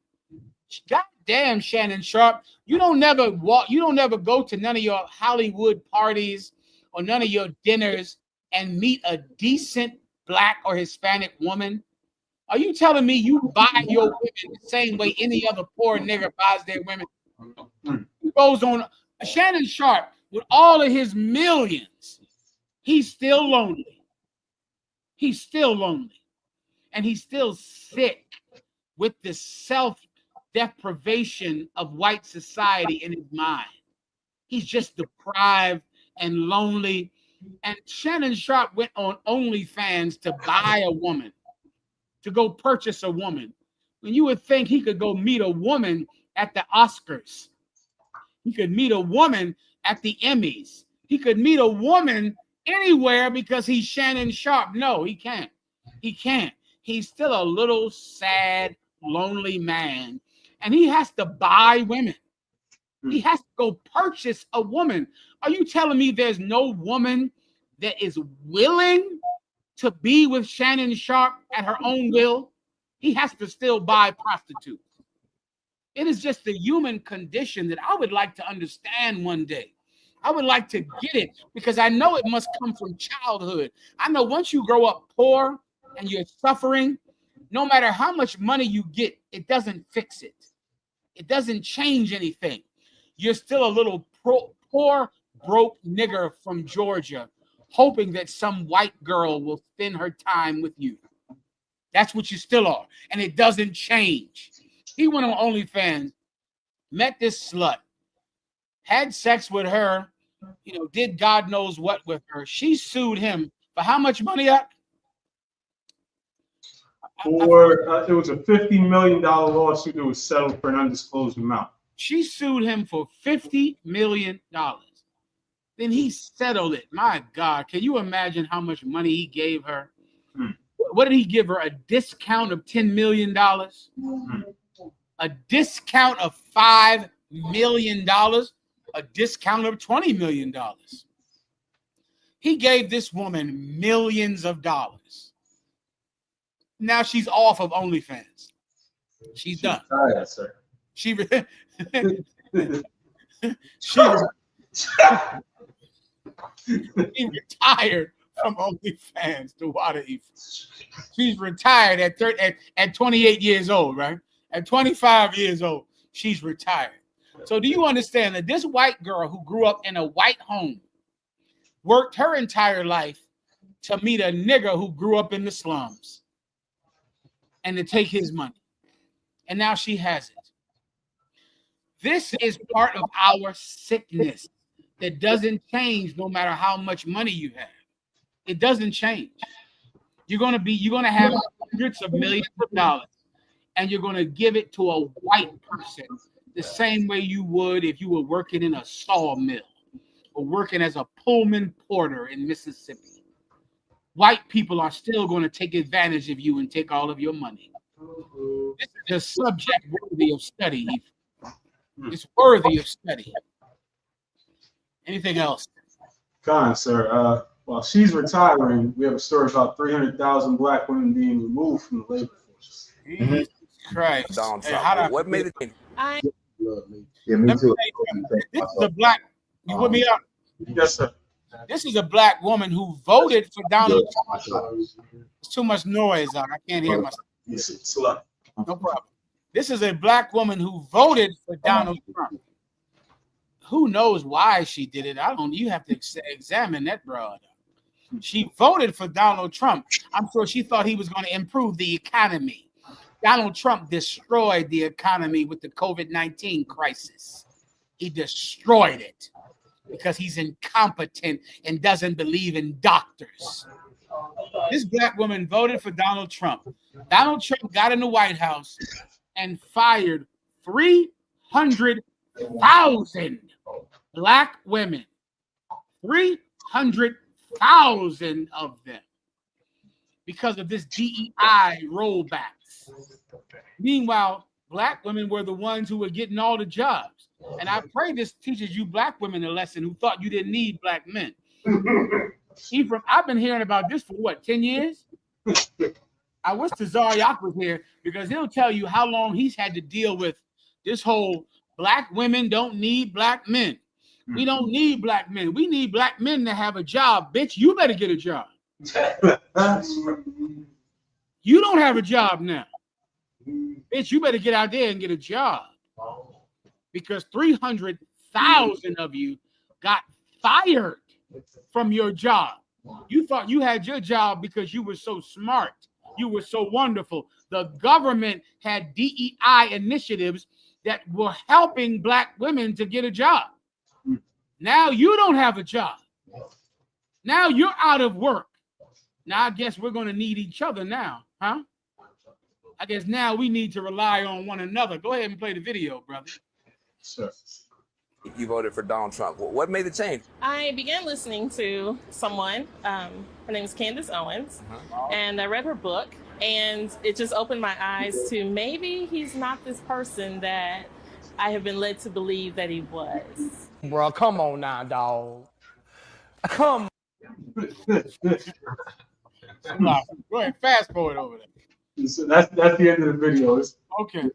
God damn, Shannon Sharp, you don't never go to none of your Hollywood parties or none of your dinners and meet a decent Black or Hispanic woman. Are you telling me you buy your women the same way any other poor nigger buys their women? He goes on. Shannon Sharp, with all of his millions, he's still lonely. He's still lonely. And he's still sick with the self-deprivation of white society in his mind. He's just deprived and lonely. And Shannon Sharp went on OnlyFans to buy a woman, to go purchase a woman. When you would think he could go meet a woman at the Oscars. He could meet a woman at the Emmys. He could meet a woman anywhere because he's Shannon Sharp. No, he can't. He can't. He's still a little sad, lonely man. And he has to buy women. He has to go purchase a woman. Are you telling me there's no woman that is willing to be with Shannon Sharp at her own will? He has to still buy prostitutes. It is just the human condition that I would like to understand one day. I would like to get it because I know it must come from childhood. I know once you grow up poor and you're suffering, no matter how much money you get, it doesn't fix it. It doesn't change anything. You're still a little poor, broke nigger from Georgia, hoping that some white girl will spend her time with you. That's what you still are. And it doesn't change. He went on OnlyFans, met this slut, had sex with her, did God knows what with her. She sued him for how much money? It was a $50 million lawsuit that was settled for an undisclosed amount. She sued him for $50 million. Then he settled it. My God, can you imagine how much money he gave her? What did he give her? A discount of $10 million? A discount of $5 million? A discount of $20 million? He gave this woman millions of dollars. Now she's off of OnlyFans. She's done. Tired, sir. She retired from OnlyFans to water Ephraim. She's retired at 28 years old, right? At 25 years old, she's retired. So do you understand that this white girl who grew up in a white home worked her entire life to meet a nigger who grew up in the slums and to take his money? And now she has it. This is part of our sickness that doesn't change no matter how much money you have. It doesn't change. You're going to have hundreds of millions of dollars and you're going to give it to a white person the same way you would if you were working in a sawmill or working as a Pullman porter in Mississippi. White people are still going to take advantage of you and take all of your money. This is a subject worthy of study. It's worthy of study. Anything else? Con, sir. While she's retiring, we have a story about 300,000 black women being removed from the labor force. Jesus Christ. Hey, what made it? Yeah, me too. This is a black. You with me up? Yes, sir. This is a black woman who voted for Donald Trump. There's too much noise on. I can't hear myself. No problem. This is a black woman who voted for Donald Trump. Who knows why she did it? You have to examine that broad. She voted for Donald Trump. I'm sure she thought he was going to improve the economy. Donald Trump destroyed the economy with the COVID-19 crisis. He destroyed it because he's incompetent and doesn't believe in doctors. This black woman voted for Donald Trump. Donald Trump got in the White House and fired 300,000 black women. 300,000 of them because of this DEI rollbacks. Meanwhile, black women were the ones who were getting all the jobs. And I pray this teaches you black women a lesson who thought you didn't need black men. Ephraim, I've been hearing about this for what, 10 years? I wish Tazariak was here because he'll tell you how long he's had to deal with this whole black women don't need black men. We don't need black men. We need black men to have a job. Bitch, you better get a job. You don't have a job now. Bitch, you better get out there and get a job. Because 300,000 of you got fired from your job. You thought you had your job because you were so smart You were so wonderful. The government had DEI initiatives that were helping black women to get a job. Now you don't have a job. Now you're out of work. Now I guess we're going to need each other now, huh? I guess now we need to rely on one another. Go ahead and play the video, brother. Sure. You voted for Donald Trump. What made the change? I began listening to someone, her name is Candace Owens, and I read her book, and it just opened my eyes to maybe he's not this person that I have been led to believe that he was. Bro, come on now, dog. Come. Go ahead, fast forward over there. So that's the end of the video. Okay.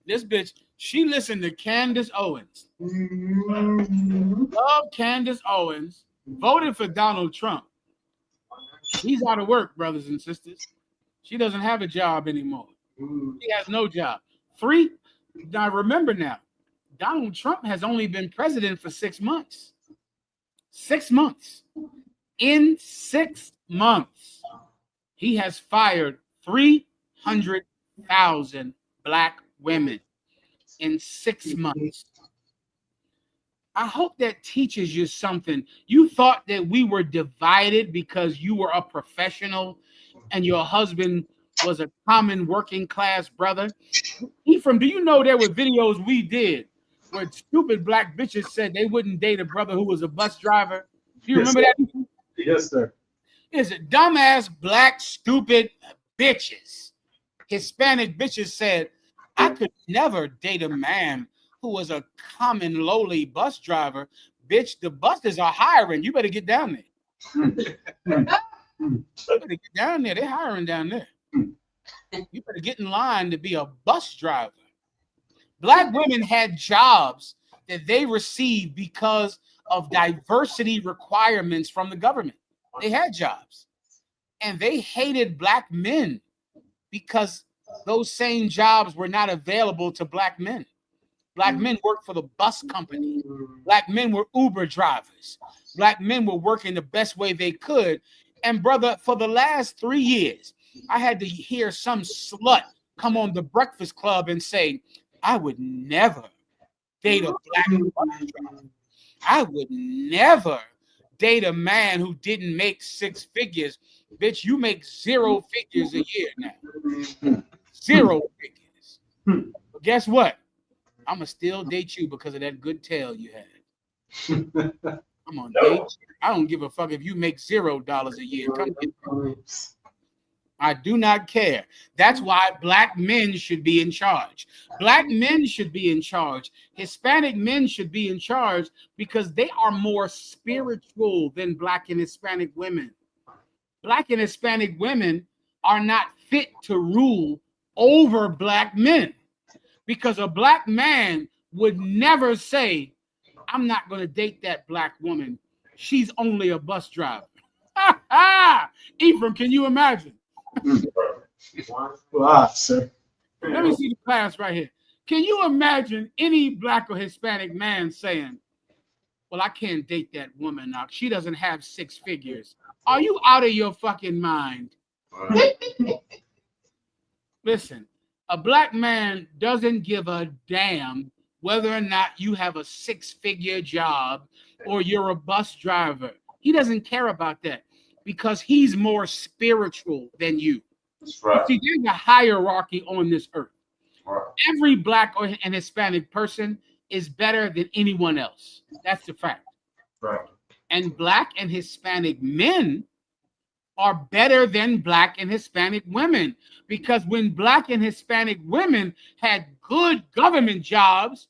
This bitch, she listened to Candace Owens. Love Candace Owens. Voted for Donald Trump. She's out of work, brothers and sisters. She doesn't have a job anymore. She has no job. Now remember now, Donald Trump has only been president for 6 months. 6 months. In 6 months, he has fired 300,000 black women in 6 months. I hope that teaches you something. You thought that we were divided because you were a professional and your husband was a common working class brother. Ephraim, do you know there were videos we did where stupid black bitches said they wouldn't date a brother who was a bus driver? Do you remember that? Yes, sir. Is it dumbass black stupid bitches? Hispanic bitches said, I could never date a man who was a common lowly bus driver. Bitch, the buses are hiring. You better get down there. You better get down there. They're hiring down there. You better get in line to be a bus driver. Black women had jobs that they received because of diversity requirements from the government. They had jobs. And they hated black men because those same jobs were not available to black men. Black men worked for the bus company. Black men were Uber drivers. Black men were working the best way they could. And brother, for the last 3 years, I had to hear some slut come on the Breakfast Club and say, I would never date a black bus driver. I would never date a man who didn't make 6 figures. Bitch, you make 0 figures a year now. 0 figures. But guess what? I'm going to still date you because of that good tail you had. I'm going to date you. I don't give a fuck if you make $0 a year. Come get me. I do not care. That's why black men should be in charge. Black men should be in charge. Hispanic men should be in charge because they are more spiritual than black and Hispanic women. Black and Hispanic women are not fit to rule over black men because a black man would never say, I'm not going to date that black woman. She's only a bus driver. Ephraim, can you imagine? Wow, sir. Let me see the class right here. Can you imagine any black or Hispanic man saying, well, I can't date that woman now. She doesn't have 6 figures. Are you out of your fucking mind? Listen, a black man doesn't give a damn whether or not you have a 6-figure job or you're a bus driver. He doesn't care about that because he's more spiritual than you. That's right. See, there's a hierarchy on this earth. Right. Every black and Hispanic person is better than anyone else. That's the fact. Right. And black and Hispanic men are better than black and Hispanic women because when black and Hispanic women had good government jobs,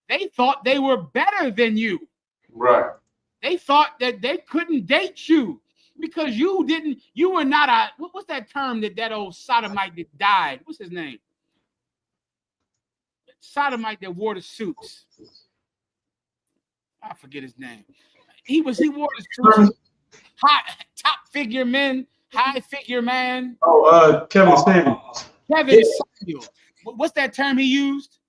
they thought they were better than you. Right. They thought that they couldn't date you because you were not a, what's that term that old sodomite that died? What's his name? Sodomite that wore the suits. I forget his name. He wore the suits. Top figure men, high figure man. Oh, Kevin Samuel. Kevin Samuel. What's that term he used?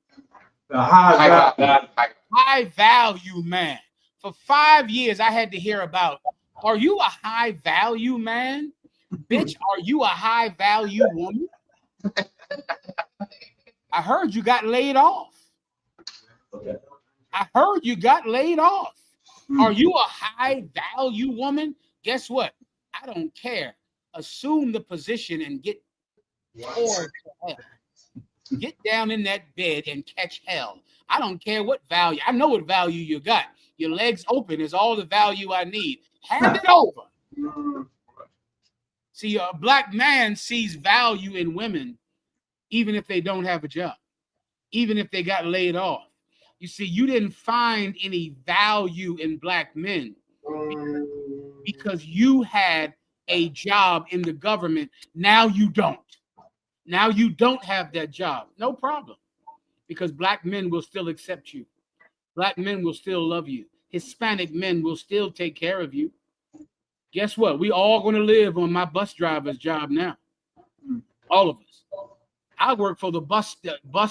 The high value man. For 5 years, I had to hear about, are you a high value man? Bitch, are you a high value woman? I heard you got laid off. I heard you got laid off. Are you a high value woman? Guess what? I don't care. Assume the position and get toward hell. Get down in that bed and catch hell. I don't care what value. I know what value you got. Your legs open is all the value I need. Hand it over. See, a black man sees value in women, even if they don't have a job, even if they got laid off. You see, you didn't find any value in black men because you had a job in the government. Now you don't. Now you don't have that job. No problem. Because black men will still accept you. Black men will still love you. Hispanic men will still take care of you. Guess what? We all going to live on my bus driver's job now. All of us. I work for the bus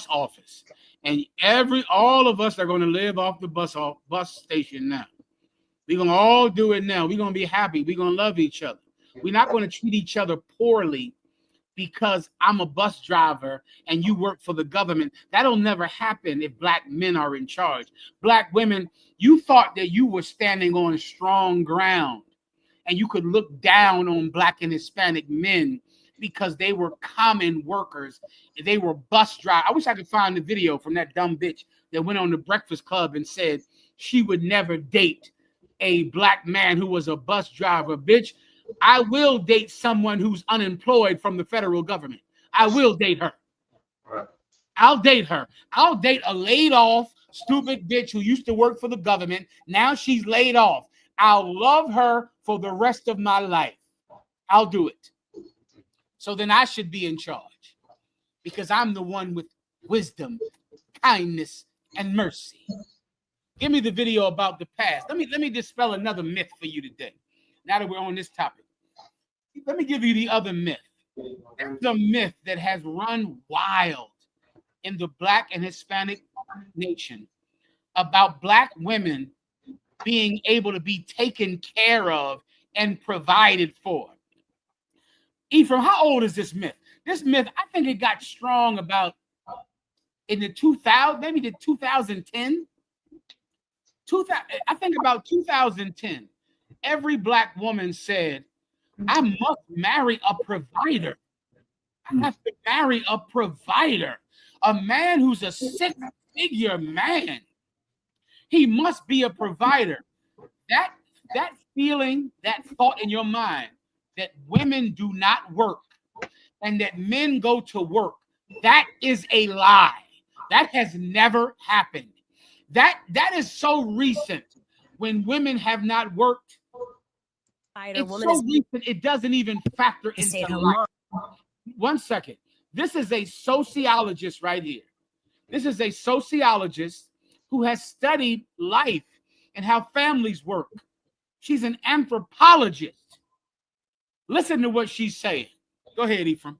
office. And all of us are going to live off the bus station now. We're going to all do it now. We're going to be happy. We're going to love each other. We're not going to treat each other poorly because I'm a bus driver and you work for the government. That'll never happen if black men are in charge. Black women, you thought that you were standing on strong ground and you could look down on black and Hispanic men because they were common workers. They were bus drivers. I wish I could find the video from that dumb bitch that went on the Breakfast Club and said she would never date a black man who was a bus driver. Bitch, I will date someone who's unemployed from the federal government. I will date her. I'll date her. I'll date a laid off, stupid bitch who used to work for the government. Now she's laid off. I'll love her for the rest of my life. I'll do it. So then I should be in charge because I'm the one with wisdom, kindness, and mercy. Give me the video about the past. Let me dispel another myth for you today. Now that we're on this topic, let me give you the other myth. There's a myth that has run wild in the black and Hispanic nation about black women being able to be taken care of and provided for. Ephraim, how old is this myth? This myth, I think it got strong about in the 2000, maybe the 2010. I think about 2010. Every black woman said, I must marry a provider. I have to marry a provider. A man who's a six-figure man. He must be a provider. That feeling, that thought in your mind that women do not work and that men go to work, that is a lie. That has never happened. That is so recent when women have not worked. It's so recent, it doesn't even factor into life. One second. This is a sociologist right here. This is a sociologist who has studied life and how families work. She's an anthropologist. Listen to what she's saying. Go ahead, Ephraim.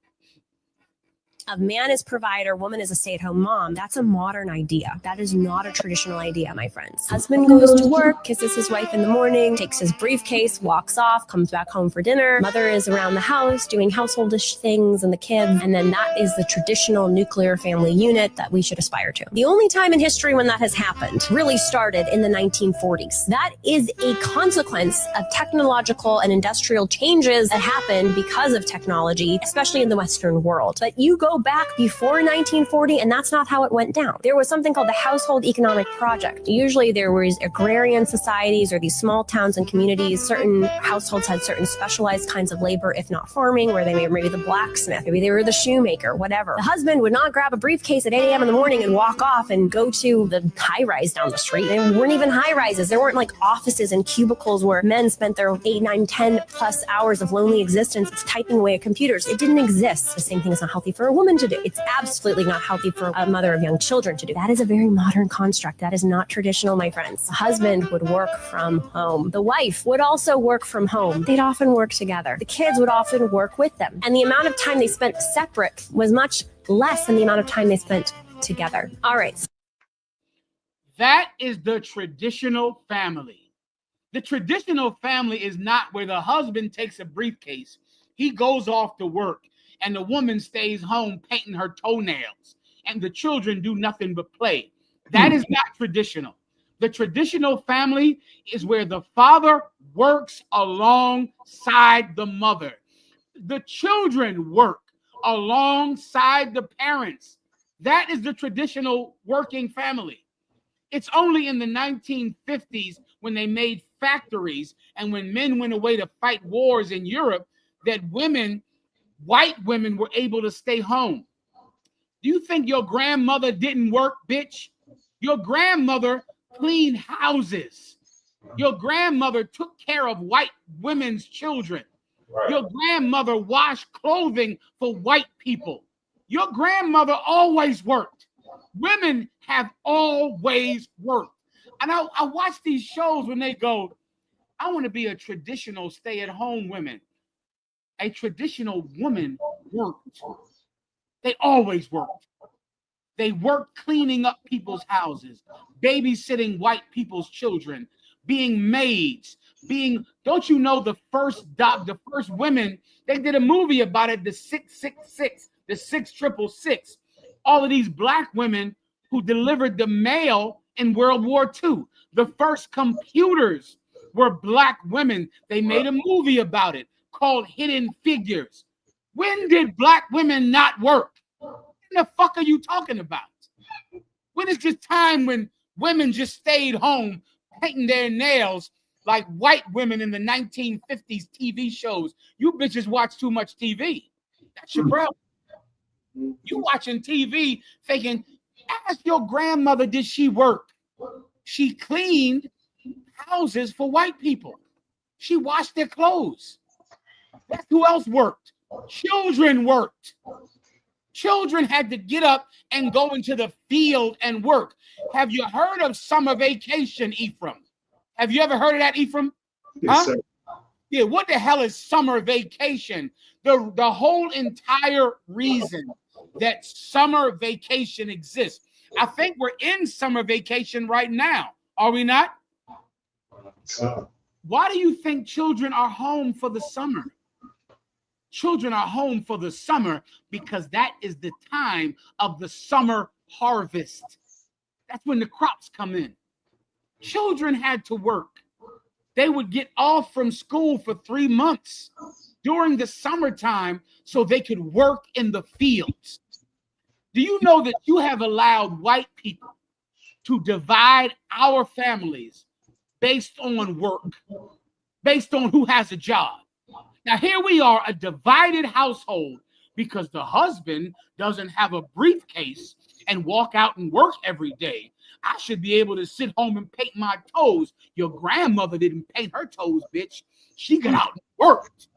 A man is provider, woman is a stay-at-home mom. That's a modern idea. That is not a traditional idea, my friends. Husband goes to work, kisses his wife in the morning, takes his briefcase, walks off, comes back home for dinner. Mother is around the house doing householdish things and the kids. And then that is the traditional nuclear family unit that we should aspire to. The only time in history when that has happened really started in the 1940s. That is a consequence of technological and industrial changes that happened because of technology, especially in the Western world. But you go back before 1940 and that's not how it went down. There was something called the Household Economic Project. Usually there was agrarian societies or these small towns and communities. Certain households had certain specialized kinds of labor, if not farming, where they may maybe the blacksmith, maybe they were the shoemaker, whatever. The husband would not grab a briefcase at 8 a.m. in the morning and walk off and go to the high rise down the street. They weren't even high rises. There weren't like offices and cubicles where men spent their 8, 9, 10 plus hours of lonely existence typing away at computers. It didn't exist. The same thing is not healthy for a woman to do. It's absolutely not healthy for a mother of young children to do. That is a very modern construct. That is not traditional, my friends. The husband would work from home. The wife would also work from home. They'd often work together. The kids would often work with them. And the amount of time they spent separate was much less than the amount of time they spent together. All right. That is the traditional family. The traditional family is not where the husband takes a briefcase, He goes off to work, and the woman stays home painting her toenails, and the children do nothing but play. That is not traditional. The traditional family is where the father works alongside the mother. The children work alongside the parents. That is the traditional working family. It's only in the 1950s when they made factories and when men went away to fight wars in Europe that women, white women, were able to stay home. Do you think your grandmother didn't work, bitch? Your grandmother cleaned houses. Your grandmother took care of white women's children. Right. Your grandmother washed clothing for white people. Your grandmother always worked. Women have always worked. And I watch these shows when they go, I want to be a traditional stay-at-home woman. A traditional woman worked. They always worked. They worked cleaning up people's houses, babysitting white people's children, being maids, don't you know the first women, they did a movie about it, the 666, the 6666. All of these black women who delivered the mail in World War II. The first computers were black women. They made a movie about it called Hidden Figures. When did black women not work? What the fuck are you talking about? When is this time when women just stayed home painting their nails like white women in the 1950s TV shows? You bitches watch too much TV. That's your problem. You watching TV thinking, ask your grandmother, did she work? She cleaned houses for white people. She washed their clothes. That's who else worked. Children worked. Children had to get up and go into the field and work. Have you heard of summer vacation, Ephraim? Have you ever heard of that, Ephraim? Yes, huh? Sir. Yeah, what the hell is summer vacation? The whole entire reason that summer vacation exists. I think we're in summer vacation right now. Are we not? Why do you think children are home for the summer? Children are home for the summer because that is the time of the summer harvest. That's when the crops come in. Children had to work. They would get off from school for 3 months during the summertime so they could work in the fields. Do you know that you have allowed white people to divide our families based on work, based on who has a job? Now, here we are, a divided household, because the husband doesn't have a briefcase and walk out and work every day. I should be able to sit home and paint my toes. Your grandmother didn't paint her toes, bitch. She got out and worked.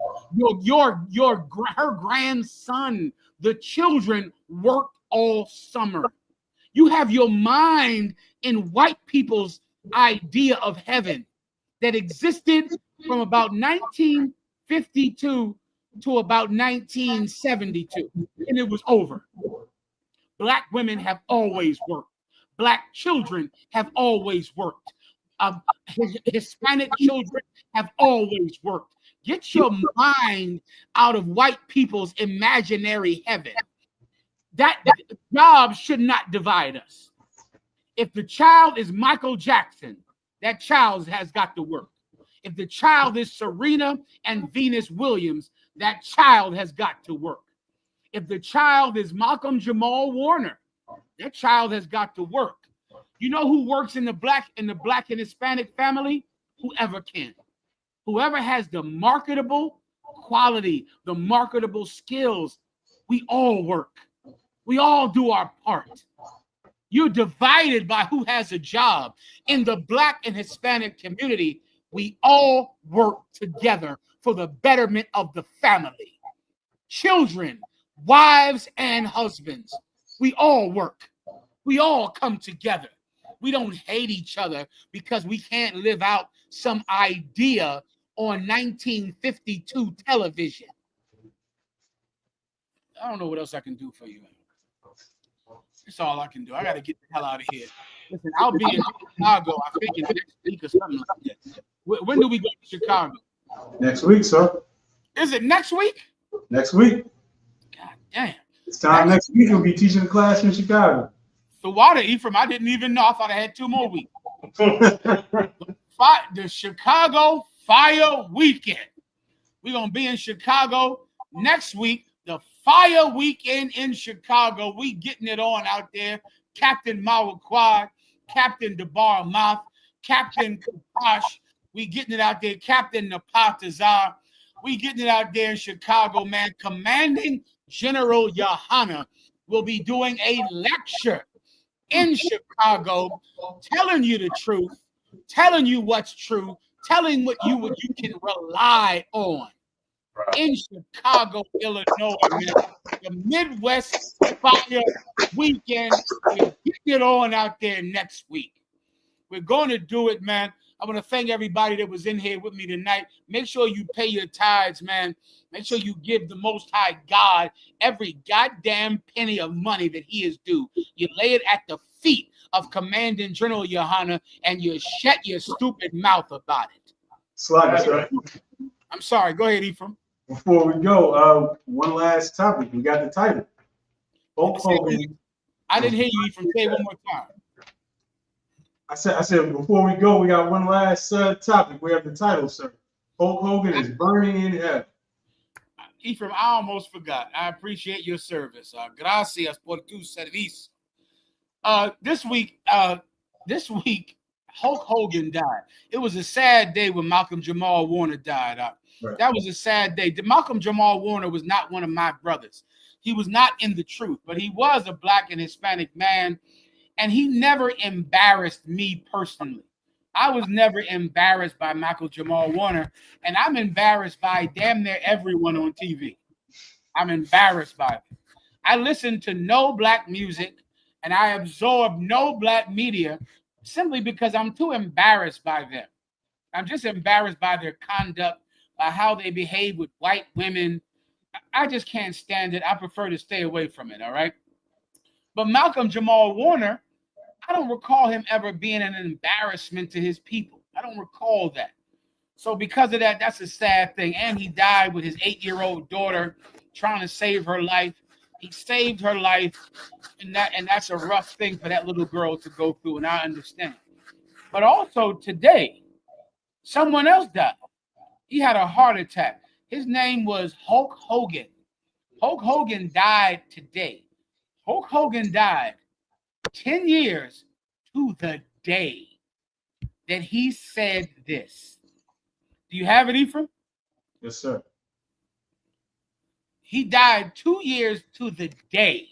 Her grandson, the children worked all summer. You have your mind in white people's idea of heaven that existed from about 1952 to about 1972, and it was over. Black women have always worked. Black children have always worked. Hispanic children have always worked. Get your mind out of white people's imaginary heaven. That job should not divide us. If the child is Michael Jackson, that child has got to work. If the child is Serena and Venus Williams, that child has got to work. If the child is Malcolm Jamal Warner, that child has got to work. You know who works in the black and Hispanic family? Whoever can. Whoever has the marketable quality, the marketable skills, we all work. We all do our part. You're divided by who has a job. In the black and Hispanic community, we all work together for the betterment of the family. Children, wives, and husbands, we all work. We all come together. We don't hate each other because we can't live out some idea on 1952 television. I don't know what else I can do for you. That's all I can do. I got to get the hell out of here. Listen, I'll be in Chicago, I think, in next week or something like that. When do we go to Chicago? Next week, sir. Is it next week? Next week. God damn. It's time next week. You'll be teaching a class in Chicago. The water, Ephraim, I didn't even know. I thought I had 2 more weeks. The Chicago Fire Weekend. We're going to be in Chicago next week. The Fire Weekend in Chicago. We getting it on out there. Captain Mawakwa, Captain Debar Mouth, Captain Kapash. We getting it out there. Captain Napatazar. We getting it out there in Chicago, man. Commanding General Yohana will be doing a lecture in Chicago, telling you the truth, telling you what's true, telling what you can rely on. In Chicago, Illinois, man. The Midwest Fire Weekend. We're getting it on out there next week. We're going to do it, man. I want to thank everybody that was in here with me tonight. Make sure you pay your tithes, man. Make sure you give the Most High God every goddamn penny of money that he is due. You lay it at the feet of Commanding General Yohana, and you shut your stupid mouth about it. Slide, sir. I'm sorry. Go ahead, Ephraim. Before we go, one last topic. We got the title. Hulk Hogan. I didn't hear you, Ephraim. Say it one more time. I said before we go, we got one last topic. We have the title, sir. Hulk Hogan is burning in hell. Ephraim, I almost forgot. I appreciate your service. Gracias por tu servicio. This week, Hulk Hogan died. It was a sad day when Malcolm Jamal Warner died. Right. That was a sad day. Malcolm Jamal Warner was not one of my brothers. He was not in the truth, but he was a Black and Hispanic man, and he never embarrassed me personally. I was never embarrassed by Malcolm Jamal Warner, and I'm embarrassed by damn near everyone on TV. I'm embarrassed by it. I listen to no Black music, and I absorb no Black media simply because I'm too embarrassed by them. I'm just embarrassed by their conduct, by how they behave with white women. I just can't stand it. I prefer to stay away from it, all right? But Malcolm Jamal Warner, I don't recall him ever being an embarrassment to his people. I don't recall that. So because of that, that's a sad thing. And he died with his 8-year-old daughter trying to save her life. He saved her life, and that's a rough thing for that little girl to go through, and I understand. But also today, someone else died. He had a heart attack. His name was Hulk Hogan. Hulk Hogan died today. Hulk Hogan died 10 years to the day that he said this. Do you have it, Ephraim? Yes, sir. He died 2 years to the day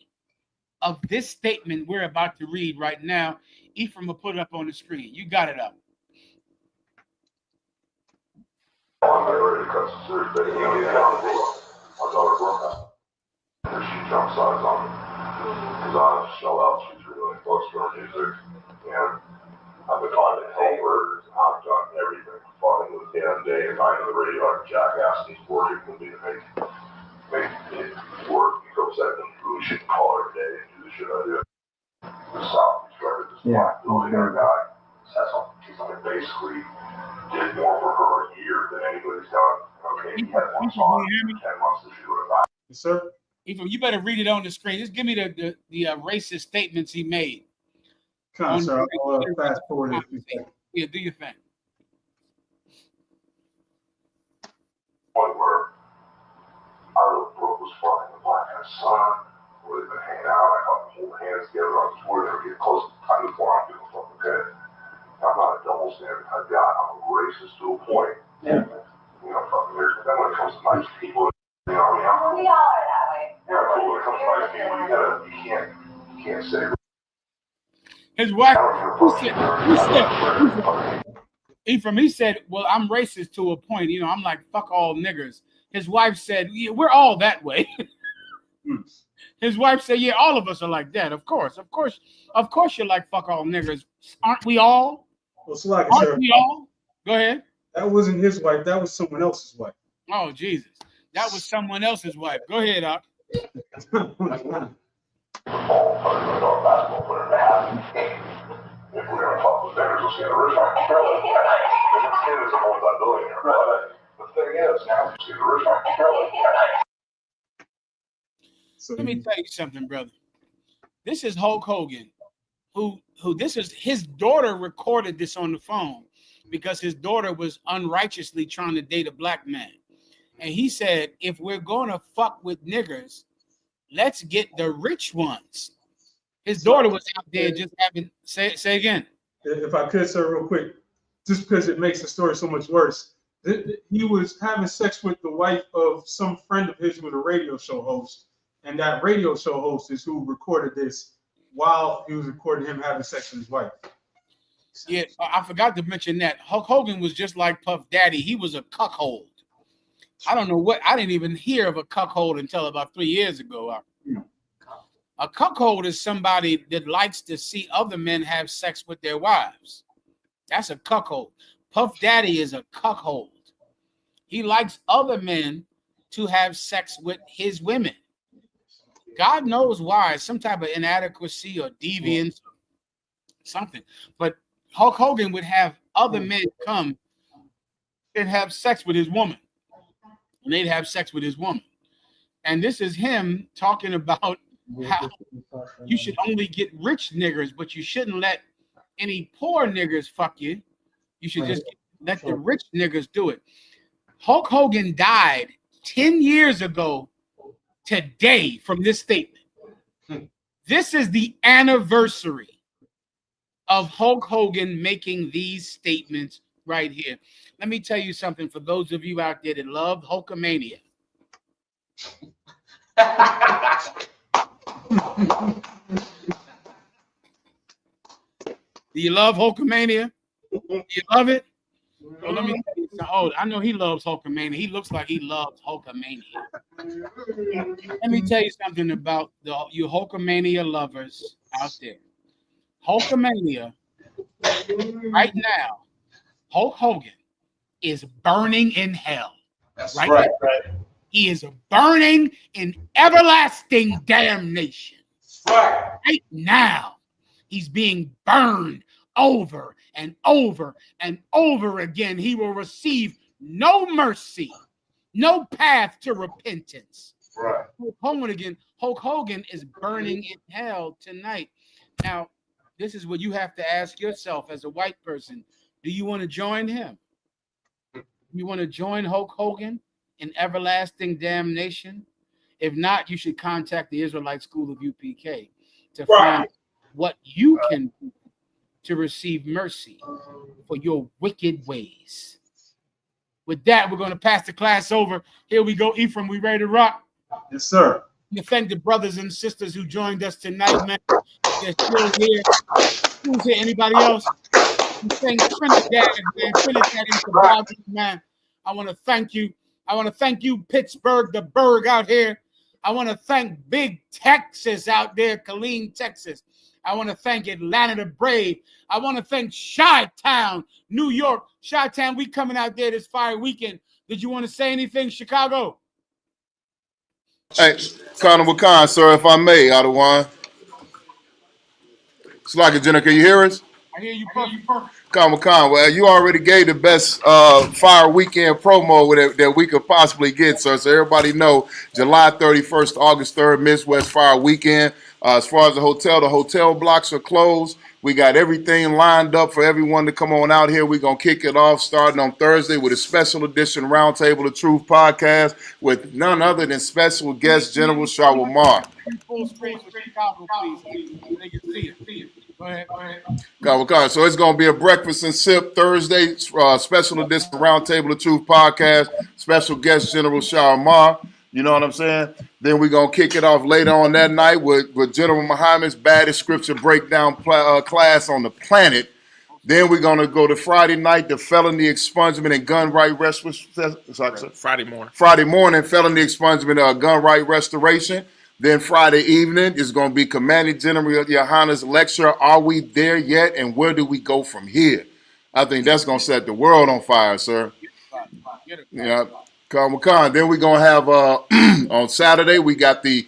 of this statement we're about to read right now. Ephraim will put it up on the screen. You got it up. She jumps on me because I shell out. She's really close to her music, and I've been trying to help her. I've done everything, fighting with him day and night on the radio like a jackass. He's working with me to make it work. He goes at them, who should call her every day and do the shit I do. The South started this billionaire guy. He's like basically did more for her a year than anybody's done. Okay, he had one song for 10 months to shoot it. Yes, sir. Ephraim, you better read it on the screen. Just give me the racist statements he made. Come on, sir. I'll fast forward it. Yeah, do your thing. Point where I really broke was fucking the black guy's son, where they've been hanging out. I fucking hold hands together on the tour, they get close to the time before I'm doing fucking okay. I'm not a double standard type guy. I'm a racist to a point. Yeah. You know, fucking weird. But then when it comes to nice people, you know, we all are that way. Yeah, but when it comes to nice people, you can't say. His wife, Ephraim, he said, well, I'm racist to a point. You know, I'm like, fuck all niggers. His wife said, yeah, we're all that way. His wife said, yeah, all of us are like that. Of course, you're like, fuck all niggers. Aren't we all? Well, Slack, Aren't we all? Go ahead. That wasn't his wife. That was someone else's wife. Oh, Jesus. That was someone else's wife. Go ahead, Doc. If we're gonna talk with vendors, we'll see the restaurant. The thing is, now you see the restaurant. So Let me tell you something, brother. This is Hulk Hogan, who this is his daughter recorded this on the phone because his daughter was unrighteously trying to date a black man. And he said, if we're going to fuck with niggers, let's get the rich ones. His daughter was out there just having, say again. If I could, sir, real quick, just because it makes the story so much worse. He was having sex with the wife of some friend of his with a radio show host. And that radio show host is who recorded this while he was recording him having sex with his wife. Yeah, I forgot to mention that. Hulk Hogan was just like Puff Daddy. He was a cuckold. I don't know what, I didn't even hear of a cuckold until about 3 years ago. A cuckold is somebody that likes to see other men have sex with their wives. That's a cuckold. Puff Daddy is a cuckold. He likes other men to have sex with his women. God knows why, some type of inadequacy or deviance, something. But Hulk Hogan would have other men come and have sex with his woman. And they'd have sex with his woman. And this is him talking about how you should only get rich niggers, but you shouldn't let any poor niggers fuck you. You should just let the rich niggers do it. Hulk Hogan died 10 years ago today from this statement. This is the anniversary of Hulk Hogan making these statements right here. Let me tell you something for those of you out there that love Hulkamania. Do you love Hulkamania? Do you love it? Well, let me tell you something. Oh, I know he loves Hulkamania. He looks like he loves Hulkamania. Let me tell you something about you Hulkamania lovers out there. Hulkamania, right now, Hulk Hogan is burning in hell. That's right. right. He is burning in everlasting damnation. Right now, he's being burned over and over and over again. He will receive no mercy, no path to repentance. Right. Hulk Hogan is burning in hell tonight. Now, this is what you have to ask yourself as a white person. Do you want to join him? You want to join Hulk Hogan in everlasting damnation? If not, you should contact the Israelite School of UPK to find what you can do to receive mercy for your wicked ways. With that, we're going to pass the class over. Here we go, Ephraim. We ready to rock? Yes, sir. We thank the brothers and sisters who joined us tonight, man. They're still here. Who's here? Anybody else? We thank Trinidad, man. Trinidad and Tobago, man. I want to thank you. I want to thank you, Pittsburgh, the Berg out here. I want to thank Big Texas out there, Killeen, Texas. I want to thank Atlanta, the Brave. I want to thank Chi-Town, New York. Chi-Town, we coming out there this fire weekend. Did you want to say anything, Chicago? Hey, Connor Wakan, sir, if I may, Adawan. Slaka Jenna, can you hear us? I hear you perfect. Connor Wakan, well, you already gave the best fire weekend promo that we could possibly get, sir. So everybody know, July 31st, August 3rd, Midwest Fire Weekend. As far as the hotel blocks are closed. We got everything lined up for everyone to come on out here. We're going to kick it off starting on Thursday with a special edition Roundtable of Truth podcast with none other than special guest General Shawamar. Full screen for Chicago, please. They can see it. Go ahead. So it's going to be a breakfast and sip Thursday, special edition Roundtable of Truth podcast, special guest General Shawamar. You know what I'm saying? Then we're going to kick it off later on that night with General Mahayaman's baddest scripture breakdown class on the planet. Then we're going to go to Friday night, the felony expungement and gun right restoration. Friday morning. Friday morning, felony expungement, gun right restoration. Then Friday evening is going to be Commanding General Yohana's lecture. Are we there yet? And where do we go from here? I think that's going to set the world on fire, sir. Yeah. Then we're going to have, on Saturday, we got the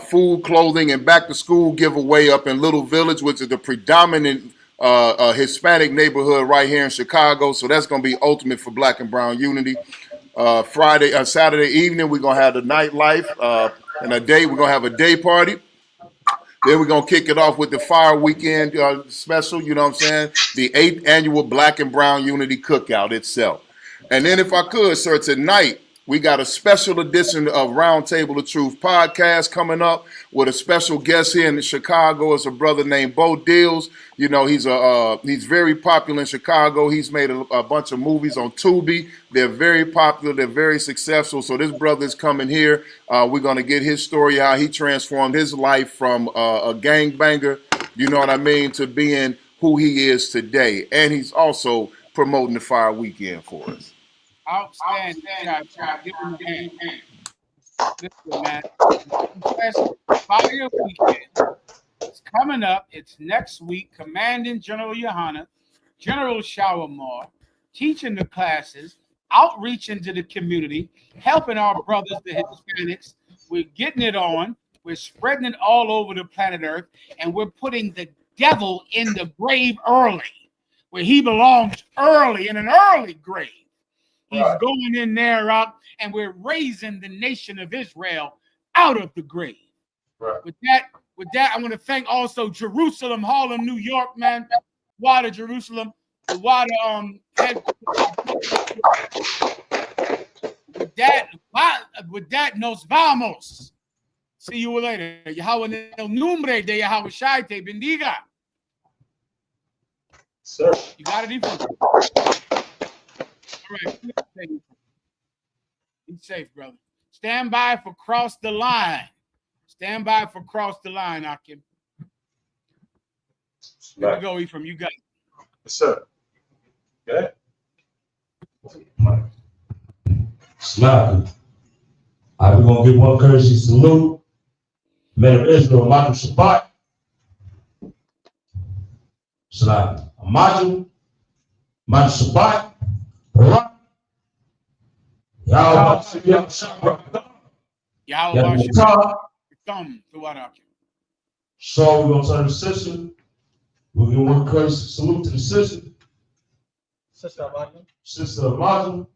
food, clothing, and back-to-school giveaway up in Little Village, which is the predominant Hispanic neighborhood right here in Chicago. So that's going to be ultimate for Black and Brown unity. Saturday evening, we're going to have the nightlife. And we're going to have a day party. Then we're going to kick it off with the Fire Weekend special, you know what I'm saying? The 8th annual Black and Brown Unity Cookout itself. And then if I could, sir, tonight, we got a special edition of Roundtable of Truth podcast coming up with a special guest here in Chicago. It's a brother named Bo Deals. You know, he's very popular in Chicago. He's made a bunch of movies on Tubi. They're very popular. They're very successful. So this brother's coming here. We're going to get his story, how he transformed his life from a gangbanger, you know what I mean, to being who he is today. And he's also promoting the Fire Weekend for us. Outstanding. Give him a hand. Listen, man. Fire Weekend. It's coming up. It's next week. Commanding General Yohana, General Shawarma, teaching the classes, outreaching to the community, helping our brothers, the Hispanics. We're getting it on. We're spreading it all over the planet Earth, and we're putting the devil in the grave early, where he belongs early, in an early grave. He's going in there out, and we're raising the nation of Israel out of the grave. Right. With that, I want to thank also Jerusalem, Harlem, New York, man. Water Jerusalem, the water with that, nos vamos. See you later. Yahweh en el nombre de Yahweh Shai te bendiga. Sir. You got it, Ethan? All right. Be safe, brother. Stand by for cross the line. Stand by for cross the line, Akim. Here we go, Ephraim. You got it. Yes, sir. Okay. Slide. All right, we're going to give one courtesy salute. Men of Israel, Amadu Shabbat. Slide. Amadu Shabbat. So we're going to turn to the sister. We'll give one courtesy salute to the sister. Sister Amadu. Sister Amadu.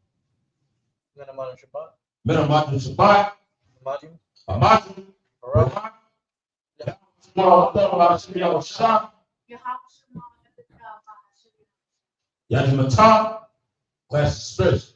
Men Amadu Shabbat. Men Amadu Shabbat. Amadu. Amadu. Barak. Yadimata. Class of special.